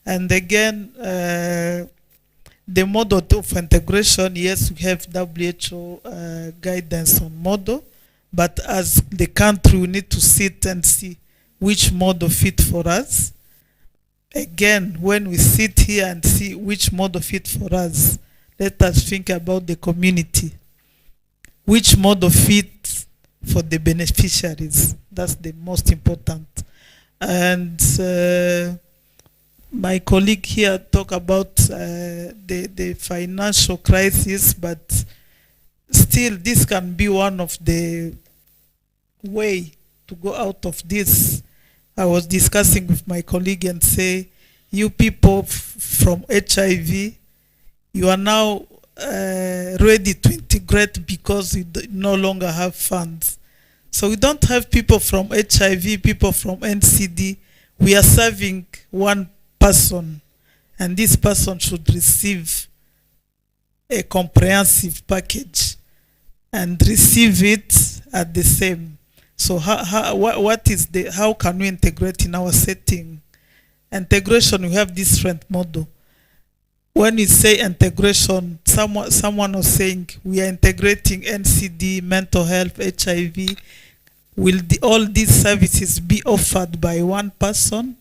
And again, the model of integration, yes, we have WHO guidance on model, but as the country, we need to sit and see which model fit for us. Again, when we sit here and see which model fit for us, let us think about the community. Which model fit for the beneficiaries? That's the most important. And my colleague here talk about the financial crisis, but still this can be one of the way to go out of this. I was discussing with my colleague and say, you people from HIV, you are now ready to integrate because you no longer have funds. So we don't have people from HIV, people from NCD. We are serving one person, and this person should receive a comprehensive package and receive it at the same. So what is the, how can we integrate in our setting? Integration, we have different model. When we say integration, someone was saying we are integrating NCD, mental health, HIV. Will all these services be offered by one person?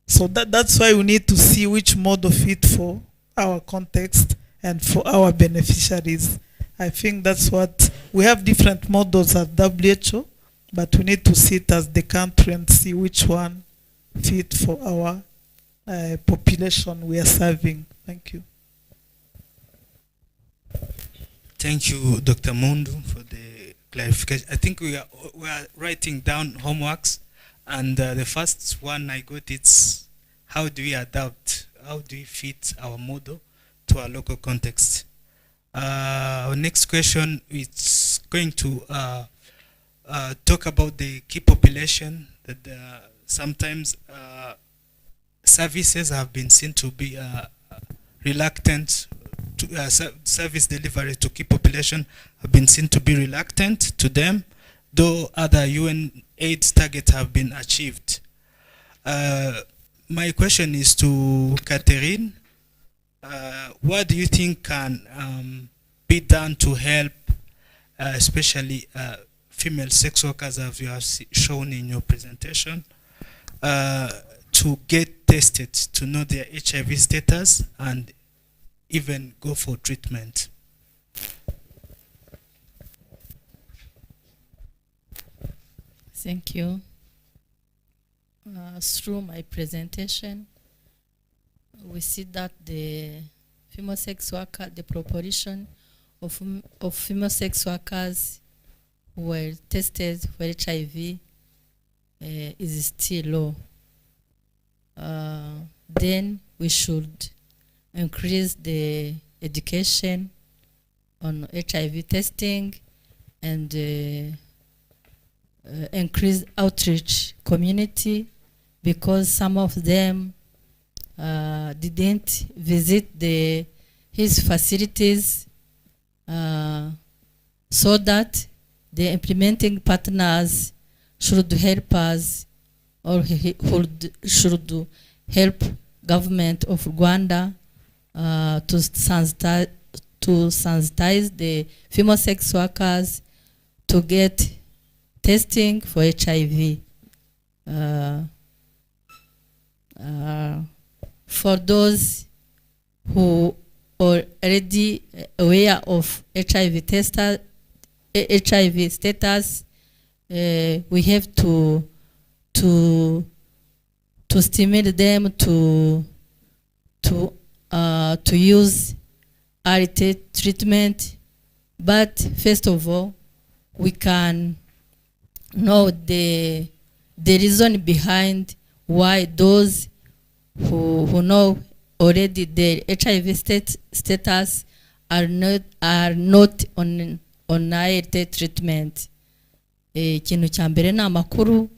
So that's why we need to see which model fit for our context and for our beneficiaries. I think that's what, we have different models at WHO, but we need to sit as the country and see which one fit for our population we are serving. Thank you.
Thank you, Dr. Mundu, for the clarification. I think we are writing down homeworks, and the first one I got, it's how do we adapt, how do we fit our model to our local context. Our next question is going to talk about the key population that sometimes services have been seen to be reluctant to service delivery to key population have been seen to be reluctant to them, though other UN AIDS targets have been achieved. my question is to Catherine. What do you think can be done to help, especially female sex workers, as you have shown in your presentation, to get tested to know their HIV status and even go for treatment?
Thank you. Through my presentation, we see that the female sex worker, the proportion of female sex workers who were tested for HIV is still low. Then we should increase the education on HIV testing and increase outreach community, because some of them didn't visit his facilities, so that the implementing partners should help us, or should help government of Rwanda to sensitize the female sex workers to get testing for HIV. For those who are already aware of HIV status, we have to stimulate them to use ART treatment. But first of all, we can know the reason behind why those who know already their HIV status are not on ART treatment. Ikintu cya mbere ni amakuru.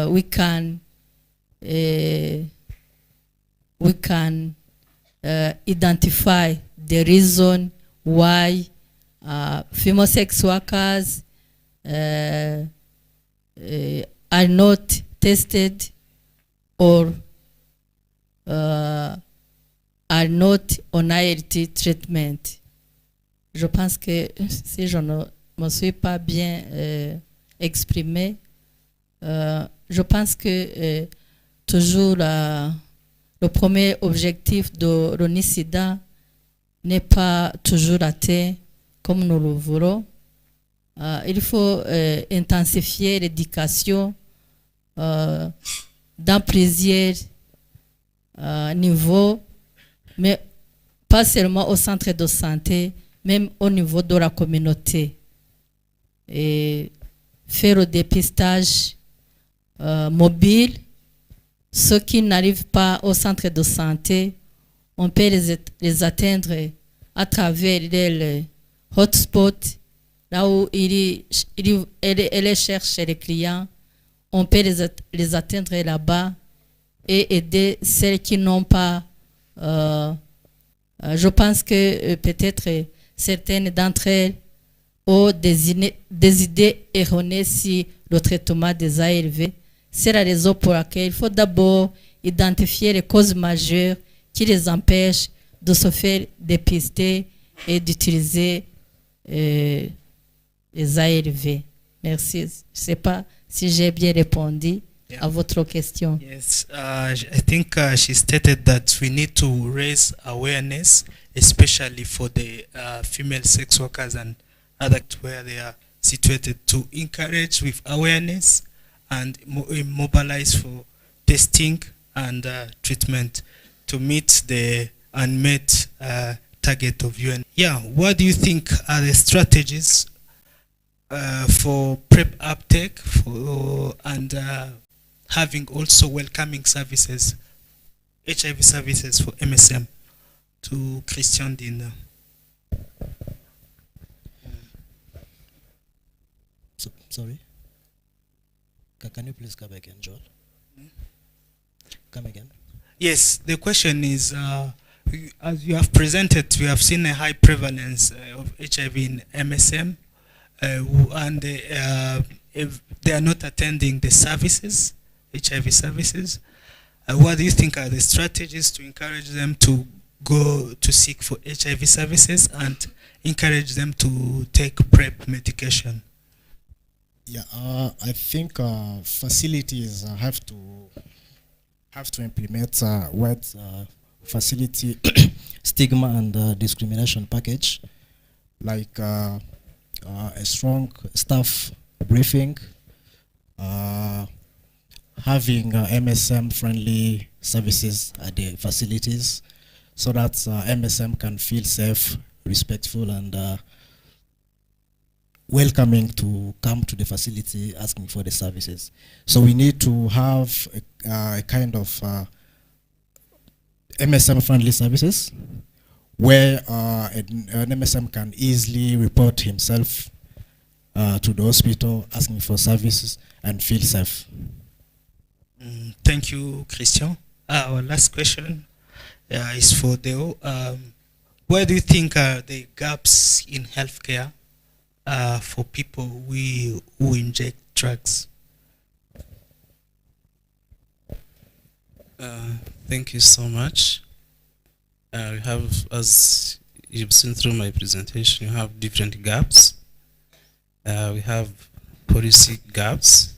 We can identify the reason why female sex workers are not tested or are not on ART treatment. Je pense que si je ne me suis pas bien exprimé, je pense que toujours le premier objectif de l'ONU-SIDA n'est pas toujours atteint comme nous le voulons. Il faut intensifier l'éducation dans plusieurs niveaux, mais pas seulement au centre de santé, même au niveau de la communauté. Et faire le dépistage mobile. Ceux qui n'arrivent pas au centre de santé, on peut les atteindre à travers les hotspots, là où ils cherchent les clients. On peut les atteindre là-bas et aider celles qui n'ont pas. Je pense que peut-être certaines d'entre elles ont des idées erronées sur le traitement des ARV. C'est la raison pour laquelle il faut d'abord identifier les causes majeures qui les empêchent de se faire dépister et d'utiliser les ARV. Merci. Je ne sais pas si j'ai bien répondu à votre question.
Yes, I think she stated that we need to raise awareness, especially for the female sex workers and others where they are situated, to encourage with awareness and mobilize for testing and treatment to meet the unmet target of UN. Yeah, what do you think are the strategies for PrEP uptake and having also welcoming services, HIV services for MSM? To Christian Dina.
Sorry? Can you please come again, Joel? Come again.
Yes, the question is, as you have presented, we have seen a high prevalence of HIV in MSM, and if they are not attending the services, HIV services. What do you think are the strategies to encourage them to go to seek for HIV services and encourage them to take PrEP medication?
Yeah, I think facilities have to implement what facility stigma and discrimination package, like a strong staff briefing, having MSM friendly services at the facilities, so that MSM can feel safe, respectful, and welcoming to come to the facility asking for the services. So we need to have a kind of MSM friendly services where an MSM can easily report himself to the hospital asking for services and feel safe.
Thank you, Christian. Our last question is for Deo. Where do you think are the gaps in healthcare for people who inject drugs?
Thank you so much. We have, as you've seen through my presentation, you have different gaps. We have policy gaps,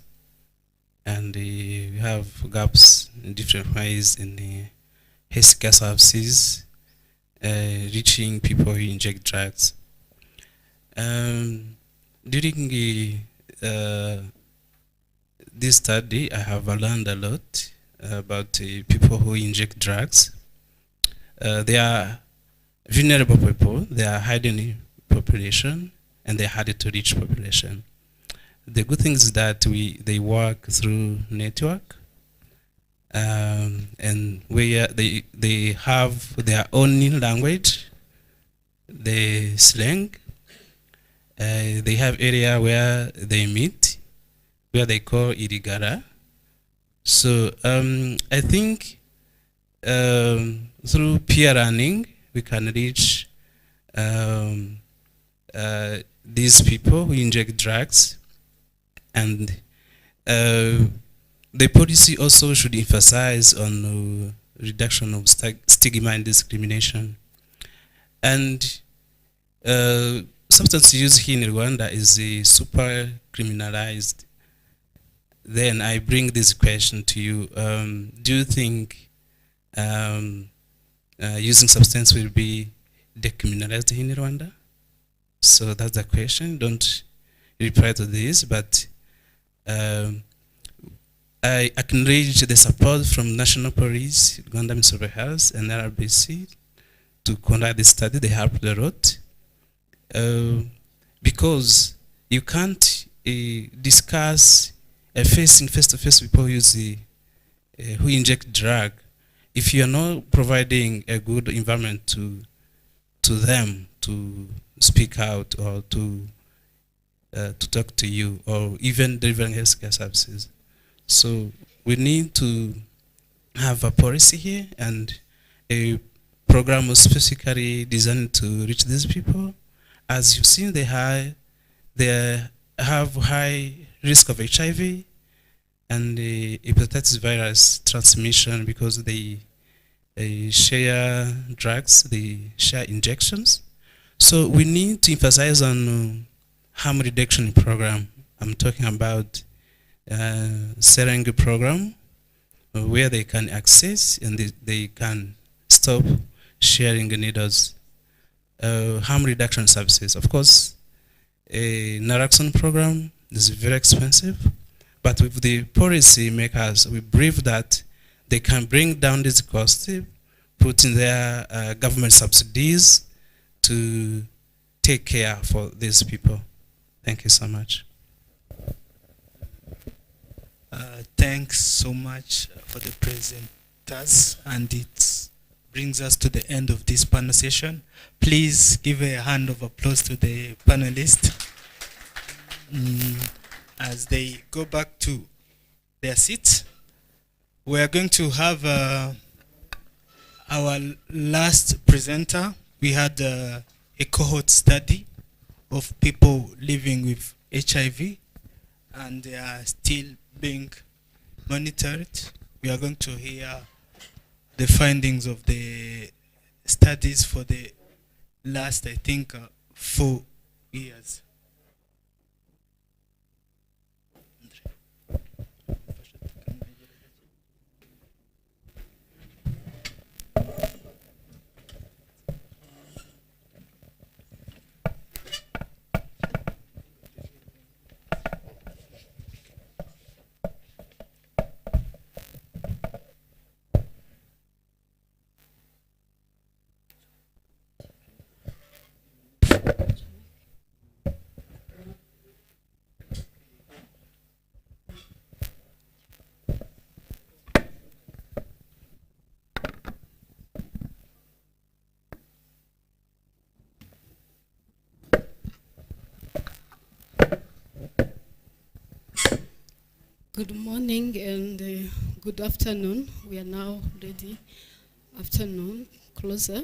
and we have gaps in different ways in the healthcare services, reaching people who inject drugs. During this study, I have learned a lot about people who inject drugs. They are vulnerable people, they are hidden population, and they are hard to reach population. The good thing is that they work through network, and where they have their own language, the slang. They have area where they meet, where they call irigara. So I think through peer learning we can reach these people who inject drugs, and the policy also should emphasize on reduction of stigma and discrimination. And substance use here in Rwanda is super criminalized. Then I bring this question to you. Do you think using substance will be decriminalized in Rwanda? So that's the question. Don't reply to this, but I acknowledge the support from National Police, Rwanda Ministry of Health, and RBC to conduct this study. They helped a lot. Because you can't discuss facing face-to-face people who inject drug if you are not providing a good environment to them to speak out or to talk to you, or even delivering healthcare services. So we need to have a policy here and a program specifically designed to reach these people. As you've seen, they have high risk of HIV and hepatitis virus transmission because they share drugs, they share injections. So we need to emphasize on harm reduction program. I'm talking about Synergizing program where they can access and they can stop sharing needles. Harm reduction services. Of course, a naloxone program is very expensive, but with the policy makers, we believe that they can bring down this cost, put in their government subsidies to take care for these people. Thank you so much.
Thanks so much for the presenters, and it brings us to the end of this panel session. Please give a hand of applause to the panelists as they go back to their seats. We are going to have our last presenter. We had a cohort study of people living with HIV, and they are still being monitored we are going to hear the findings of the studies for the last, I think, 4 years.
Good morning and good afternoon. We are now ready. Afternoon, closer.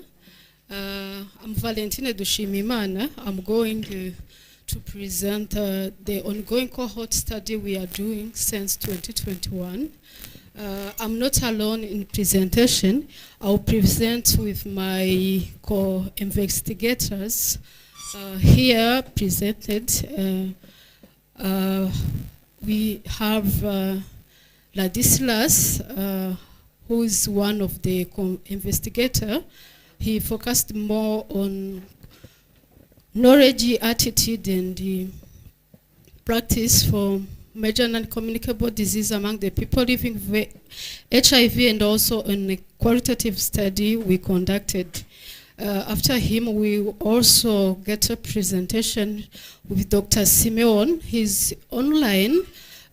I'm Valentina Dushimimana. I'm going to present the ongoing cohort study we are doing since 2021. I'm not alone in presentation. I'll present with my co-investigators here presented. We have Ladislas, who is one of the investigators. He focused more on knowledge, attitude, and practice for major non-communicable disease among the people living with HIV, and also in a qualitative study we conducted. After him, we also get a presentation with Dr. Simeon. He's online,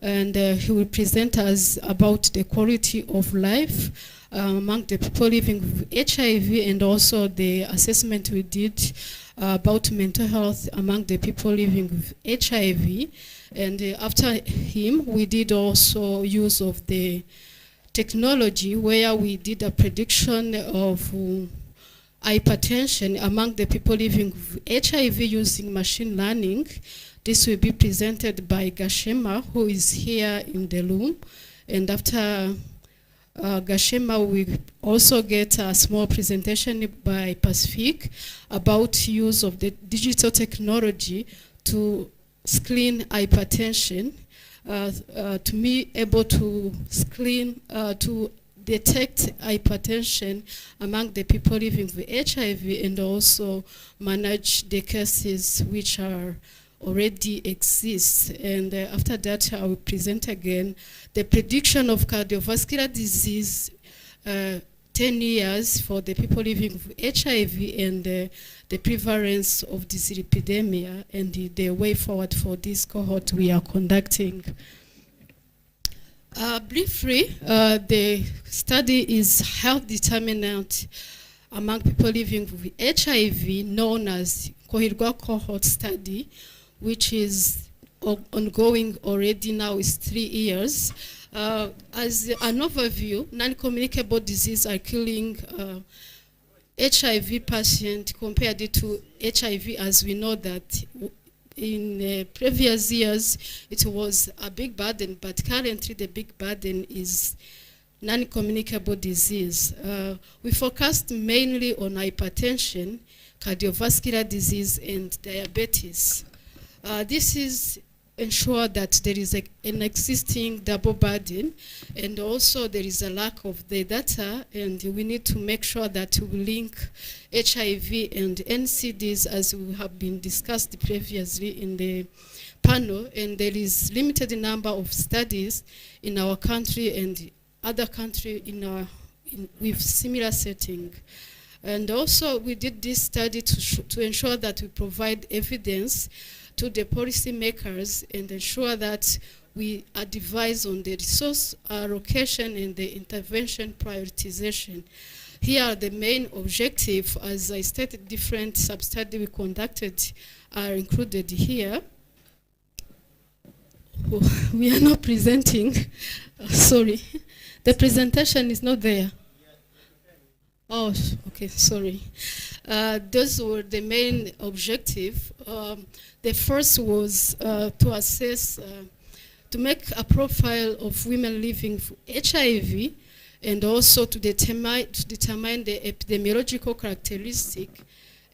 and he will present us about the quality of life among the people living with HIV, and also the assessment we did about mental health among the people living with HIV. And after him, we did also use of the technology where we did a prediction of hypertension among the people living with HIV using machine learning. This will be presented by Gashema, who is here in the room. And after Gashema, we also get a small presentation by Pacific about use of the digital technology to screen hypertension, to be able to screen, to detect hypertension among the people living with HIV, and also manage the cases which are already exist. And after that, I will present again the prediction of cardiovascular disease 10 years for the people living with HIV, and the prevalence of dyslipidemia, and the way forward for this cohort we are conducting. Briefly, the study is health determinant among people living with HIV, known as Kohirwa cohort study, which is ongoing already now is 3 years. As an overview, non-communicable diseases are killing HIV patients compared to HIV, as we know that in previous years, it was a big burden, but currently the big burden is non-communicable disease. We focused mainly on hypertension, cardiovascular disease, and diabetes. This is ensure that there is an existing double burden, and also there is a lack of the data, and we need to make sure that we link HIV and NCDs as we have been discussed previously in the panel, and there is limited number of studies in our country and other country with similar setting. And also we did this study to ensure that we provide evidence to the policy makers and ensure that we advise on the resource allocation and the intervention prioritization. Here are the main objectives. As I stated, different sub-studies we conducted are included here. Oh, we are not presenting. Sorry. The presentation is not there. Oh, okay, sorry. Those were the main objective. The first was to to make a profile of women living with HIV and also to determine the epidemiological characteristic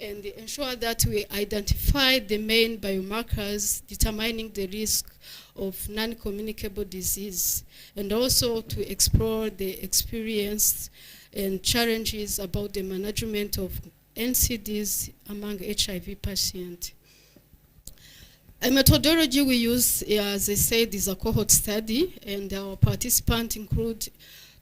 and ensure that we identify the main biomarkers determining the risk of non-communicable disease, and also to explore the experience and challenges about the management of NCDs among HIV patients. A methodology we use, as I said, is a cohort study, and our participants include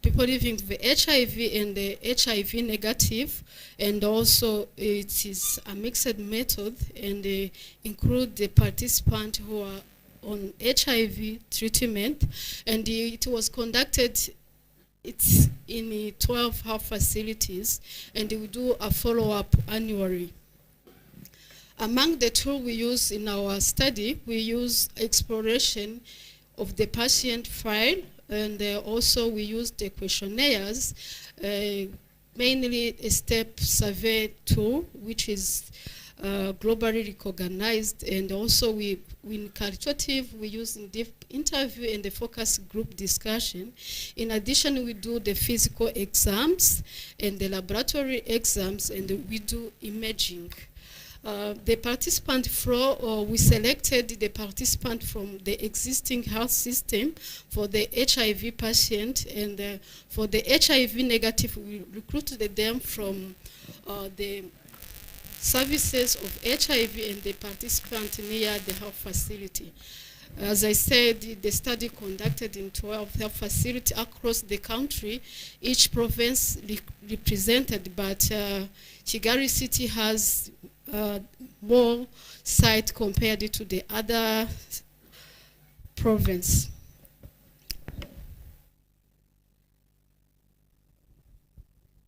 people living with HIV and the HIV negative, and also it is a mixed method, and they include the participants who are on HIV treatment, and it was conducted in 12 health facilities, and we do a follow-up annually. Among the tools we use in our study, we use exploration of the patient file, and also we use the questionnaires, mainly a step survey tool, which is globally recognized, and also in qualitative we use in deep interview and the focus group discussion. In addition, we do the physical exams and the laboratory exams, and we do imaging. The participant flow, we selected the participant from the existing health system for the HIV patient, and for the HIV negative, we recruited them from the services of HIV and the participant near the health facility. As I said, the study conducted in 12 health facilities across the country, each province represented, but Kigali City has more sites compared to the other province.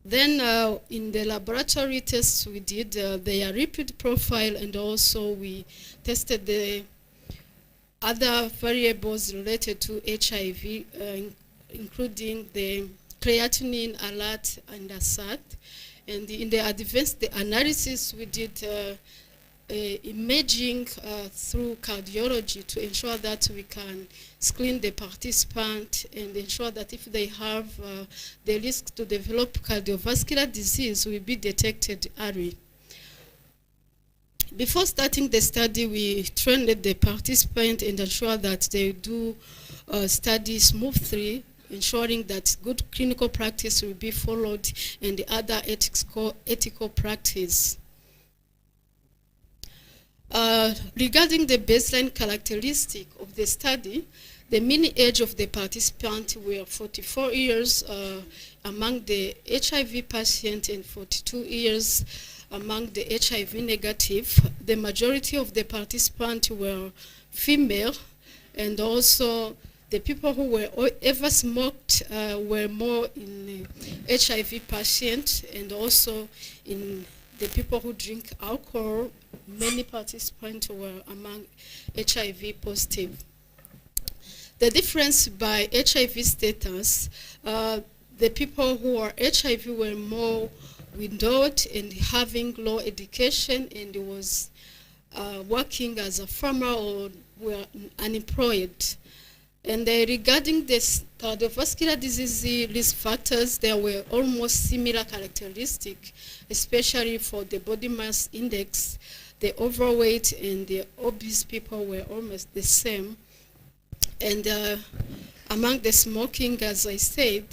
Then in the laboratory tests we did, their lipid profile, and also we tested the other variables related to HIV, including the creatinine, alert, and ASAT. And in the advanced analysis, we did imaging through cardiology to ensure that we can screen the participant and ensure that if they have the risk to develop cardiovascular disease will be detected early. Before starting the study, we trained the participant and ensure that they do study smoothly, ensuring that good clinical practice will be followed and the other ethical practice. Regarding the baseline characteristic of the study, the mean age of the participant were 44 years among the HIV patient and 42 years among the HIV negative. The majority of the participants were female, and also the people who were ever smoked were more in HIV patients, and also in the people who drink alcohol, many participants were among HIV positive. The difference by HIV status, the people who are HIV were more widowed and having low education, and was working as a farmer or were unemployed. And regarding this cardiovascular disease risk factors, there were almost similar characteristics, especially for the body mass index. The overweight and the obese people were almost the same. And among the smoking, as I said,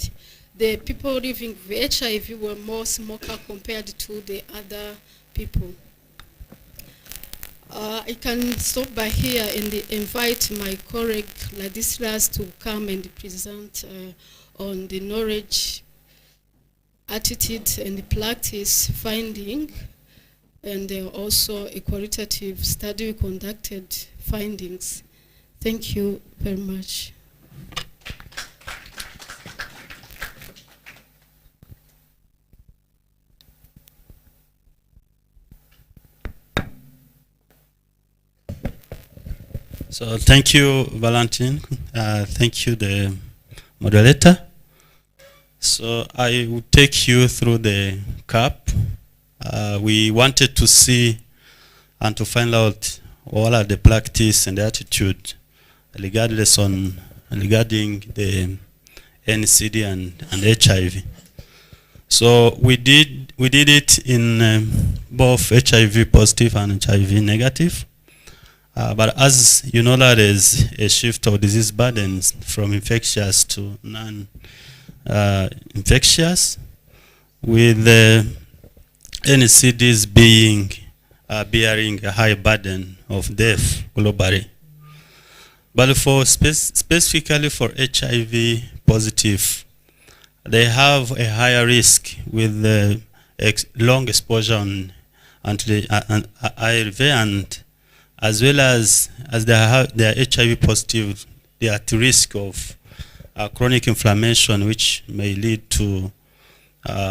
the people living with HIV were more smoker compared to the other people. I can stop by here and invite my colleague Ladislas to come and present on the knowledge, attitude, and practice finding, and also a qualitative study conducted findings. Thank you very much.
So thank you, Valentin. Thank you, the moderator. So I will take you through the CAP. We wanted to see and to find out what are the practice and the attitude regarding the NCD and HIV. So we did it in both HIV positive and HIV negative. But as you know, that is a shift of disease burdens from infectious to non-infectious, with the NCDs bearing a high burden of death globally. But specifically for HIV positive, they have a higher risk with long exposure on ARV, and as well as they are HIV positive, they are at risk of chronic inflammation, which may lead to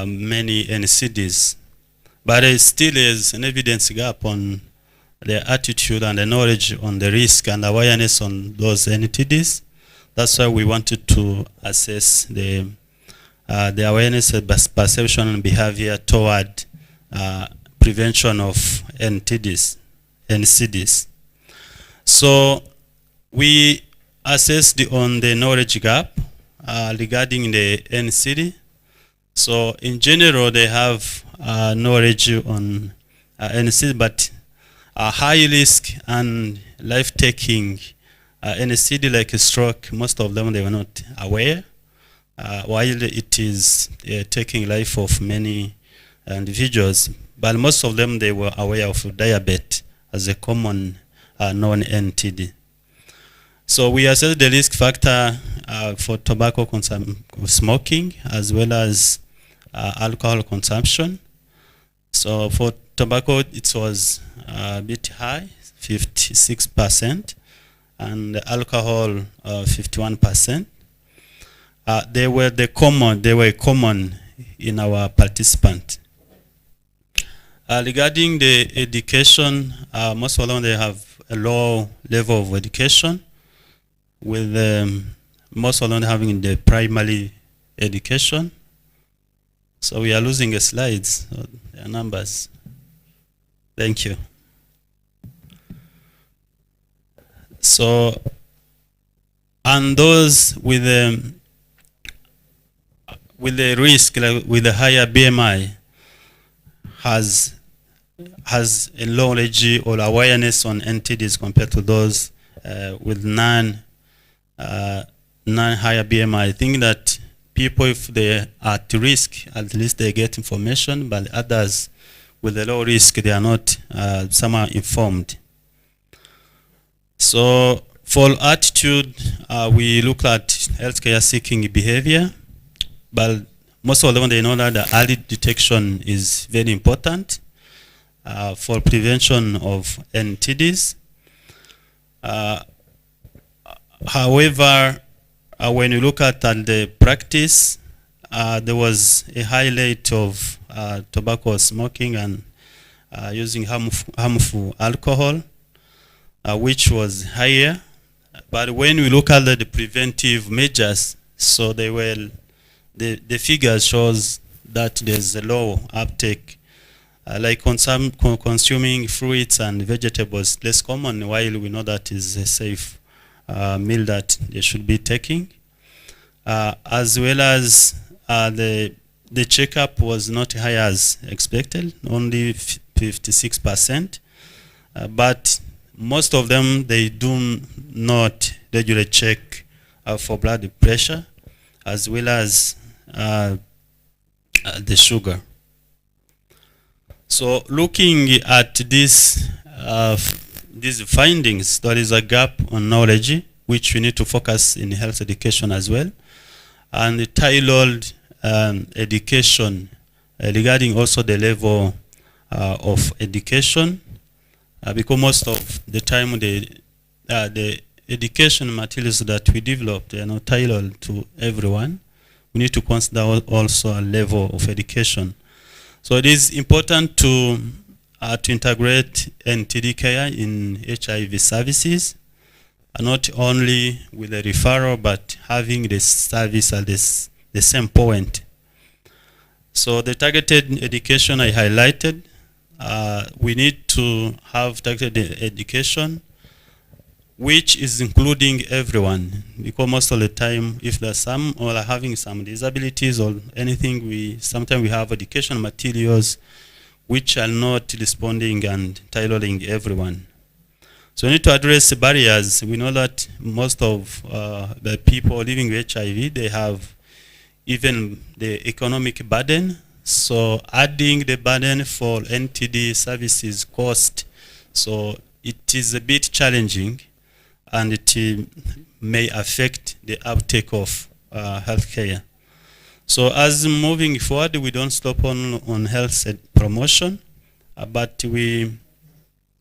many NCDs. But there still is an evidence gap on the attitude and the knowledge on the risk and awareness on those NCDs. That's why we wanted to assess the awareness, perception, and behavior toward prevention of NCDs. So we assessed on the knowledge gap regarding the NCD. So in general, they have knowledge on NCD, but a high risk and life-taking NCD like a stroke, most of them they were not aware, while it is taking life of many individuals. But most of them they were aware of diabetes as a common known NCD. So we assess the risk factor for tobacco smoking as well as alcohol consumption. So for tobacco, it was a bit high, 56%, and alcohol 51%. They were common in our participants. Regarding the education, most of them they have a low level of education, with most of them having the primary education. So we are losing the slides, so their numbers. Thank you. So, and those with the risk, like with a higher BMI, has a low knowledge or awareness on NCDs compared to those with non-higher BMI. I think that people, if they are at risk, at least they get information, but others with a low risk, they are not somehow informed. So for attitude, we look at healthcare seeking behavior, but most of them, they know that the early detection is very important for prevention of NCDs. However, when you look at the practice, there was a high rate of tobacco smoking and using harmful alcohol, which was higher. But when we look at the preventive measures, so they were, the figure shows that there's a low uptake, like consuming fruits and vegetables, less common, while we know that is a safe meal that they should be taking. As well as the checkup was not high as expected, only 56%. But most of them, they do not regularly check for blood pressure as well as the sugar. So looking at these findings, there is a gap on knowledge, which we need to focus in health education as well. And the tailored education regarding also the level of education, because most of the time the education materials that we develop, they are not tailored to everyone. We need to consider also a level of education. So it is important to integrate NCD care in HIV services, not only with a referral, but having the service at the same point. So the targeted education I highlighted, we need to have targeted education which is including everyone, because most of the time, if there's some or are having some disabilities or anything, sometimes we have educational materials which are not responding and tailoring everyone. So we need to address the barriers. We know that most of the people living with HIV, they have even the economic burden. So adding the burden for NTD services cost, so it is a bit challenging, and it may affect the uptake of healthcare. So as moving forward, we don't stop on health promotion, but we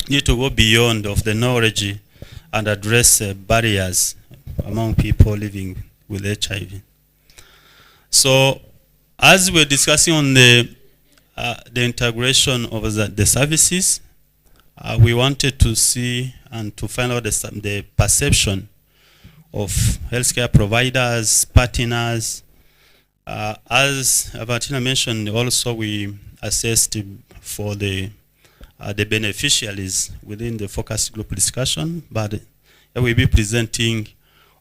need to go beyond of the knowledge and address barriers among people living with HIV. So as we're discussing on the integration of the services, we wanted to see and to find out the perception of healthcare providers, partners. As Valentina mentioned, also we assessed for the beneficiaries within the focus group discussion, but we'll be presenting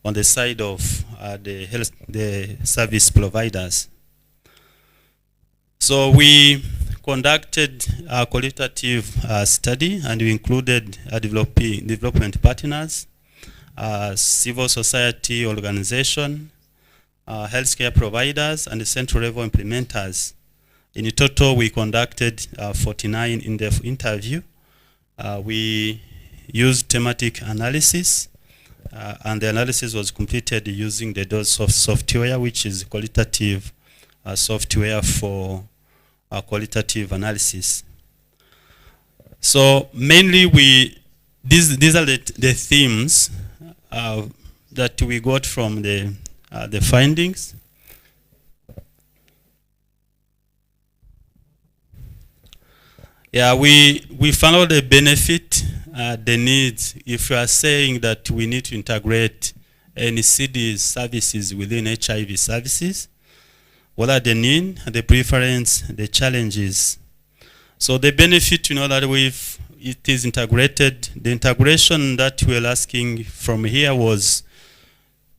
on the side of the service providers. So we conducted a qualitative study, and we included development partners, civil society organization, healthcare providers, and the central level implementers. In total, we conducted 49 in-depth interview. We used thematic analysis, and the analysis was completed using the DOS software, which is qualitative software for qualitative analysis. So mainly these are the themes that we got from the findings. Yeah, we found the benefit, the needs. If you are saying that we need to integrate NCD services within HIV services, what are the need, the preference, the challenges? So the benefit, you know, that it is integrated. The integration that we are asking from here was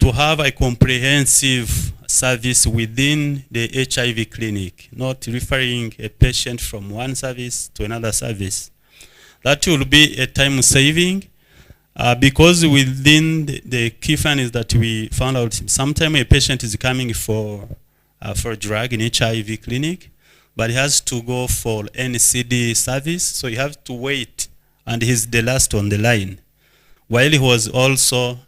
to have a comprehensive service within the HIV clinic, not referring a patient from one service to another service. That will be a time saving, because within the key findings that we found out, sometimes a patient is coming for a drug in HIV clinic, but he has to go for NCD service, so he has to wait, and he's the last on the line. While he was also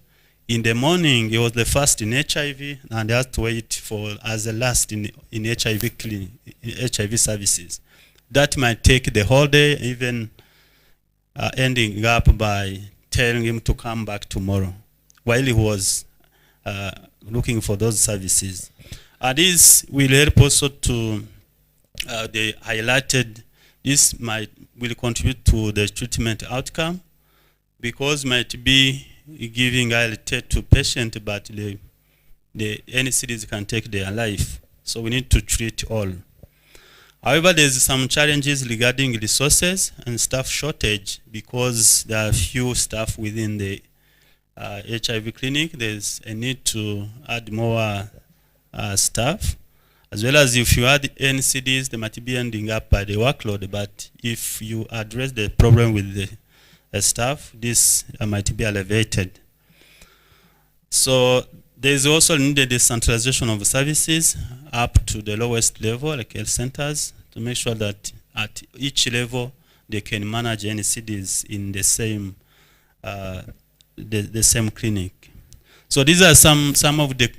in the morning, he was the first in HIV, and he has to wait for as the last in HIV clinic, HIV services. That might take the whole day, even ending up by telling him to come back tomorrow, while he was looking for those services. And this will help also to the highlighted, this will contribute to the treatment outcome, because might be giving IL-10 to patient, but the NCDs can take their life. So we need to treat all. However, there's some challenges regarding resources and staff shortage, because there are few staff within the HIV clinic. There's a need to add more staff, as well as if you add NCDs, they might be ending up by the workload. But if you address the problem with the staff, this might be elevated. So there's also needed decentralization of services up to the lowest level, like health centers, to make sure that at each level they can manage NCDs in the same the same clinic. So these are some of the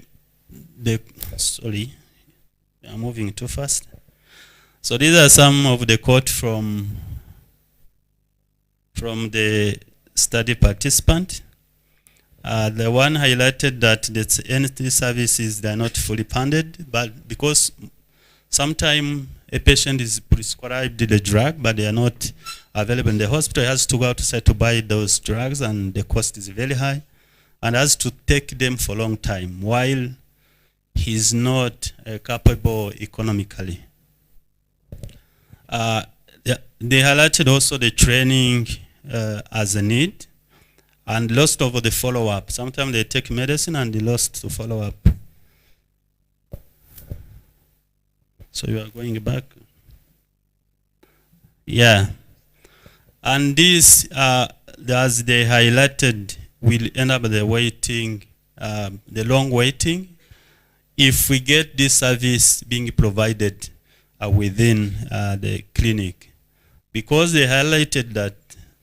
sorry, I'm moving too fast. So these are some of the quotes from the study participant. The one highlighted that the NCD services, they are not fully funded, but because sometimes a patient is prescribed the drug, but they are not available in the hospital, he has to go outside to buy those drugs, and the cost is very high, and has to take them for a long time, while he's not capable economically. They highlighted also the training as a need. and lost over the follow-up. Sometimes they take medicine and they lost to follow-up. So you are going back. Yeah. And this, as they highlighted, will end up the waiting, the long waiting, if we get this service being provided within the clinic. Because they highlighted that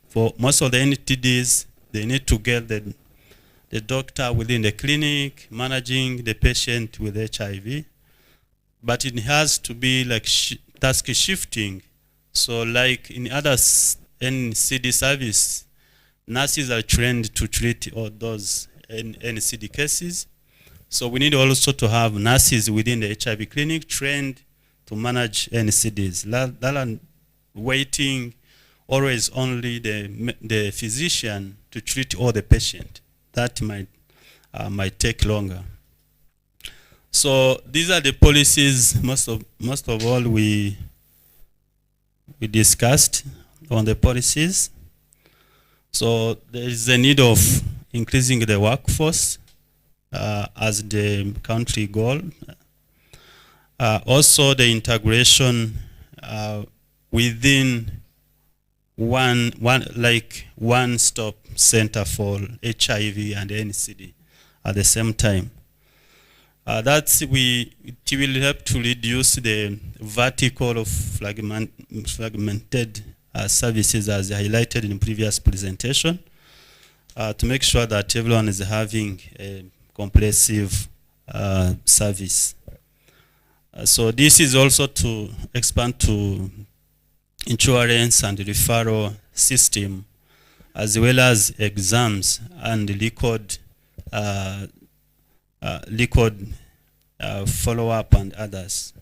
for most of the NCDs, they need to get the doctor within the clinic managing the patient with HIV. But it has to be like task shifting. So like in other NCD service, nurses are trained to treat all those NCD cases. So we need also to have nurses within the HIV clinic trained to manage NCDs. Rather than waiting always only the physician to treat all the patient. That might take longer. So these are the policies. Most of all we discussed on the policies. So there is a need of increasing the workforce as the country goal. Also the integration within one-stop center for HIV and NCD at the same time. It will help to reduce the vertical of fragmented services as highlighted in the previous presentation, to make sure that everyone is having a comprehensive service. So this is also to expand to insurance and referral system, as well as exams and record follow-up and others.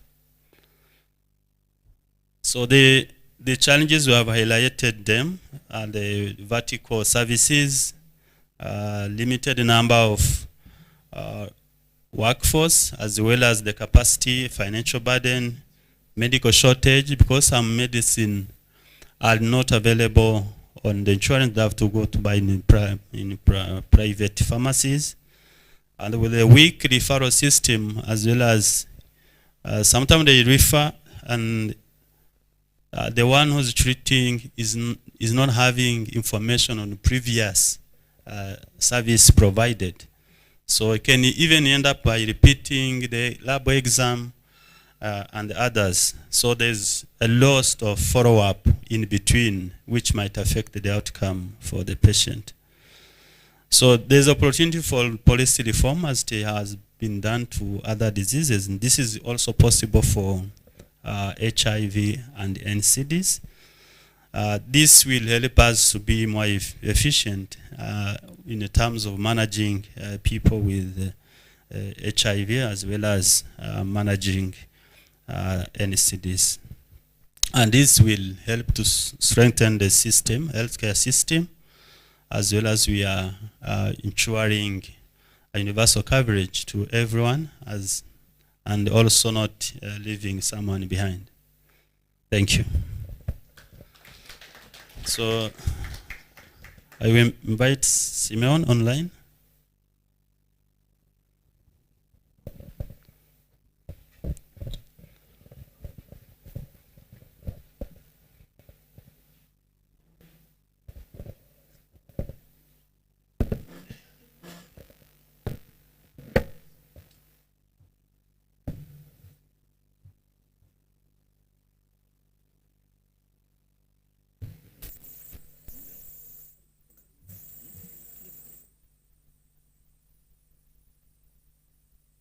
So the challenges we have highlighted them are the vertical services, limited number of workforce, as well as the capacity, financial burden, medical shortage, because some medicine are not available on the insurance. They have to go to buy in private pharmacies. And with a weak referral system, as well as sometimes they refer and the one who's treating is not having information on the previous service provided. So it can even end up by repeating the lab exam and others. So there's a loss of follow-up in between, which might affect the outcome for the patient. So there's opportunity for policy reform, as it has been done to other diseases, and this is also possible for HIV and NCDs. This will help us to be more efficient in terms of managing people with HIV, as well as managing NCDs. And this will help to strengthen the system, healthcare system, as well as we are ensuring a universal coverage to everyone, and also not leaving someone behind. Thank you. So I will invite Simeon online.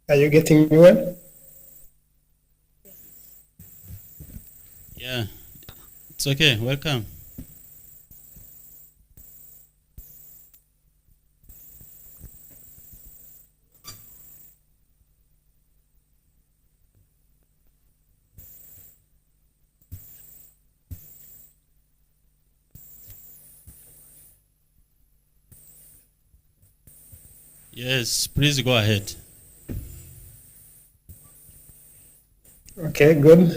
Are you getting me well?
Yeah, it's okay. Welcome. Yes, please go ahead.
Okay, good.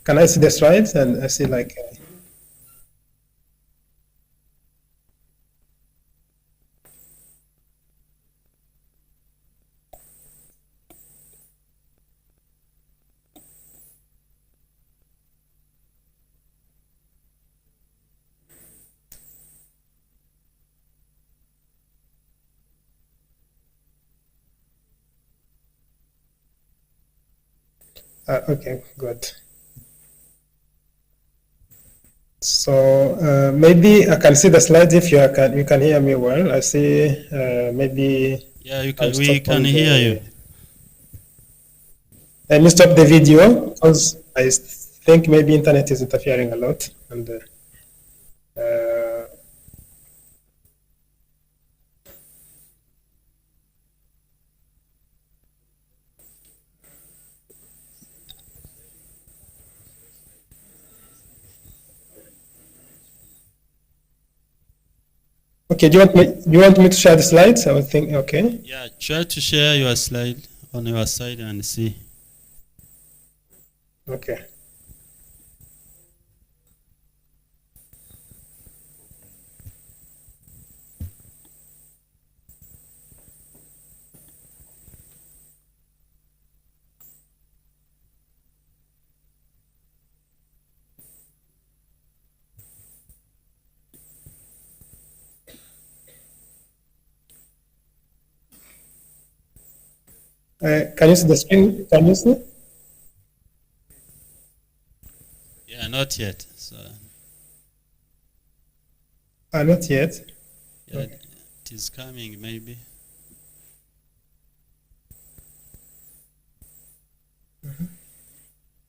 Can I see the slides? And I see like Okay, good. So maybe I can see the slides if you can hear me well. I see maybe
Yeah,
stop
we can
on
hear you.
Let me stop the video because I think maybe internet is interfering a lot. And okay, do you want me to share the slides? I would think okay.
Yeah, try to share your slide on your side and see.
Okay. Can you see the screen? Can you see?
Yeah, not yet. So.
Not yet.
Yeah, okay. It is coming maybe.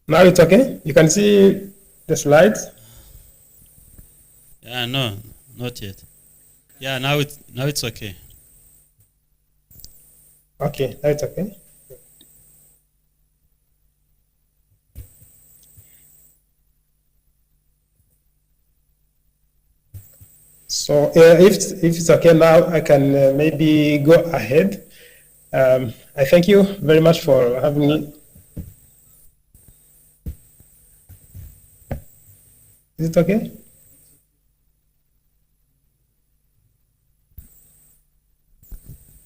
Now it's okay? You can see the slides?
Yeah, no, not yet. Yeah, now it's okay.
Okay, now it's okay. So if it's okay now, I can maybe go ahead. I thank you very much for having me. Is it okay?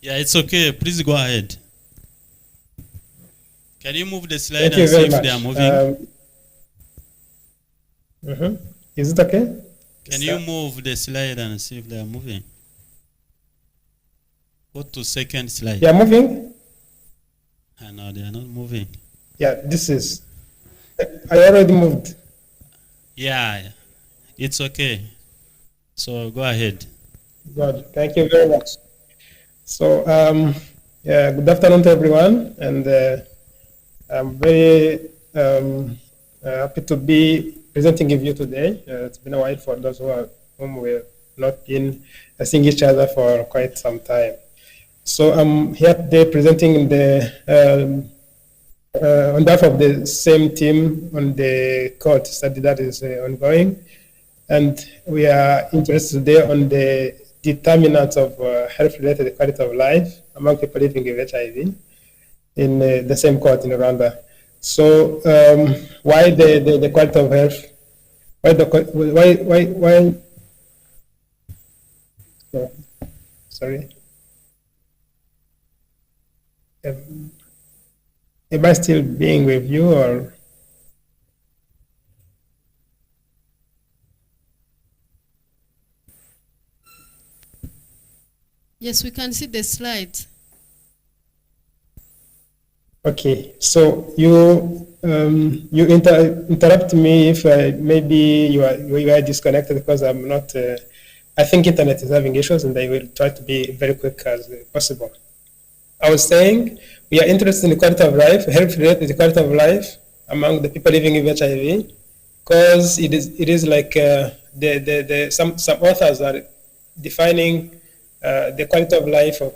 Yeah, it's okay. Please go ahead. Can you move the slide and see if they are moving?
Is it okay?
Can you move the slide and see if they are moving? Go to second slide.
They are moving?
No, they are not moving.
Yeah, this is. I already moved.
Yeah, it's okay. So go ahead.
Good. Thank you very much. So, yeah, good afternoon to everyone, and I'm very happy to be presenting with you today. It's been a while for those whom we have not been seeing each other for quite some time. So I'm here today presenting in the on behalf of the same team on the cohort study that is ongoing, and we are interested today on the determinants of health-related quality of life among people living with HIV in the same cohort in Rwanda. So why the quality of health? Why? Oh, sorry. Am I still being with you or?
Yes, we can see the slides. Okay,
so you interrupt me if maybe you are disconnected because I'm not. I think internet is having issues, and I will try to be very quick as possible. I was saying we are interested in the quality of life, health-related quality of life among the people living with HIV, because it is like some authors are defining the quality of life of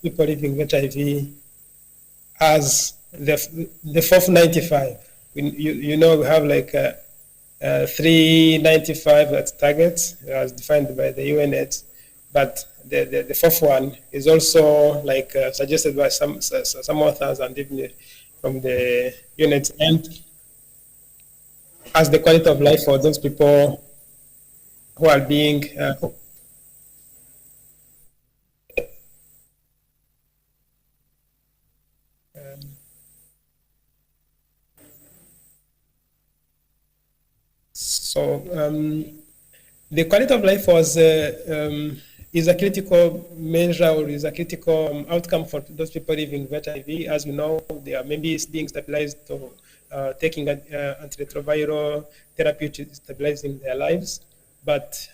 people living with HIV as the 495. You know, we have like 395 as targets as defined by the UNAIDS, but the fourth one is also like suggested by some authors and even from the UNAIDS end as the quality of life for those people who are being so the quality of life was is a critical measure or is a critical outcome for those people living with HIV. As we know, they are maybe being stabilized to taking antiretroviral therapy to stabilizing their lives. But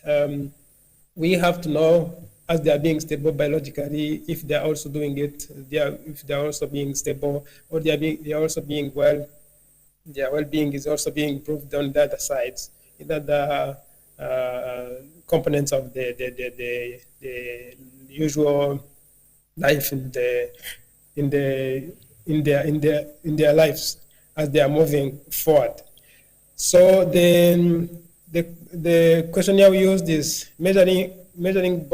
we have to know, as they are being stable biologically, if they are also doing it, if they are also being stable, or they are also being well. Their well-being is also being improved on the other sides, in other components of the usual life in their lives as they are moving forward. So the questionnaire we used is measuring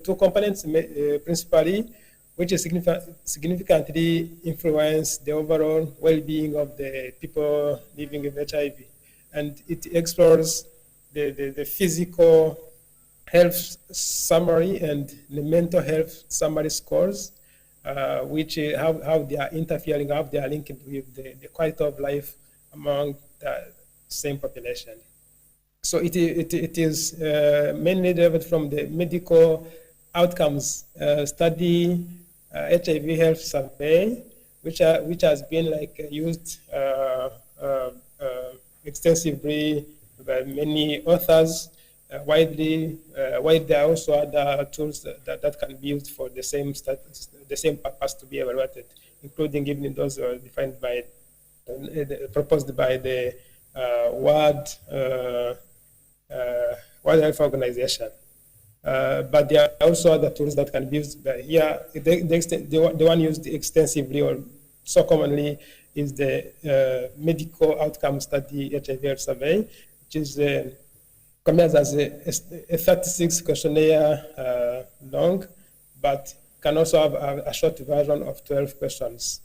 two components principally, which is significantly influence the overall well-being of the people living with HIV. And it explores the physical health summary and the mental health summary scores, which how they are interfering, how they are linked with the quality of life among the same population. So it is mainly derived from the medical outcomes study, HIV health survey, which has been used extensively by many authors, widely. While there are also other tools that can be used for the same purpose to be evaluated, including even those defined by proposed by the World Health Organization. But there are also other tools that can be used. But here, the one used extensively or so commonly is the medical outcome study HIV health survey, which is comes as a 36 questionnaire long, but can also have a short version of 12 questions.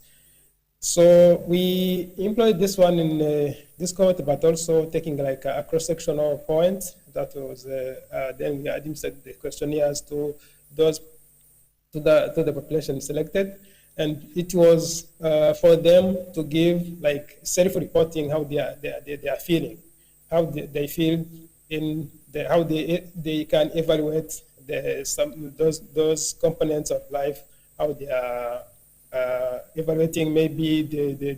So we employed this one in this cohort, but also taking a cross-sectional point. That was then we administered the questionnaires to the population selected, and it was for them to give self-reporting how they are feeling, how they feel how they can evaluate those components of life, how they are evaluating maybe their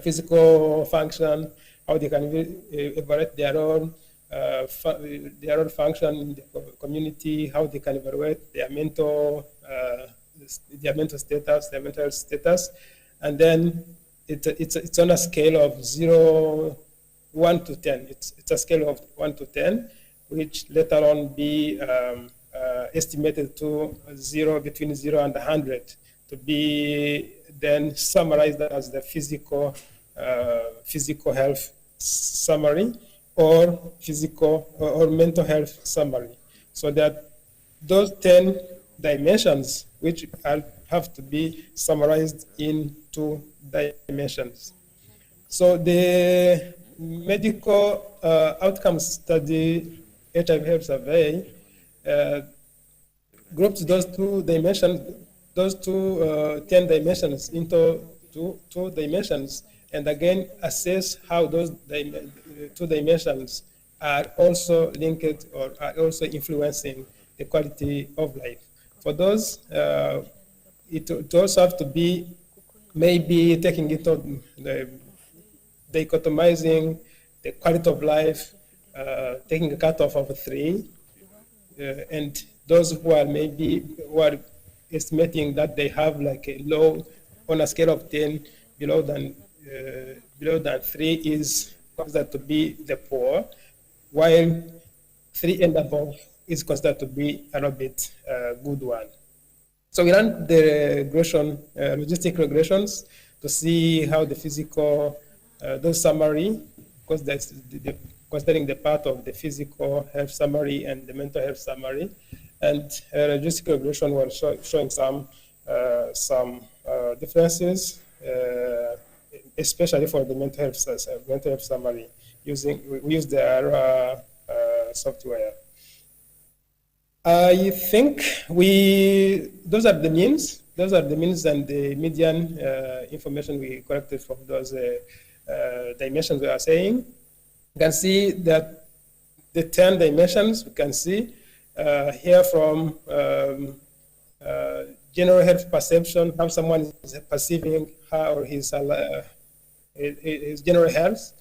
physical function, how they can evaluate their own function in the community, how they can evaluate their mental status, their mental health status, and then it's on a scale of 1 to 10. It's a scale of 1 to 10, which later on be estimated to between 0 and 100 to be then summarized as the physical health summary or physical or mental health summary. So that those 10 dimensions, which have to be summarized in 2 dimensions. So the medical outcomes study HIV health survey groups those 2 dimensions, those 10 dimensions into two dimensions, and again assess how those 2 dimensions are also linked or are also influencing the quality of life. For those, it also have to be maybe taking into the dichotomizing the quality of life, taking a cutoff of 3, and those who are estimating that they have a low, on a scale of 10, below than 3 is considered to be the poor, while 3 and above is considered to be a little bit good one. So we ran the regression, logistic regressions, to see how the physical, those summary, because that's considering the part of the physical health summary and the mental health summary, and logistic regression was showing some differences, especially for the mental health summary. We use the ARA software. I think those are the means. Those are the means and the median information we collected from those dimensions we are saying. You can see that the 10 dimensions, we can see hear from general health perception, how someone is perceiving her or his general health,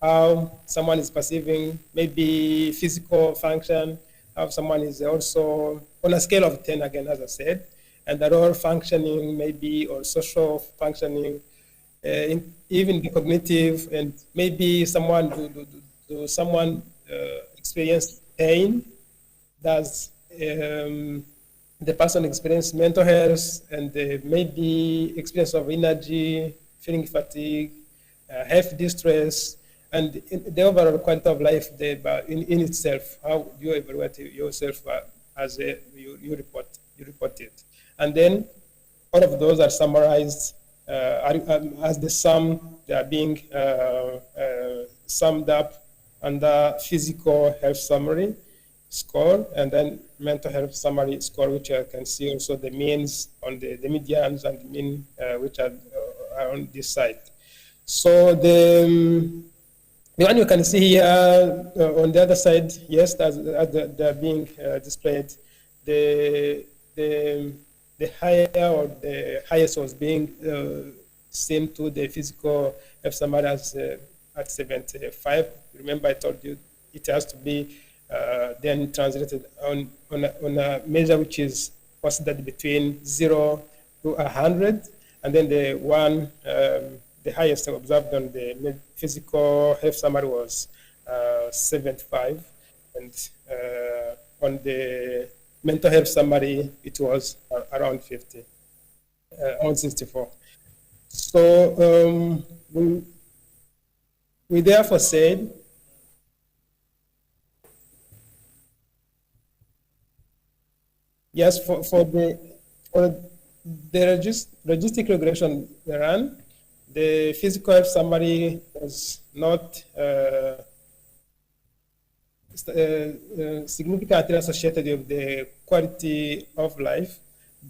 how someone is perceiving maybe physical function, how someone is also on a scale of 10 again, as I said, and that all functioning maybe or social functioning, even the cognitive, and maybe someone someone experience pain. Does the person experience mental health and maybe experience of energy, feeling fatigue, health distress, and the overall quality of life in itself, how you evaluate yourself as you report it. And then all of those are summarized as the sum. They are being summed up under physical health summary score, and then mental health summary score, which I can see also the means on the medians and the mean, which are on this side. So the one you can see here on the other side, yes, they're being displayed. The higher or the highest was being seen to the physical health summary as at 75. Remember, I told you it has to be then translated on a measure which is considered between 0 to 100, and then the one the highest observed on the physical health summary was 75, and on the mental health summary it was around 50, around 64. So we therefore said yes, for the logistic regression run, the physical health summary was not significantly associated with the quality of life,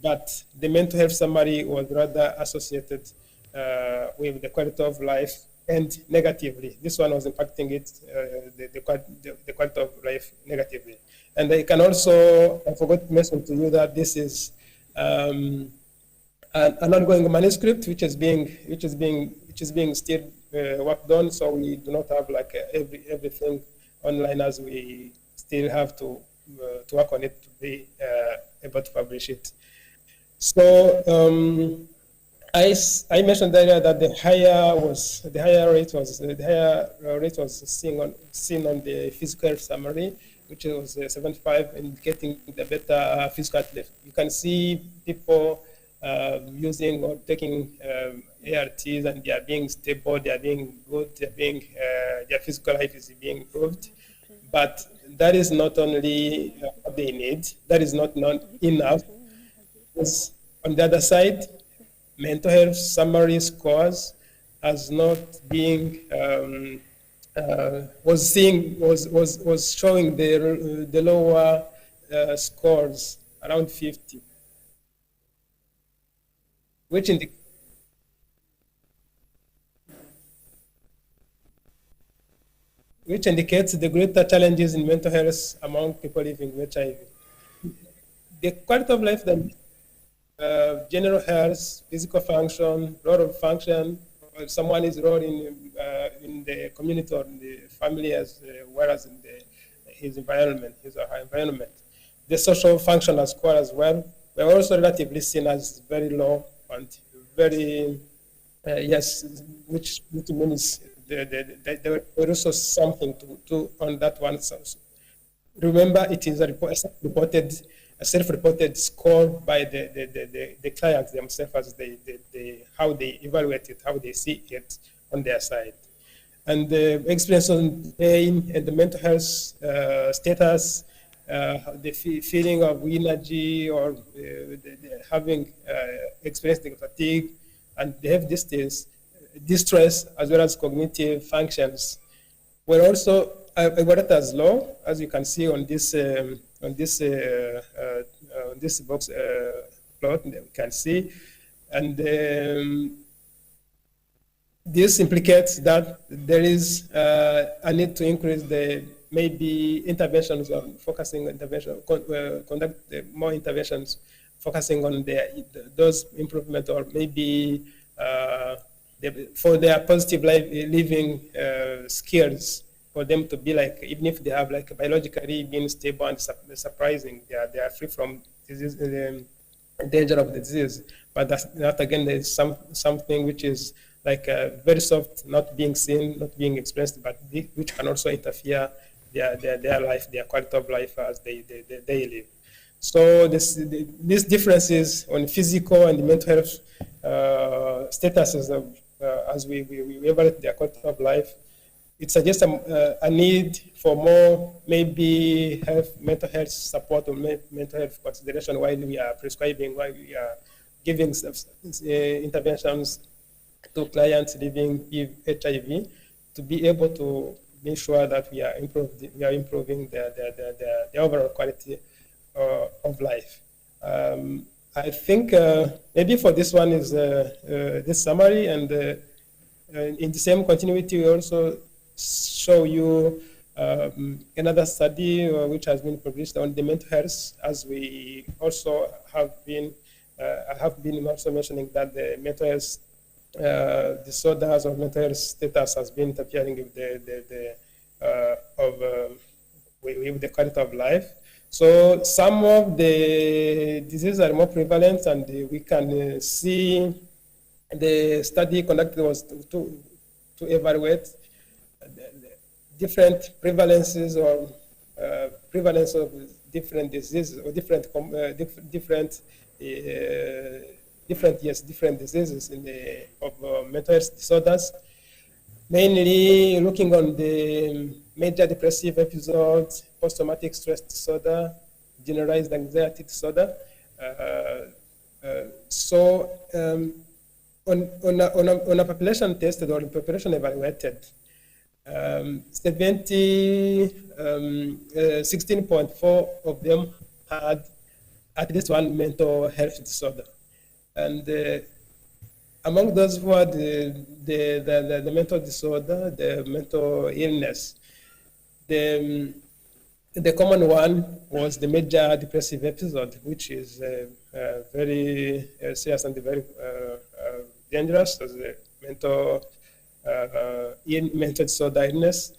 but the mental health summary was rather associated with the quality of life, and negatively. This one was impacting it, the quality of life negatively. And I can also, I forgot to mention to you that this is an ongoing manuscript which is being still worked on. So we do not have like everything online, as we still have to work on it to be able to publish it. So I mentioned earlier that the higher rate was seen on the physical health summary, which was 75, indicating the better physical health. You can see people using or taking ARTs, and they are being stable, they are being good, their physical life is being improved. But that is not only what they need, that is not enough. Because on the other side, mental health summary scores as not being was showing the lower scores around 50, which indicates the greater challenges in mental health among people living with HIV. The quality of life that general health, physical function, role of function, or someone is role in the community or in the family, as well as in his environment, his or her environment. The social functional score as well were also relatively seen as very low and very yes, which means there were also something to on that one. Remember, it is a self-reported score by the clients themselves, as how they evaluate it, how they see it on their side. And the experience of pain and the mental health status, the feeling of energy, or having experienced fatigue, and they have distress as well as cognitive functions were also evaluated as low, as you can see on this box plot. We can see, and this implicates that there is a need to increase the maybe interventions on focusing on intervention, conduct more interventions focusing on those improvement, or maybe for their positive living skills, for them to be like, even if they have like biologically being stable and surprising, they are free from disease, danger of the disease. But that again, there is something which is like very soft, not being seen, not being expressed, but which can also interfere their life, their quality of life as they live. So these differences on physical and mental health statuses of, as we evaluate their quality of life, it suggests a need for more maybe mental health support or mental health consideration while we are prescribing, while we are giving interventions to clients living with HIV, to be able to make sure that we are improving the overall quality of life. I think maybe for this one is this summary, and in the same continuity, we also show you another study which has been published on the mental health, as we also have been, I have been also mentioning that the mental health disorders or mental health status has been interfering with with the quality of life. So some of the diseases are more prevalent, and we can see the study conducted was to evaluate different prevalences or prevalence of different diseases or different diseases in of mental health disorders, mainly looking on the major depressive episodes, post-traumatic stress disorder, generalized anxiety disorder. On a population tested or population evaluated, 16.4 of them had at least one mental health disorder. And among those who had the mental disorder, the mental illness, the common one was the major depressive episode, which is very serious and very dangerous as a mental disorder illness.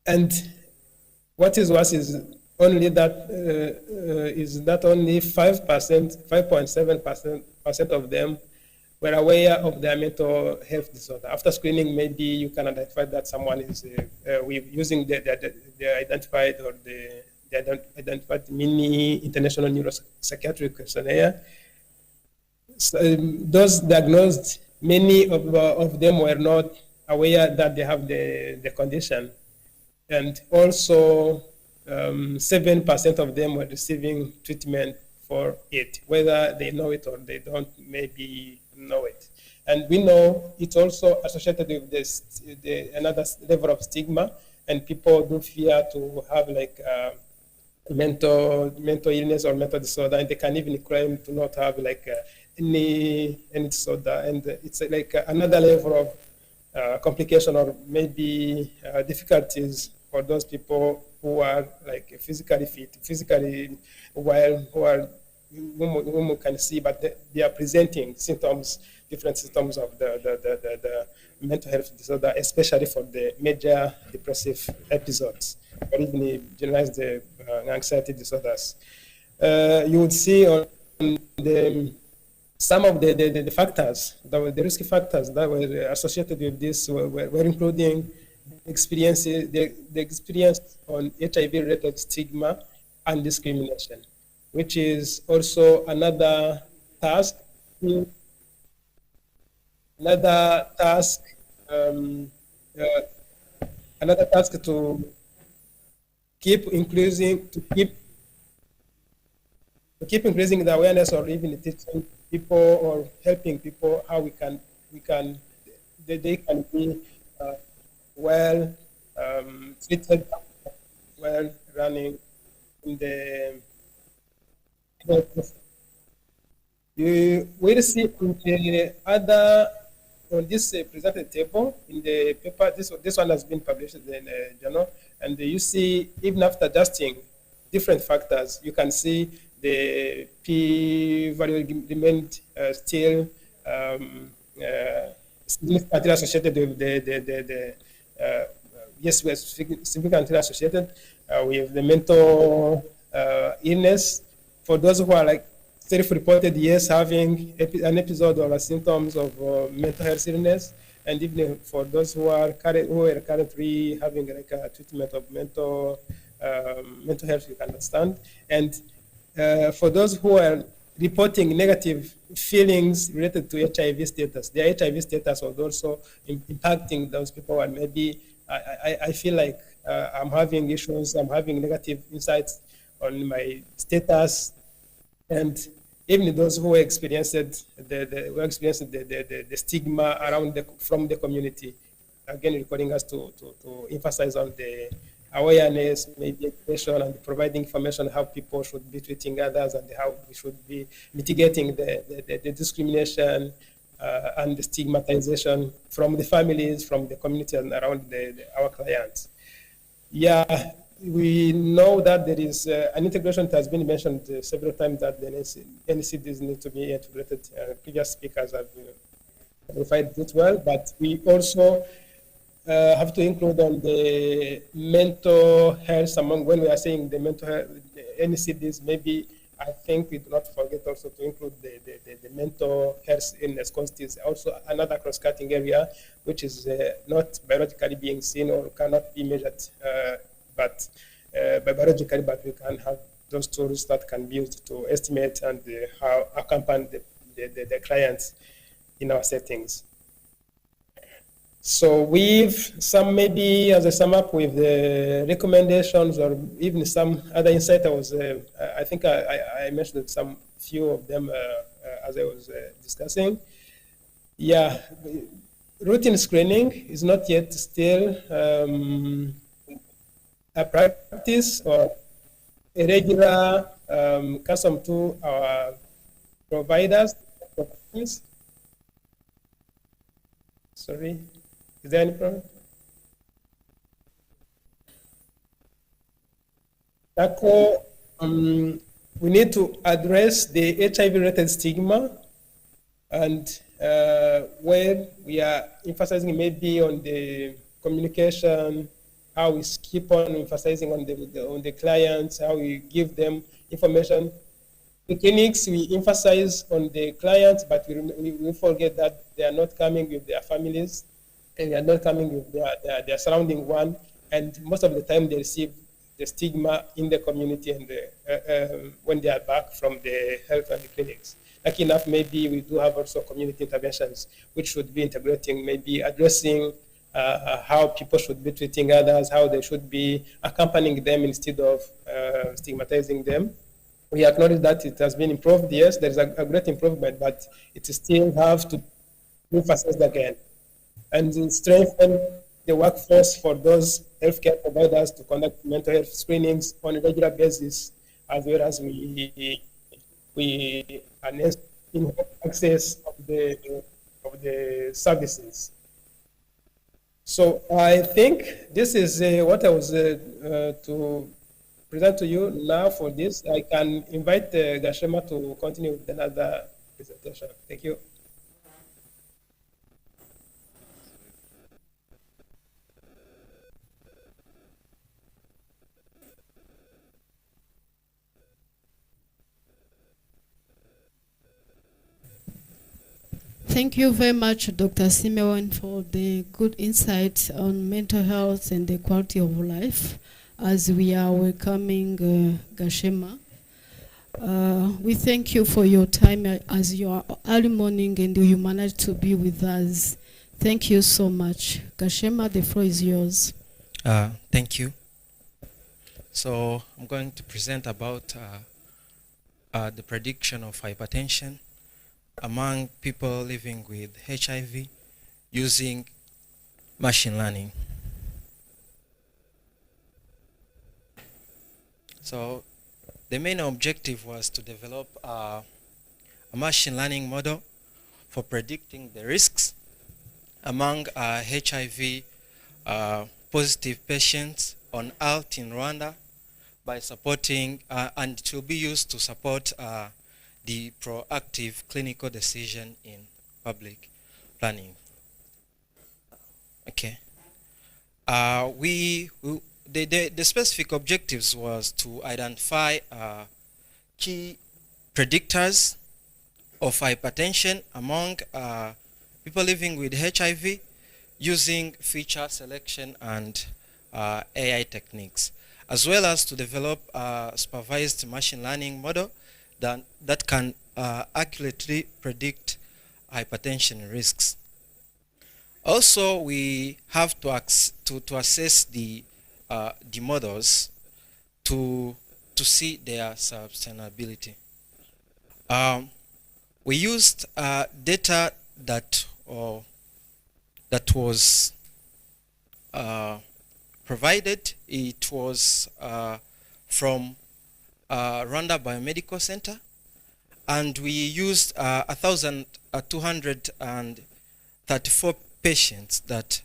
And what is worse is only that only 5.7% of them were aware of their mental health disorder. After screening, maybe you can identify that someone is using the identified or the identified mini international neuropsychiatric questionnaire. So, those diagnosed, many of them were not aware that they have the condition, and also 7% of them were receiving treatment for it, whether they know it or they don't maybe know it. And we know it's also associated with another level of stigma, and people do fear to have like mental illness or mental disorder, and they can even claim to not have like any disorder, and it's like another level of complication or maybe difficulties for those people who are like physically fit, physically well, whom we can see, but they are presenting symptoms, different symptoms of the mental health disorder, especially for the major depressive episodes, or even generalized anxiety disorders. You would see on some of the factors, the risk factors that were associated with this were including the experience on HIV-related stigma and discrimination, which is also another task. Another task to keep increasing the awareness, or even teaching people or helping people how they can be well treated, well running in the. You will see in the other on this presented table in the paper, this one has been published in a journal, and you see even after adjusting different factors, you can see the p value remained still significantly associated with the yes, we are significantly associated with the mental illness. For those who are like self-reported, yes, having an episode or symptoms of mental health illness, and even for those who are currently having like a treatment of mental health, you can understand. And for those who are reporting negative feelings related to HIV status, their HIV status was also impacting those people, and maybe I feel like I'm having issues, I'm having negative insights on my status, and even those who experienced the stigma around from the community, again recording us to emphasize on the awareness, maybe education, and providing information how people should be treating others and how we should be mitigating the discrimination and the stigmatization from the families, from the community, and around our clients. Yeah, we know that there is an integration that has been mentioned several times, that the NCDs need to be integrated. Previous speakers have clarified it well, but we also have to include on the mental health among, when we are saying the mental health, the NCDs, maybe I think we do not forget also to include the mental health illness, because it is also another cross-cutting area which is not biologically being seen or cannot be measured biologically, but we can have those tools that can be used to estimate and how accompany the clients in our settings. So with some, maybe as a sum up with the recommendations or even some other insight, I think I mentioned some few of them as I was discussing. Yeah, routine screening is not yet still a practice or a regular custom to our providers. Sorry. Is there any problem? We need to address the HIV-related stigma, and where we are emphasizing maybe on the communication, how we keep on emphasizing on the clients, how we give them information. The clinics, we emphasize on the clients, but we forget that they are not coming with their families, and they are not coming with their surrounding one, and most of the time they receive the stigma in the community and when they are back from the health and the clinics. Lucky enough, maybe we do have also community interventions, which should be integrating, maybe addressing how people should be treating others, how they should be accompanying them instead of stigmatizing them. We acknowledge that it has been improved. Yes, there is a great improvement, but it still have to be emphasized again, and strengthen the workforce for those healthcare providers to conduct mental health screenings on a regular basis, as well as we enhance access of the services. So I think this is what I was to present to you now. For this, I can invite Gashema to continue with another presentation. Thank you.
Thank you very much, Dr. Simeon, for the good insights on mental health and the quality of life as we are welcoming Gashema. We thank you for your time as your early morning and you managed to be with us. Thank you so much. Gashema, the floor is yours.
Thank you. So I'm going to present about the prediction of hypertension among people living with HIV using machine learning. So the main objective was to develop a machine learning model for predicting the risks among HIV positive patients on ALT in Rwanda by supporting, and it will be used to support the proactive clinical decision in public planning. Okay. The specific objectives was to identify key predictors of hypertension among people living with HIV using feature selection and AI techniques, as well as to develop a supervised machine learning model that can accurately predict hypertension risks. Also, we have to assess the models to see their sustainability. We used data that was provided. It was from Rwanda Biomedical Center, and we used 1,234 patients that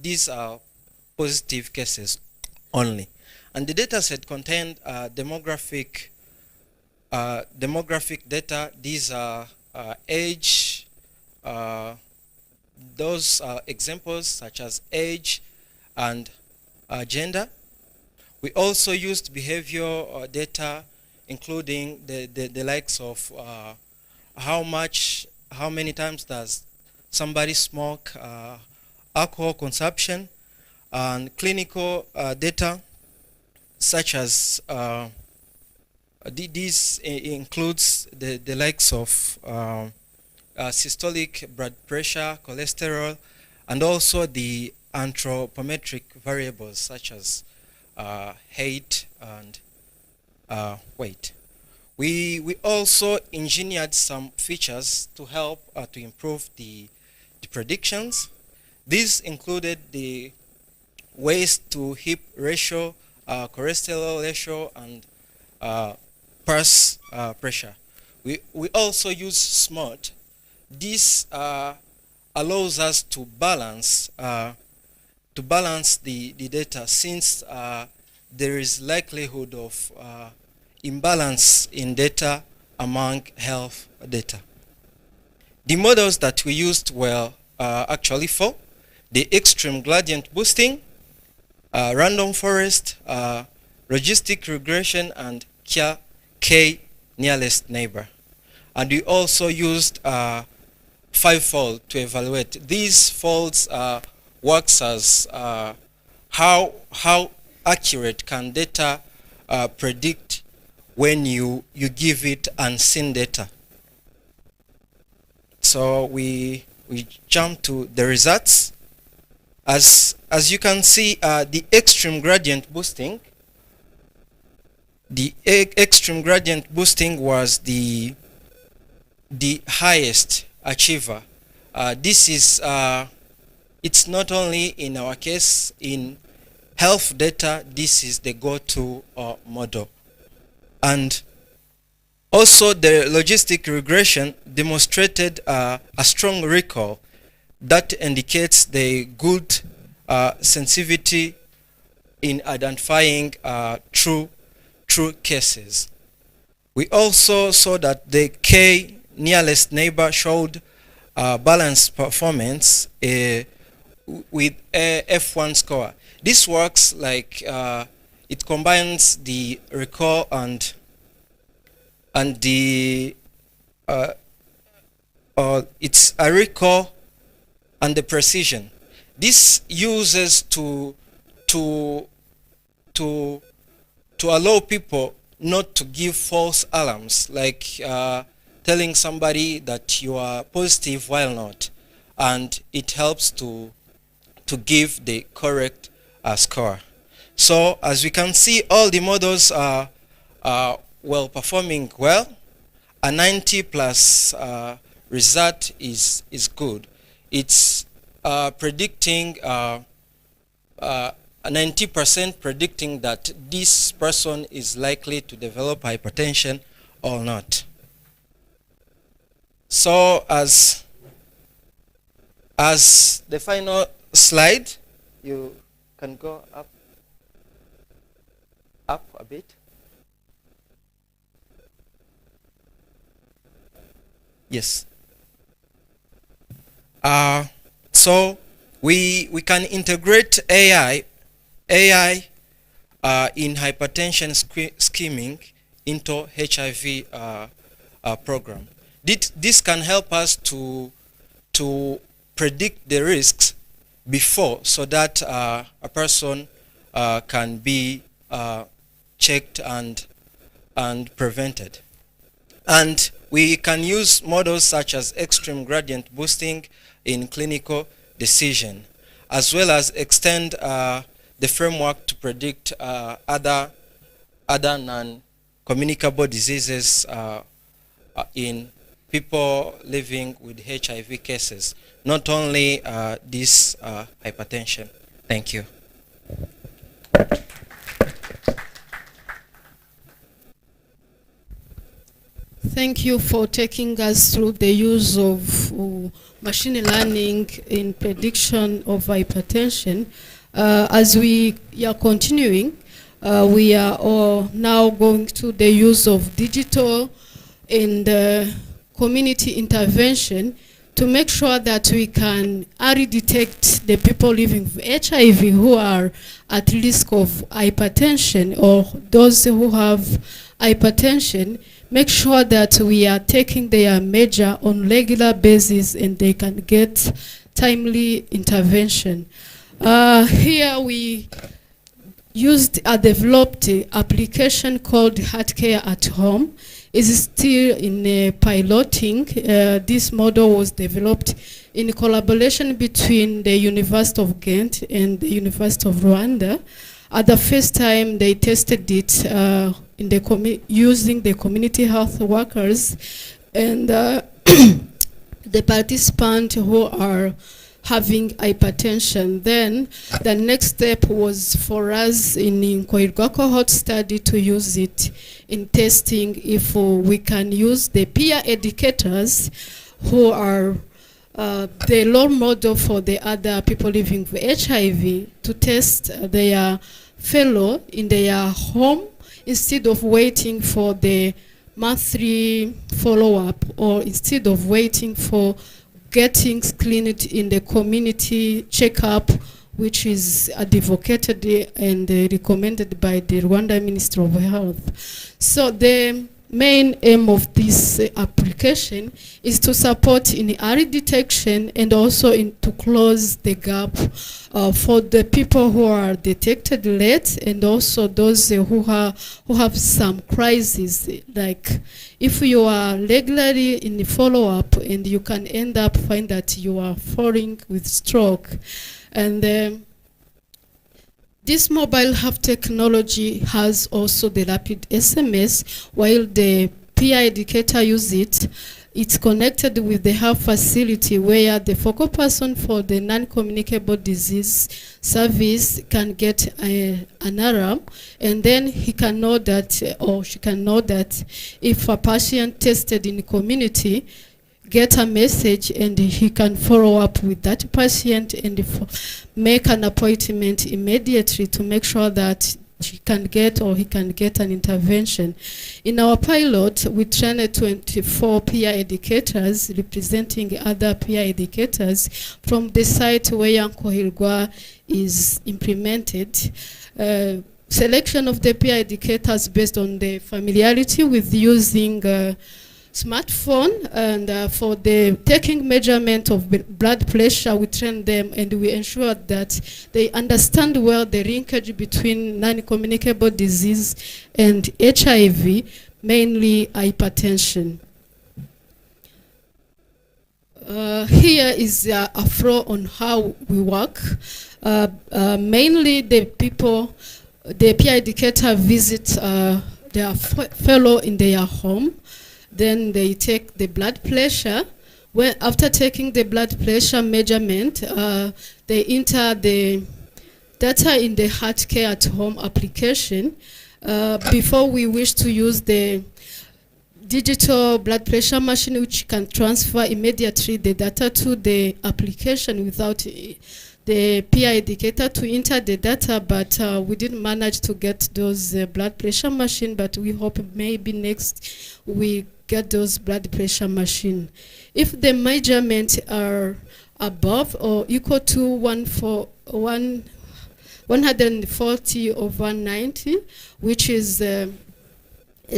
these are positive cases only. And the data set contained demographic data. These are age, those are examples such as age and gender. We also used behavioral data, including the likes of how many times does somebody smoke, alcohol consumption, and clinical data such as this includes the likes of systolic blood pressure, cholesterol, and also the anthropometric variables such as height and weight. We also engineered some features to help to improve the predictions. These included the waist to hip ratio, cholesterol ratio, and pulse pressure. We also use SMART. This allows us to balance the data, since there is likelihood of imbalance in data among health data. The models that we used were actually four: the extreme gradient boosting, random forest, logistic regression, and K nearest neighbor. And we also used fivefold to evaluate. These folds works as how accurate can data predict when you give it unseen data. So we jump to the results. As you can see, the extreme gradient boosting. The extreme gradient boosting was the highest achiever. This is it's not only in our case, in health data, this is the go-to model. And also the logistic regression demonstrated a strong recall that indicates the good sensitivity in identifying true cases. We also saw that the K nearest neighbor showed balanced performance with a F1 score. This works like it combines the recall and the it's a recall and the precision. This uses to allow people not to give false alarms, like telling somebody that you are positive while not, and it helps to give the correct score. So as we can see, all the models are well performing well. A 90 plus result is good. It's predicting 90% predicting that this person is likely to develop hypertension or not. So as As the final slide, you can go up a bit. Yes. So we can integrate AI in hypertension scheming into HIV program. This can help us to predict the risks before, so that a person can be checked and prevented. And we can use models such as extreme gradient boosting in clinical decision, as well as extend the framework to predict other non-communicable diseases in people living with HIV cases, not only this hypertension. Thank you.
Thank you for taking us through the use of machine learning in prediction of hypertension. As we are continuing, we are all now going to the use of digital and community intervention to make sure that we can early detect the people living with HIV who are at risk of hypertension, or those who have hypertension, make sure that we are taking their measure on regular basis and they can get timely intervention. Here we used a developed application called Healthcare at Home. Is still in piloting. This model was developed in collaboration between the University of Ghent and the University of Rwanda. At the first time they tested it in the using the community health workers and the participants who are having hypertension. Then the next step was for us in cohort study to use it in testing if we can use the peer educators who are the role model for the other people living with HIV to test their fellow in their home instead of waiting for the monthly follow-up, or instead of waiting for getting screened in the community checkup, which is advocated and recommended by the Rwanda Ministry of Health. So the main aim of this application is to support in early detection and also to close the gap for the people who are detected late, and also those who have some crises. Like if you are regularly in the follow-up and you can end up find that you are falling with stroke. And this mobile health technology has also the rapid SMS. While the peer educator use it, it's connected with the health facility where the focal person for the non-communicable disease service can get an alarm, and then he can know that, or she can know that if a patient tested in the community, get a message, and he can follow up with that patient and make an appointment immediately to make sure that she can get or he can get an intervention. In our pilot, we trained 24 peer educators representing other peer educators from the site where Kohirgwa is implemented. Selection of the peer educators based on the familiarity with using smartphone, and for the taking measurement of blood pressure, we train them and we ensure that they understand well the linkage between non-communicable disease and HIV, mainly hypertension. Here is a flow on how we work. Mainly the people, the peer educator visits their fellow in their home. Then they take the blood pressure. Well, after taking the blood pressure measurement, they enter the data in the Healthcare at Home application. Before we wish to use the digital blood pressure machine which can transfer immediately the data to the application without the peer indicator to enter the data, but we didn't manage to get those blood pressure machine, but we hope maybe next we get those blood pressure machine. If the measurements are above or equal to 140/90, which is a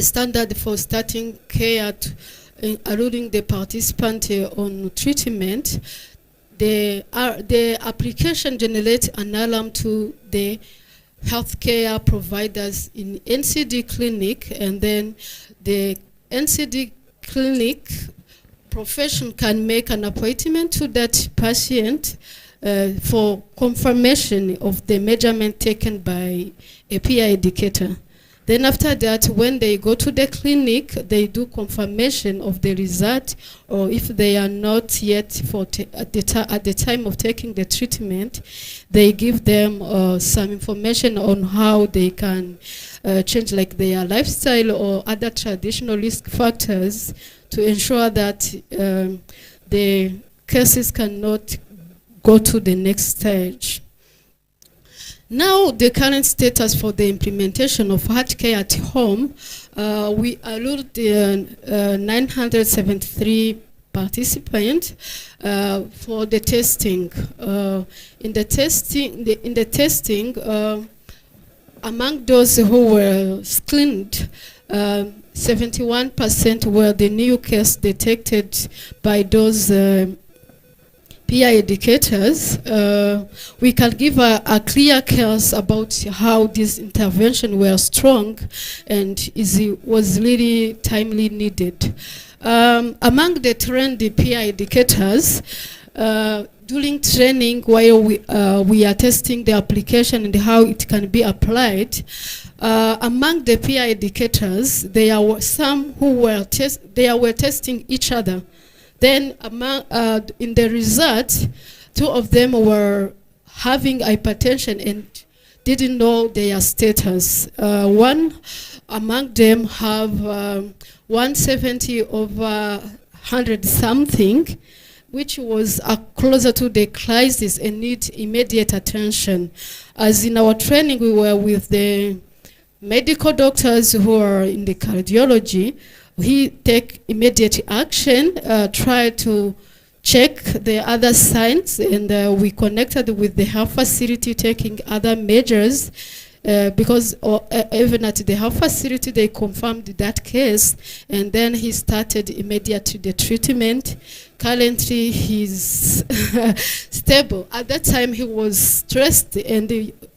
standard for starting care allowing the participant on treatment, the application generates an alarm to the healthcare providers in NCD clinic, and then the NCD clinic profession can make an appointment to that patient for confirmation of the measurement taken by a peer indicator. Then after that, when they go to the clinic, they do confirmation of the result, or if they are not yet at the time of taking the treatment, they give them some information on how they can change like their lifestyle or other traditional risk factors to ensure that the cases cannot go to the next stage. Now, the current status for the implementation of heart care at home, we allowed 973 participants for the testing. In the testing, among those who were screened, 71% were the new case detected by those peer indicators. We can give a clear case about how this intervention were strong and was really timely needed. Among the trained peer indicators, during training while we are testing the application and how it can be applied, among the peer indicators, there were some who were testing each other. Then in the result, 2 of them were having hypertension and didn't know their status. One among them have 170/100 something, which was closer to the crisis and need immediate attention. As in our training, we were with the medical doctors who are in the cardiology. We take immediate action, try to check the other signs, and we connected with the health facility taking other measures because even at the health facility they confirmed that case, and then he started immediately the treatment. Currently he's stable. At that time he was stressed, and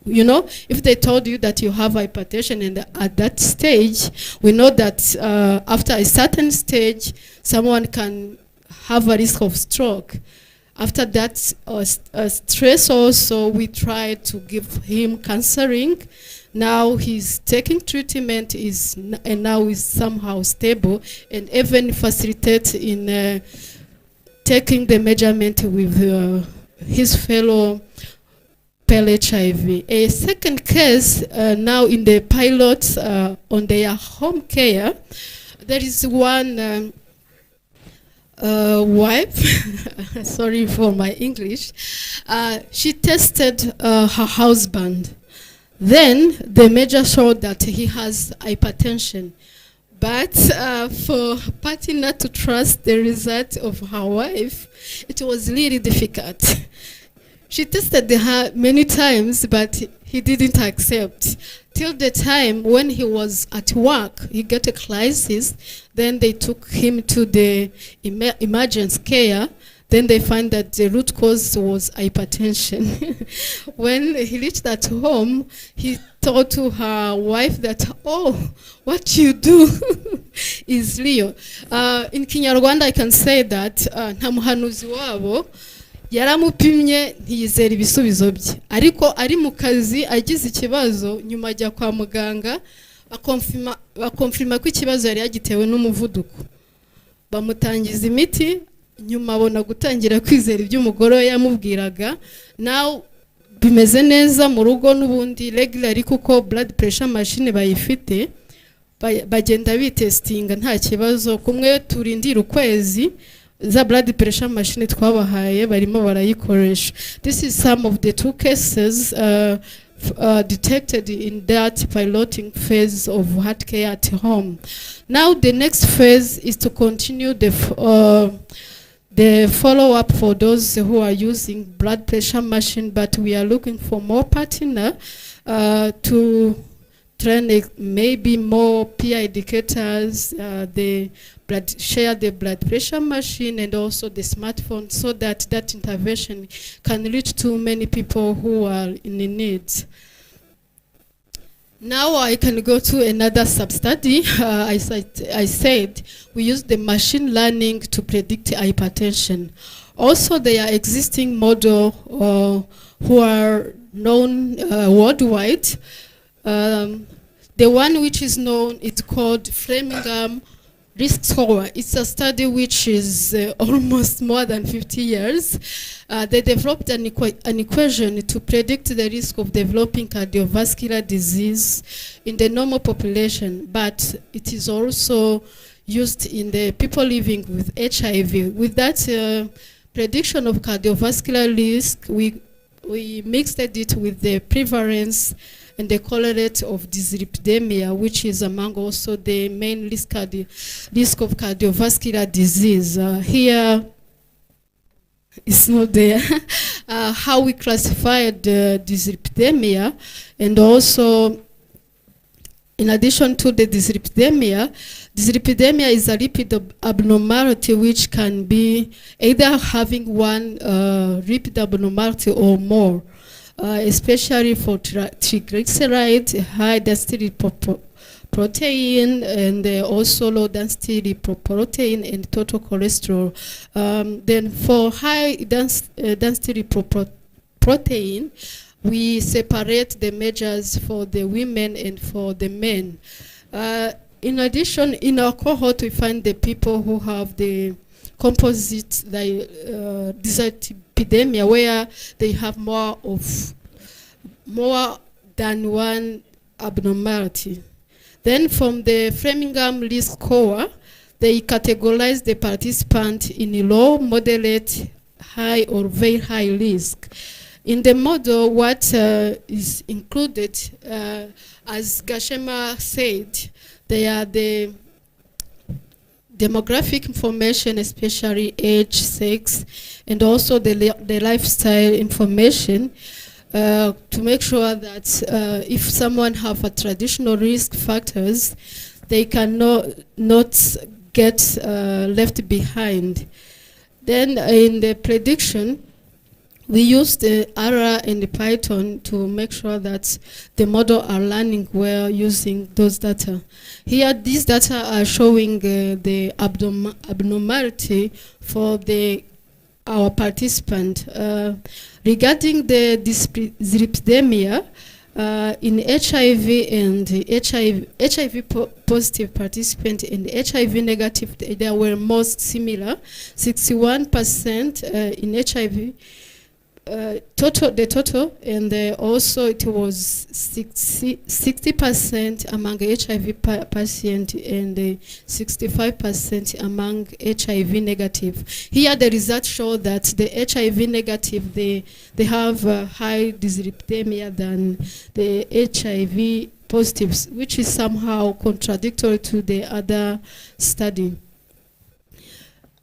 you know, if they told you that you have hypertension and at that stage, we know that after a certain stage, someone can have a risk of stroke. After that stress also, we try to give him counseling. Now he's taking treatment and now is somehow stable, and even facilitate in taking the measurement with his fellow HIV. A second case now in the pilots on their home care, there is one wife, sorry for my English, she tested her husband. Then the measure showed that he has hypertension. But for party not to trust the result of her wife, it was really difficult. She tested her many times, but he didn't accept. Till the time when he was at work, he got a crisis. Then they took him to the emergency care. Then they find that the root cause was hypertension. When he reached at home, he told to her wife that, oh, what you do is real. In Kinyarwanda, I can say that nta muhanuzi wabo yaramupimye ntiyizera ibisubizo bye, ariko ari mu kazi agize ikibazo, nyuma ajya kwa muganga bakonfirma ko ikibazo yari yagitewe n'umuvuduko, bamutangiza imiti, nyuma abona gutangira kwizera ibyo umugore we yamubwiraga. Now bimeze neza mu rugo n'ubundi regular, kuko blood pressure machine bayifite, bagenda bitestinga nta kibazo, kumwe turindira ukwezi za blood pressure machine twabahaye barimo barayikoresha. This is some of the 2 cases detected in that piloting phase of heart care at home. Now the next phase is to continue the follow-up for those who are using blood pressure machine, but we are looking for more partner to train maybe more peer educators, share the blood pressure machine and also the smartphone, so that that intervention can reach to many people who are in need. Now I can go to another sub-study. I said we use the machine learning to predict hypertension. Also, there are existing models who are known worldwide. The one which is known, it's called Framingham Risk Score. It's a study which is almost more than 50 years. They developed an equation to predict the risk of developing cardiovascular disease in the normal population, but it is also used in the people living with HIV. With that prediction of cardiovascular risk, we mixed it with the prevalence and the correlate of dyslipidemia, which is among also the main risk of cardiovascular disease. Here, it's not there. How we classified dyslipidemia, and also, in addition to the dyslipidemia is a lipid abnormality which can be either having one lipid abnormality or more. Especially for triglyceride, high density protein, and also low density lipoprotein and total cholesterol. Then for high density protein, we separate the measures for the women and for the men. In addition, in our cohort, we find the people who have the composite dyslipidemia, where they have more than one abnormality. Then from the Framingham Risk Score, they categorize the participant in low, moderate, high, or very high risk. In the model, what is included, as Gashema said, they are the demographic information, especially age, sex, and also the lifestyle information, to make sure that if someone have a traditional risk factors, they cannot get left behind. Then in the prediction, we use the R and the Python to make sure that the model are learning well using those data. Here, these data are showing the abnormality for our participant. Regarding the dyslipidemia, in HIV and HIV positive participant and HIV negative, they were most similar. 61% in HIV. The total, and also it was 60% among HIV patient and 65% among HIV negative. Here the results show that the HIV negative, they have high dyslipidemia than the HIV positives, which is somehow contradictory to the other study.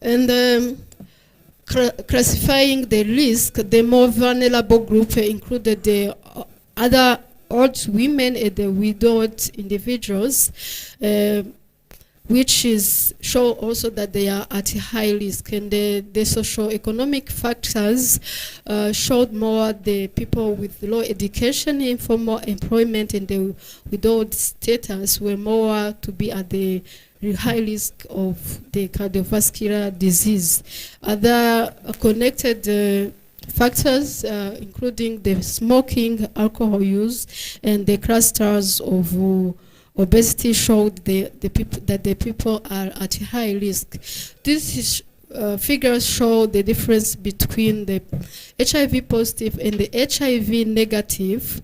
And classifying the risk, the more vulnerable group included the other old women and the widowed individuals, which show also that they are at high risk. And the socio-economic factors showed more the people with low education, informal employment, and the widowed status were more to be at the high risk of the cardiovascular disease. Other connected factors, including the smoking, alcohol use, and the clusters of obesity, showed that the people are at high risk. These figures show the difference between the HIV positive and the HIV negative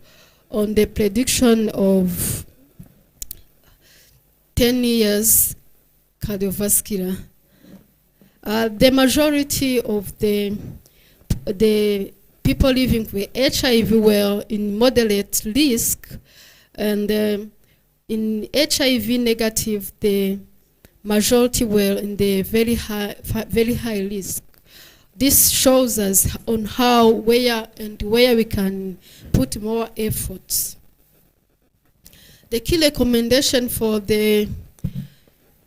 on the prediction of 10 years cardiovascular. The majority of the people living with HIV were in moderate risk, and in HIV negative, the majority were in the very high risk. This shows us on how, where we can put more efforts. The key recommendation for the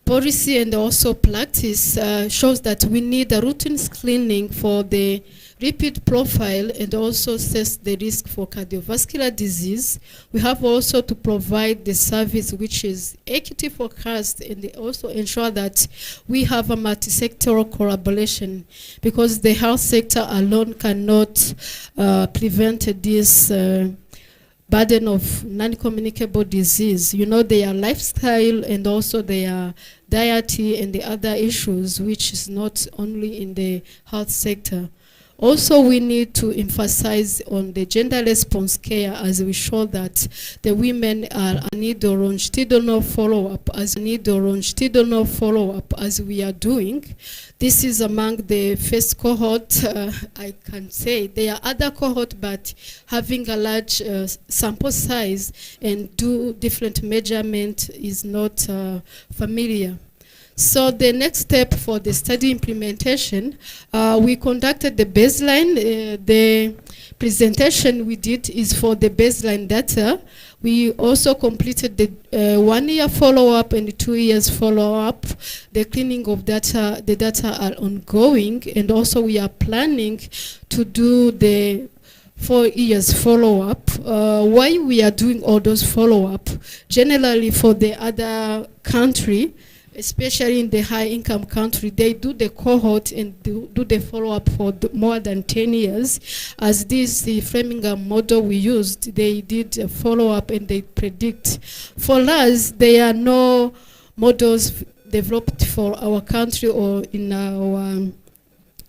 policy and also practice shows that we need a routine screening for the repeat profile and also assess the risk for cardiovascular disease. We have also to provide the service which is equity forecast, and also ensure that we have a multi-sectoral collaboration, because the health sector alone cannot prevent this burden of non-communicable disease. You know, their lifestyle and also their dietary and the other issues, which is not only in the health sector. Also, we need to emphasize on the gender response care, as we show that the women are need a longitudinal follow-up, as we are doing. This is among the first cohort. I can say there are other cohort, but having a large sample size and do different measurement is not familiar. So the next step for the study implementation, we conducted the baseline. The presentation we did is for the baseline data. We also completed the 1 year follow-up and 2 years follow-up. The cleaning of data, the data are ongoing, and also we are planning to do the 4 years follow-up. Why we are doing all those follow-up? Generally for the other country, especially in the high-income country, they do the cohort and do the follow-up for more than 10 years. As this, the Framingham model we used, they did a follow-up and they predict. For us, there are no models developed for our country or in our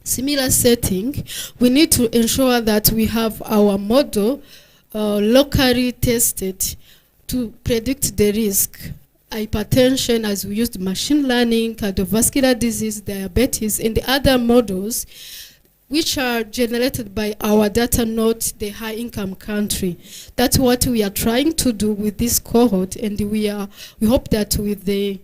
similar setting. We need to ensure that we have our model locally tested to predict the risk. Hypertension, as we used machine learning, cardiovascular disease, diabetes, and the other models which are generated by our data, not the high-income country. That's what we are trying to do with this cohort, and we hope that with the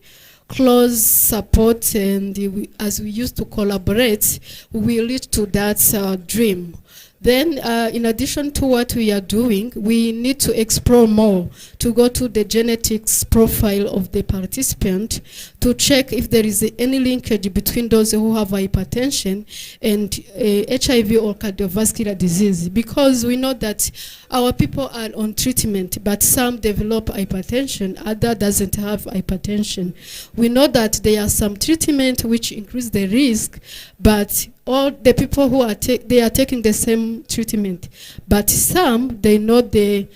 close support and as we used to collaborate, we will reach to that dream. Then, in addition to what we are doing, we need to explore more, to go to the genetics profile of the participant, to check if there is any linkage between those who have hypertension and HIV or cardiovascular disease. Because we know that our people are on treatment, but some develop hypertension, other doesn't have hypertension. We know that there are some treatment which increase the risk, but all the people who are they are taking the same treatment, but some they know they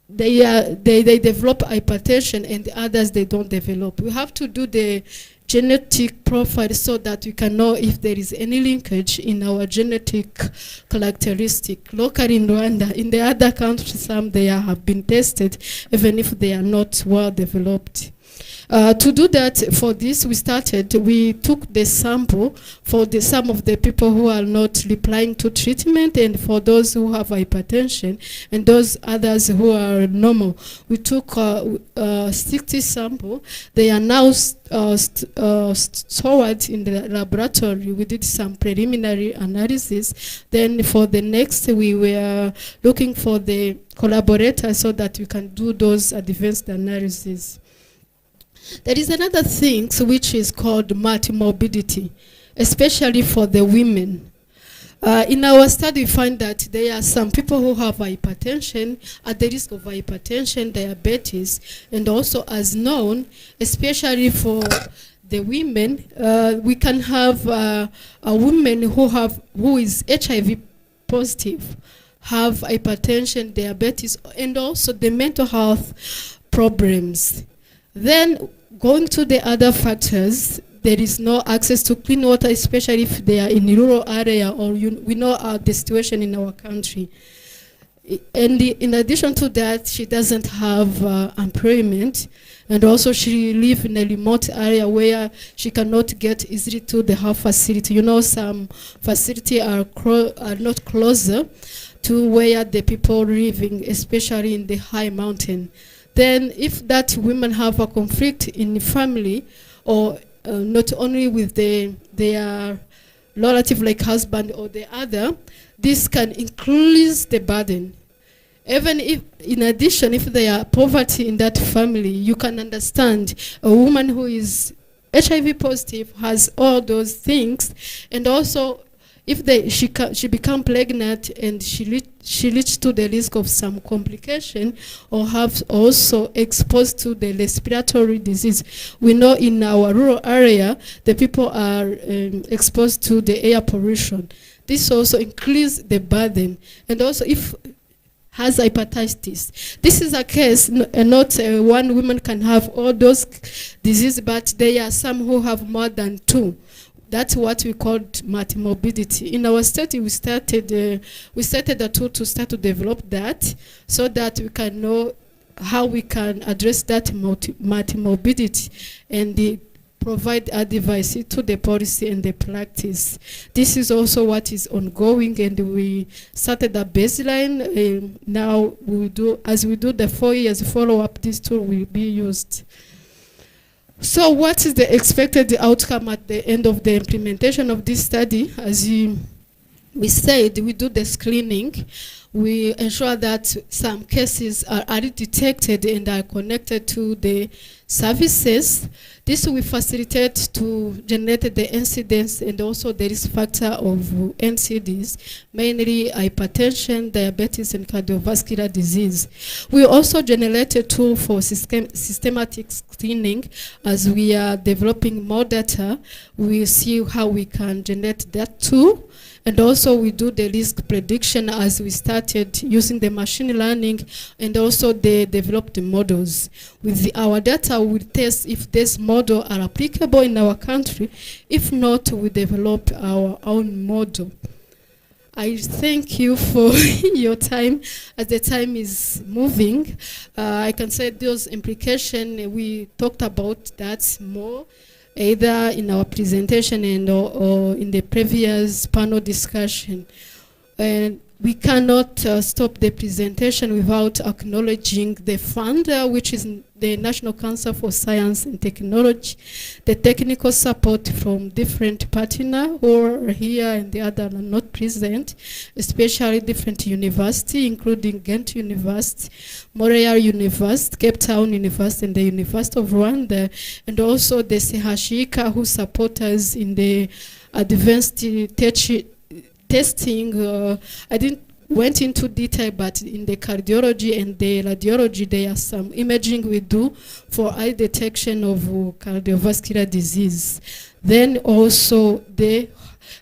develop hypertension, and the others they don't develop. We have to do the genetic profile so that we can know if there is any linkage in our genetic characteristic. Locally in Rwanda, in the other countries, some they have been tested, even if they are not well developed. To do that, for this we took the sample for some of the people who are not replying to treatment, and for those who have hypertension and those others who are normal. We took 60 samples. They are now stored in the laboratory. We did some preliminary analysis. Then for the next, we were looking for the collaborators so that we can do those advanced analyses. There is another thing which is called multimorbidity, especially for the women. In our study, we find that there are some people who have hypertension, at the risk of hypertension, diabetes, and also as known, especially for the women, we can have a woman who is HIV positive, have hypertension, diabetes, and also the mental health problems. Then going to the other factors, there is no access to clean water, especially if they are in rural area, or we know the situation in our country. And in addition to that, she doesn't have employment, and also she lives in a remote area where she cannot get easily to the health facility. You know, some facilities are not closer to where the people living, especially in the high mountain. Then if that women have a conflict in the family, or not only with their relative like husband or the other, this can increase the burden. Even if, in addition, if there are poverty in that family, you can understand a woman who is HIV positive has all those things, and also if she become pregnant and she leads to the risk of some complication, or have also exposed to the respiratory disease. We know in our rural area, the people are exposed to the air pollution. This also increases the burden. And also if has hepatitis. This is a case, not one woman can have all those diseases, but there are some who have more than two. That's what we call multimorbidity. In our study, we started a tool to start to develop that, so that we can know how we can address that multimorbidity and provide advice to the policy and the practice. This is also what is ongoing, and we started a baseline. Now as we do the 4 years follow-up, this tool will be used. So what is the expected outcome at the end of the implementation of this study? As we said, we do the screening. We ensure that some cases are already detected and are connected to the services. This will facilitate to generate the incidence and also the risk factor of NCDs, mainly hypertension, diabetes, and cardiovascular disease. We also generate a tool for systematic screening. As we are developing more data, we see how we can generate that tool. And also we do the risk prediction as we started using the machine learning, and also they developed the models. With our data, we test if this model are applicable in our country. If not, we develop our own model. I thank you for your time. As the time is moving, I can say those implications, we talked about that more, either in our presentation and or in the previous panel discussion. And we cannot stop the presentation without acknowledging the funder, which is the National Council for Science and Technology, the technical support from different partners who are here and the other are not present, especially different universities, including Ghent University, Montreal University, Cape Town University, and the University of Rwanda, and also the CHIK who support us in the advanced testing. I didn't went into detail, but in the cardiology and the radiology, there are some imaging we do for eye detection of cardiovascular disease. Then also the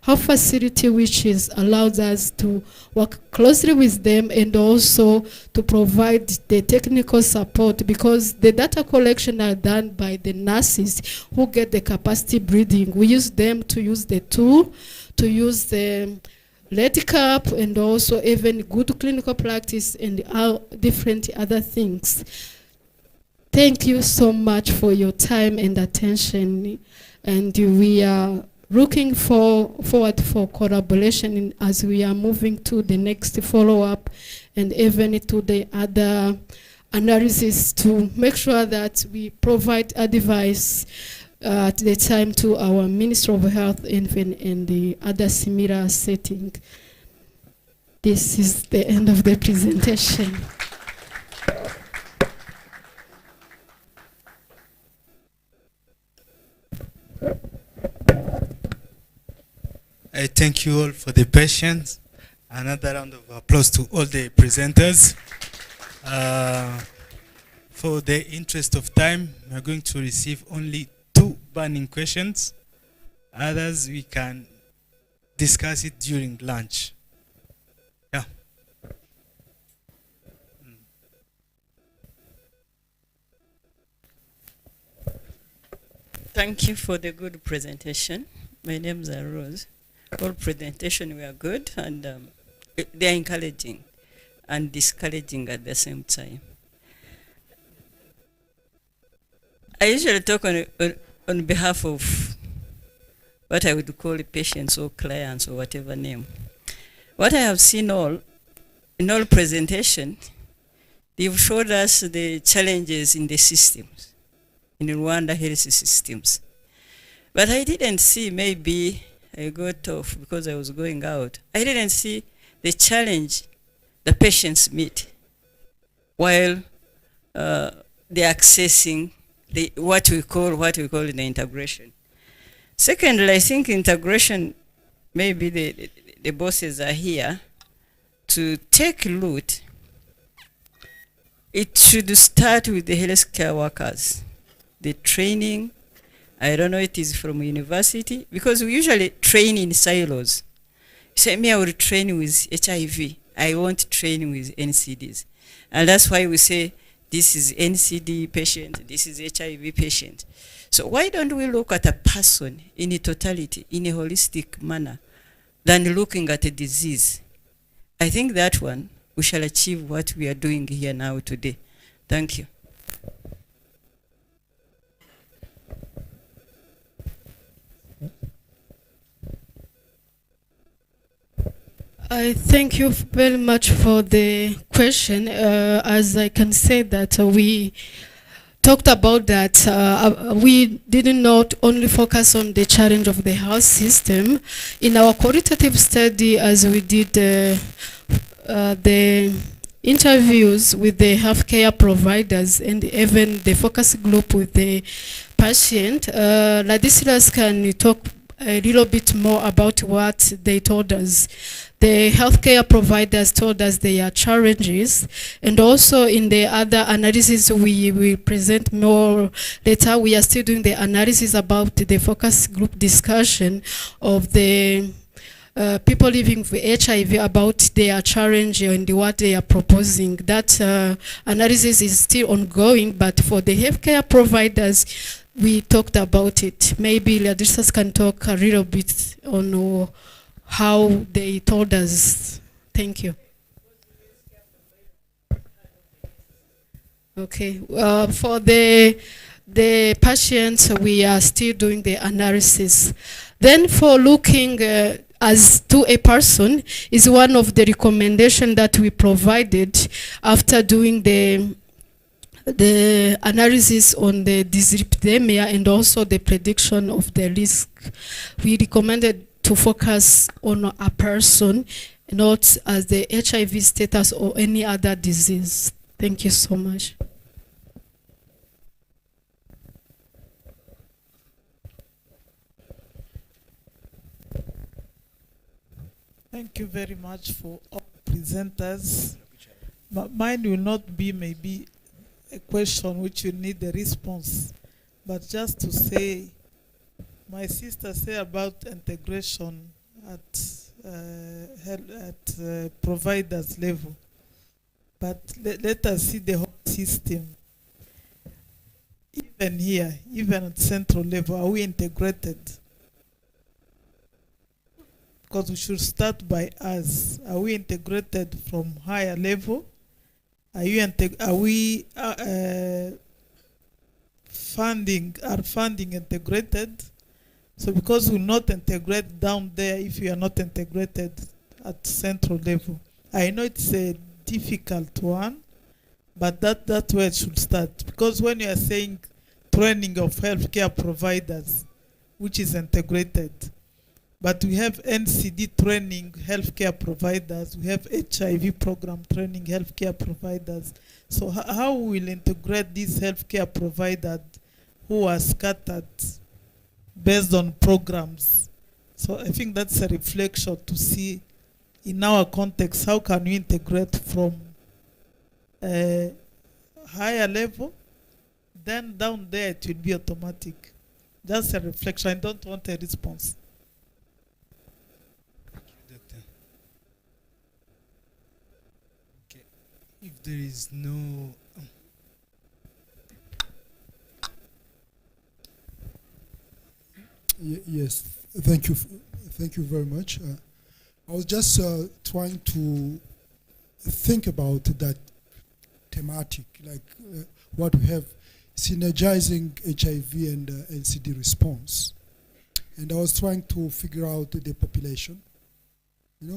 health facility, which allows us to work closely with them and also to provide the technical support, because the data collection are done by the nurses who get the capacity breathing. We use them to use the tool, to use the red cap, and also even good clinical practice and different other things. Thank you so much for your time and attention, and we are looking forward for collaboration as we are moving to the next follow-up and even to the other analysis to make sure that we provide advice at the time to our Minister of Health and the other similar setting. This is the end of the presentation.
I thank you all for the patience. Another round of applause to all the presenters. For the interest of time, we're going to receive only 2 burning questions. Others we can discuss it during lunch. Yeah.
Thank you for the good presentation. My name is Rose. All presentation were good, and they are encouraging. and discouraging at the same time. I usually talk on behalf of what I would call patients or clients or whatever name. What I have seen in all presentation, they've showed us the challenges in the systems, in Rwanda health systems. But I didn't see, maybe I got off because I was going out, I didn't see the challenge the patients meet while they're accessing what we call the integration. Secondly, I think integration, maybe the bosses are here to take root. It should start with the healthcare workers. The training, I don't know it is from university, because we usually train in silos. You say, me, I will train with HIV. I won't train with NCDs. And that's why we say, this is NCD patient, this is HIV patient. So why don't we look at a person in a totality, in a holistic manner, than looking at a disease? I think that one, we shall achieve what we are doing here now today. Thank you.
I thank you very much for the question. As I can say that we talked about that, we did not only focus on the challenge of the health system. In our qualitative study, as we did the interviews with the healthcare providers and even the focus group with the patient, Ladislas, can you talk a little bit more about what they told us? The healthcare providers told us their challenges, and also in the other analysis we will present more later. We are still doing the analysis about the focus group discussion of the people living with HIV about their challenge and what they are proposing. That analysis is still ongoing, but for the healthcare providers, we talked about it. Maybe Ladislas can talk a little bit on how they told us. Thank you. Okay. For the patients, we are still doing the analysis. Then for looking as to a person is one of the recommendations that we provided after doing the analysis on the dyslipidemia and also the prediction of the risk. We recommended to focus on a person, not as the HIV status or any other disease. Thank you so much.
Thank you very much for all presenters. But mine will not be maybe a question which you need a response, but just to say, my sister say about integration at providers level, but let us see the whole system. Even here, even at central level, are we integrated? Because we should start by us. Are we integrated from higher level? Are we funding integrated? So because we not integrate down there, if you are not integrated at central level, I know it's a difficult one, but that's where it should start. Because when you are saying training of healthcare providers, which is integrated, but we have NCD training healthcare providers, we have HIV program training healthcare providers. So how we will integrate these healthcare providers who are scattered based on programs? So I think that's a reflection to see in our context, how can we integrate from a higher level, then down there it will be automatic. That's a reflection. I don't want a response.
If there is no
yes, thank you very much. I was just trying to think about that thematic, like what we have, synergizing HIV and NCD response. And I was trying to figure out the population. You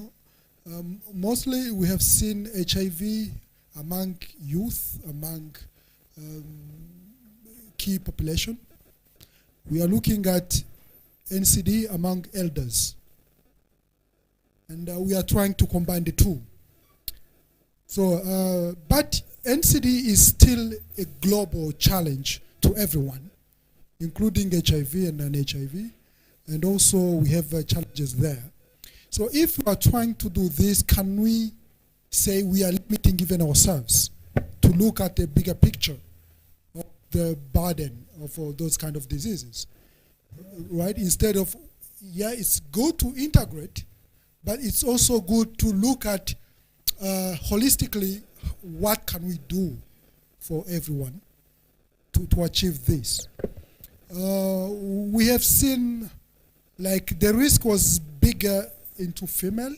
know, mostly we have seen HIV among youth, among key population. We are looking at NCD among elders. And we are trying to combine the two. So, but NCD is still a global challenge to everyone, including HIV and non-HIV. And also we have challenges there. So if we are trying to do this, can we say we are limiting even ourselves to look at a bigger picture of the burden of those kind of diseases, right? Instead of, yeah, it's good to integrate, but it's also good to look at holistically what can we do for everyone to achieve this. We have seen like the risk was bigger into female,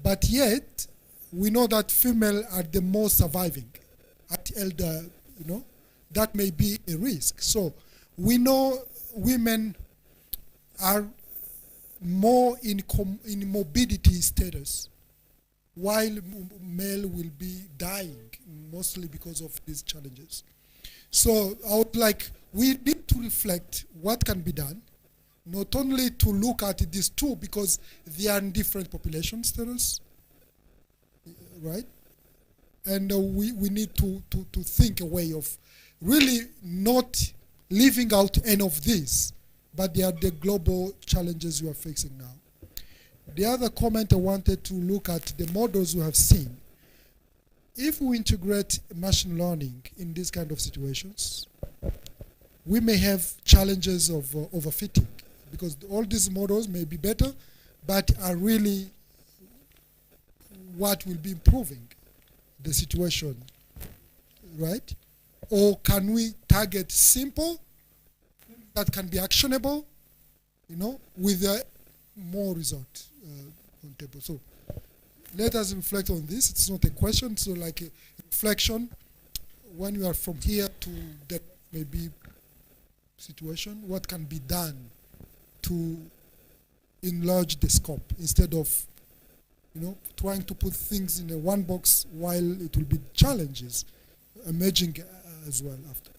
but yet we know that female are the most surviving at elder, you know, that may be a risk. So we know women are more in morbidity status, while male will be dying mostly because of these challenges. So I would like, we need to reflect what can be done, not only to look at these two because they are in different population status, right? And we need to think a way of really not leaving out any of these, but they are the global challenges we are facing now. The other comment I wanted to look at the models we have seen. If we integrate machine learning in these kind of situations, we may have challenges of overfitting because all these models may be better, but are really what will be improving the situation, right? Or can we target simple, that can be actionable, you know, with more result on table. So let us reflect on this. It's not a question, so like a reflection. When you are from here to that maybe situation, what can be done to enlarge the scope instead of, you know, trying to put things in a one box while it will be challenges emerging as well after.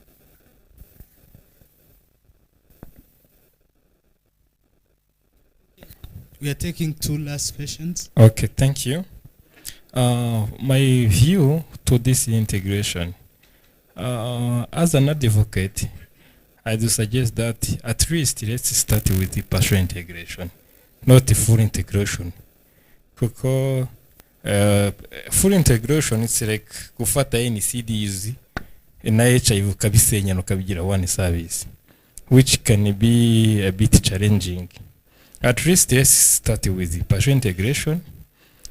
We are taking two last questions.
Okay, thank you. My view to this integration, as an advocate, I do suggest that at least let's start with the partial integration, not the full integration. Because full integration, it's like gufata NCDs na HIV ukabisenya ukabigira one service, which can be a bit challenging. At least let's start with the partial integration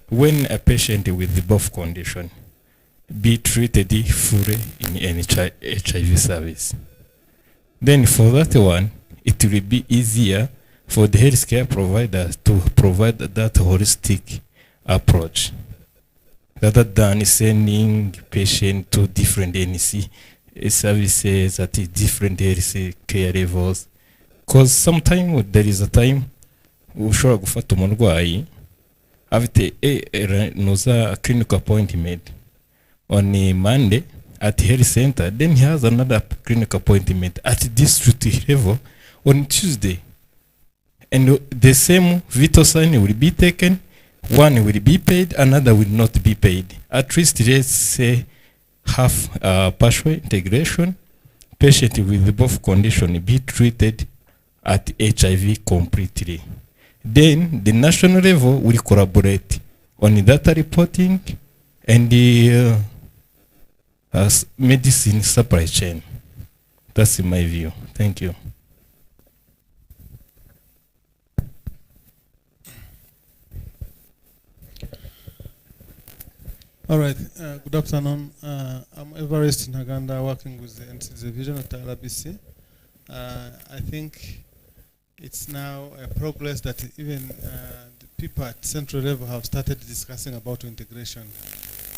when a patient with both condition be treated fully in any HIV service. Then for that one, it will be easier for the healthcare provider to provide that holistic approach rather than sending patient to different NC services at different health care levels. Because sometimes there is a time ushobora gufata umurwayi afite a clinical appointment on a Monday at health center, then he has another clinical appointment at district level on Tuesday, and the same vital sign will be taken. One will be paid, another will not be paid. At least let's say half partial integration, patient with both conditions be treated at HIV completely. Then the national level will collaborate on data reporting and the medicine supply chain. That's in my view. Thank you.
All right. Good afternoon. I'm Everest Ntaganda, working with the NCD division at RBC. I think it's now a progress that even people at central level have started discussing about integration.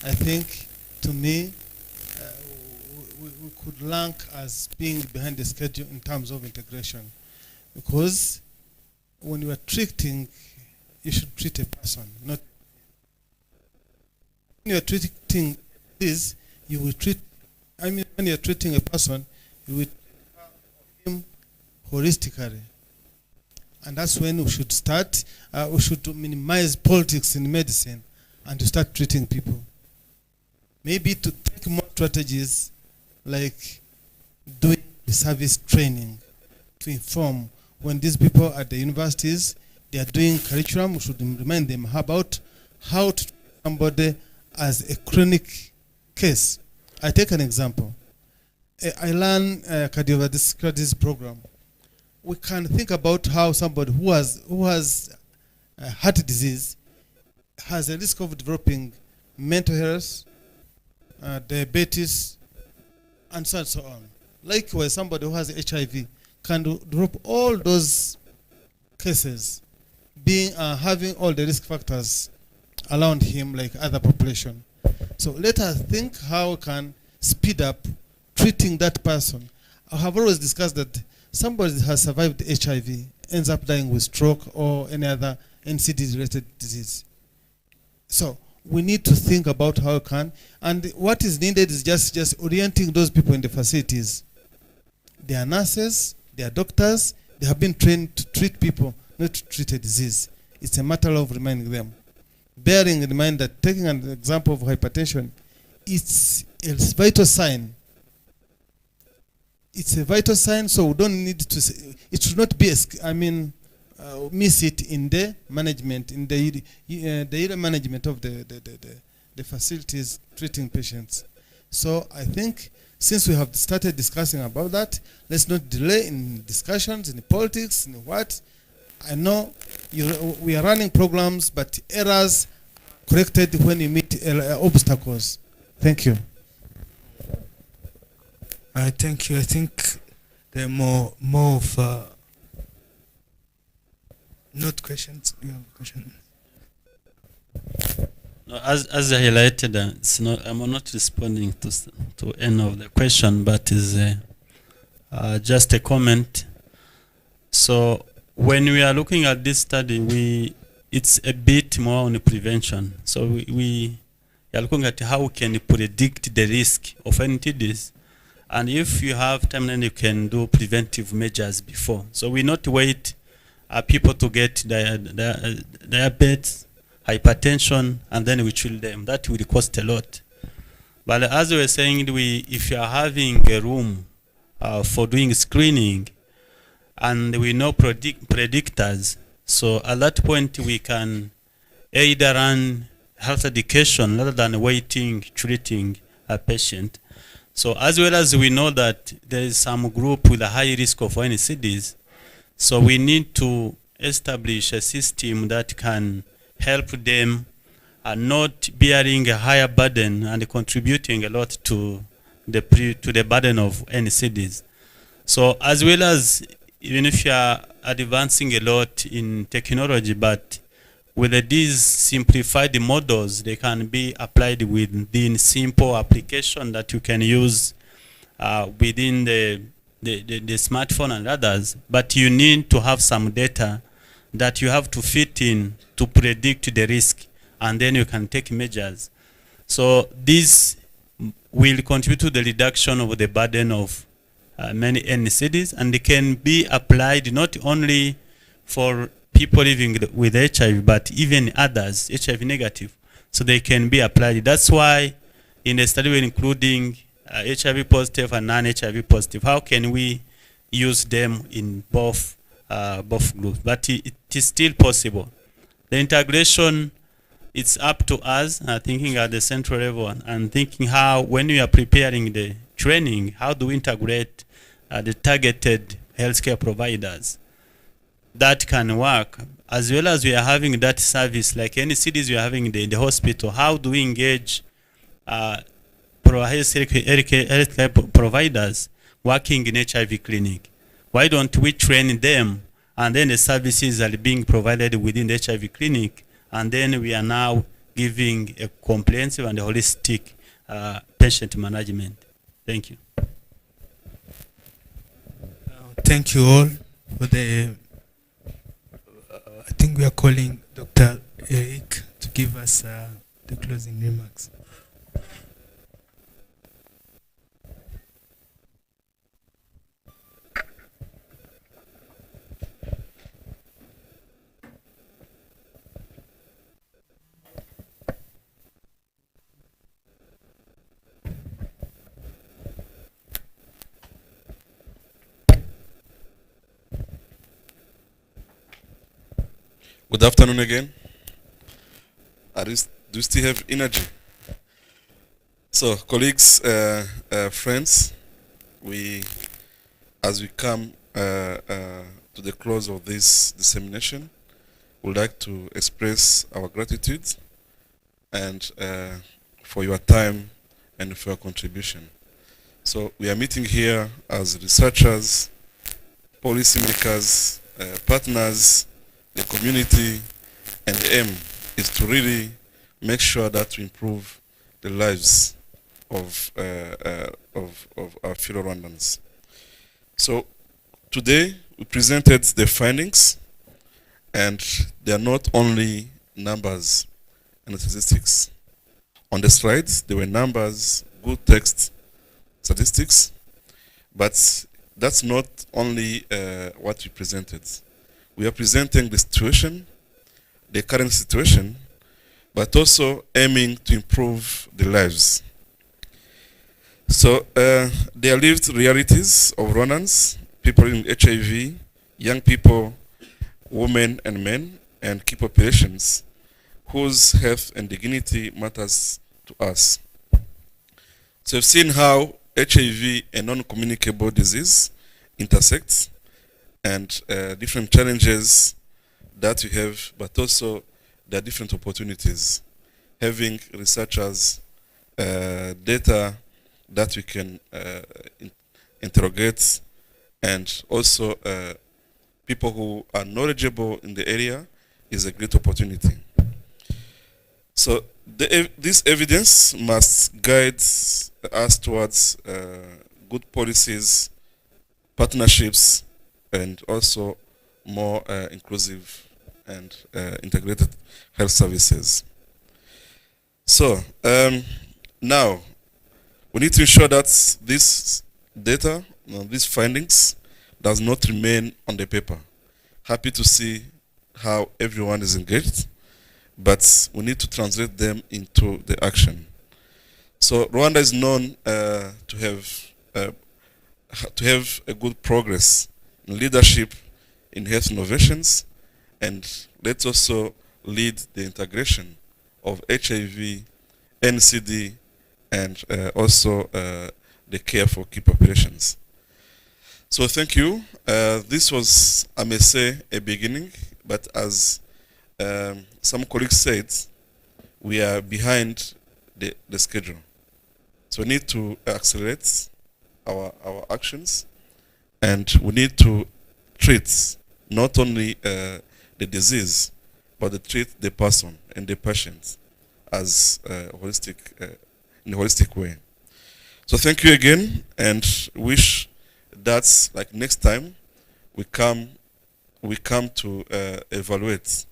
I think, to me, we could rank as being behind the schedule in terms of integration, because when you are treating, you should treat a person, not when you are treating this, you will treat, I mean, when you are treating a person, you will treat him holistically. And that's when we should start, we should minimize politics in medicine and to start treating people. Maybe to take more strategies like doing the service training to inform when these people at the universities, they are doing curriculum, we should remind them about how to treat somebody as a chronic case. I take an example. I learn cardiovascular disease program. We can think about how somebody who has heart disease has a risk of developing mental health, diabetes, and so on. Likewise, somebody who has HIV can drop all those cases, being having all the risk factors around him like other population. So let us think how we can speed up treating that person. I have always discussed that somebody that has survived HIV ends up dying with stroke or any other NCD-related disease. So we need to think about how we can, and what is needed is just orienting those people in the facilities. They are nurses, they are doctors, they have been trained to treat people, not to treat a disease. It's a matter of reminding them. Bearing in mind that, taking an example of hypertension, it's a vital sign. It's a vital sign, so we don't need to say, it should not be, miss it in the management, in the management of the facilities treating patients. So I think since we have started discussing about that, let's not delay in discussions, in politics, in what. I know we are running programs, but errors corrected when you meet obstacles. Thank you.
Thank you. I think there are more of not questions. Do you have a question?
No, as I highlighted, it's not, I'm not responding to any of the question, but is just a comment. So when we are looking at this study, it's a bit more on the prevention. So we are looking at how we can predict the risk of NCDs. And if you have time, then you can do preventive measures before. So we not wait people to get diabetes, hypertension, and then we treat them. That will cost a lot. But as we were saying, if you are having a room for doing screening, and we know predictors, so at that point we can either run health education rather than waiting, treating a patient. So as well as we know that there is some group with a high risk of NCDs, so we need to establish a system that can help them not bearing a higher burden and contributing a lot to the burden of NCDs. So as well as, even if you are advancing a lot in technology, but with these simplified models, they can be applied within simple application that you can use within the smartphone and others. But you need to have some data that you have to fit in to predict the risk, and then you can take measures. So this will contribute to the reduction of the burden of many NCDs, and they can be applied not only for people living with HIV, but even others, HIV negative. So they can be applied. That's why in the study we're including HIV positive and non-HIV positive. How can we use them in both groups? But it is still possible. The integration, it's up to us, thinking at the central level and thinking how, when we are preparing the training, how do we integrate the targeted healthcare providers? That can work, as well as we are having that service like any cities we are having in the hospital. How do we engage healthcare providers working in HIV clinic? Why don't we train them and then the services are being provided within the HIV clinic, and then we are now giving a comprehensive and holistic patient management. Thank you.
Thank you all for the. I think we are calling Dr. Eric to give us the closing remarks.
Good afternoon again. Do you still have energy? So, colleagues, friends, as we come to the close of this dissemination, would like to express our gratitude and for your time and for your contribution. So we are meeting here as researchers, policymakers, partners, the community, and the aim is to really make sure that we improve the lives of our fellow Rwandans. So today we presented the findings, and they are not only numbers and statistics. On the slides, there were numbers, good text, statistics, but that's not only what we presented. We are presenting the situation, the current situation, but also aiming to improve the lives. So they are lived realities of Rwandans, people in HIV, young people, women and men, and key populations whose health and dignity matters to us. So we've seen how HIV and non-communicable disease intersect, and different challenges that we have, but also there are different opportunities. Having researchers, data that we can interrogate, and also people who are knowledgeable in the area is a great opportunity. So this evidence must guide us towards good policies, partnerships, and also more inclusive and integrated health services. So now we need to ensure that this data, these findings, does not remain on the paper. Happy to see how everyone is engaged, but we need to translate them into the action. So Rwanda is known to have a good progress in leadership in health innovations, and let's also lead the integration of HIV, NCD, and also the care for key populations. So thank you. This was, I may say, a beginning, but as some colleagues said, we are behind the schedule. So we need to accelerate our actions, and we need to treat not only the disease, but to treat the person and the patient as in a holistic way. So thank you again, and wish that like next time we come to evaluate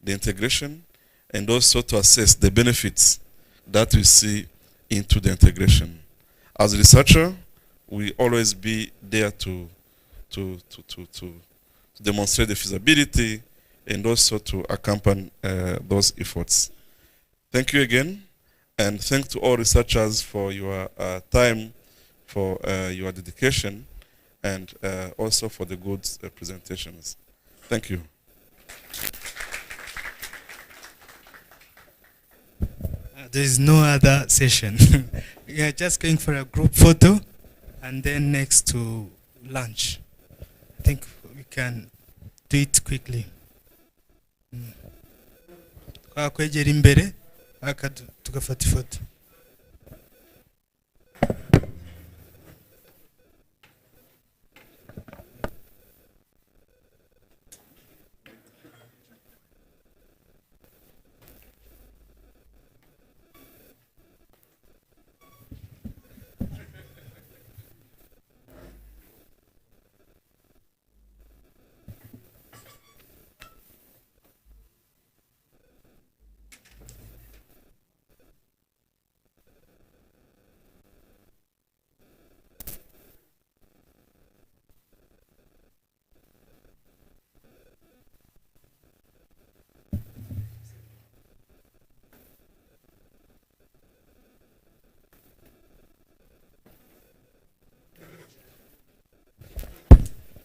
the integration and also to assess the benefits that we see into the integration. As a researcher, we always be there to demonstrate the feasibility and also to accompany those efforts. Thank you again, and thanks to all researchers for your time, for your dedication, and also for the good presentations. Thank you.
There is no other session. We are just going for a group photo and then next to lunch. I think we can do it quickly. Kwegera imbere tugafata ifoto.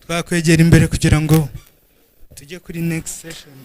twakwegera imbere kugira ngo tujye kuri next session.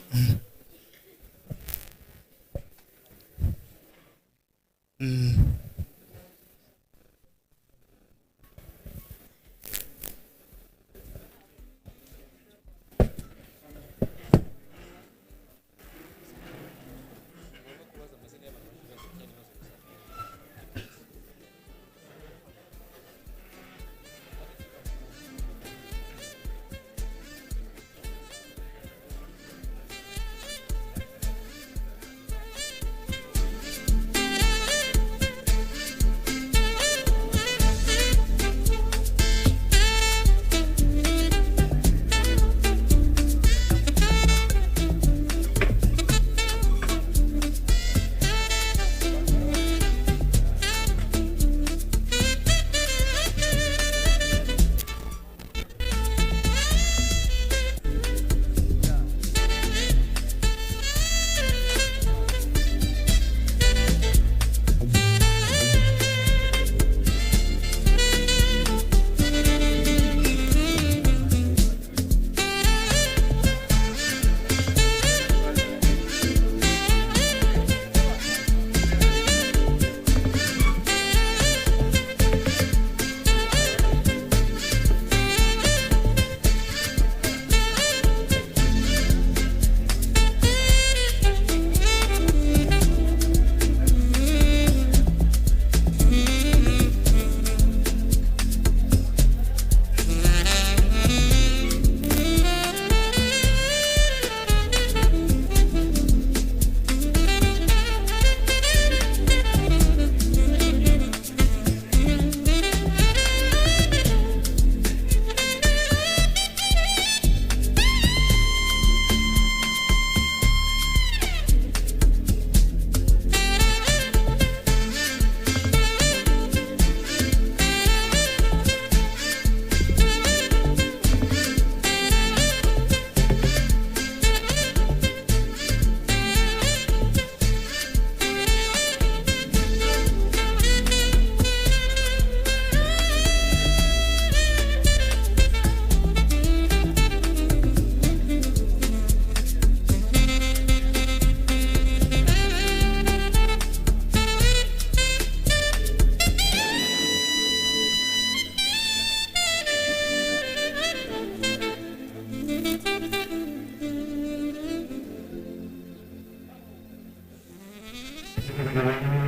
Thank you.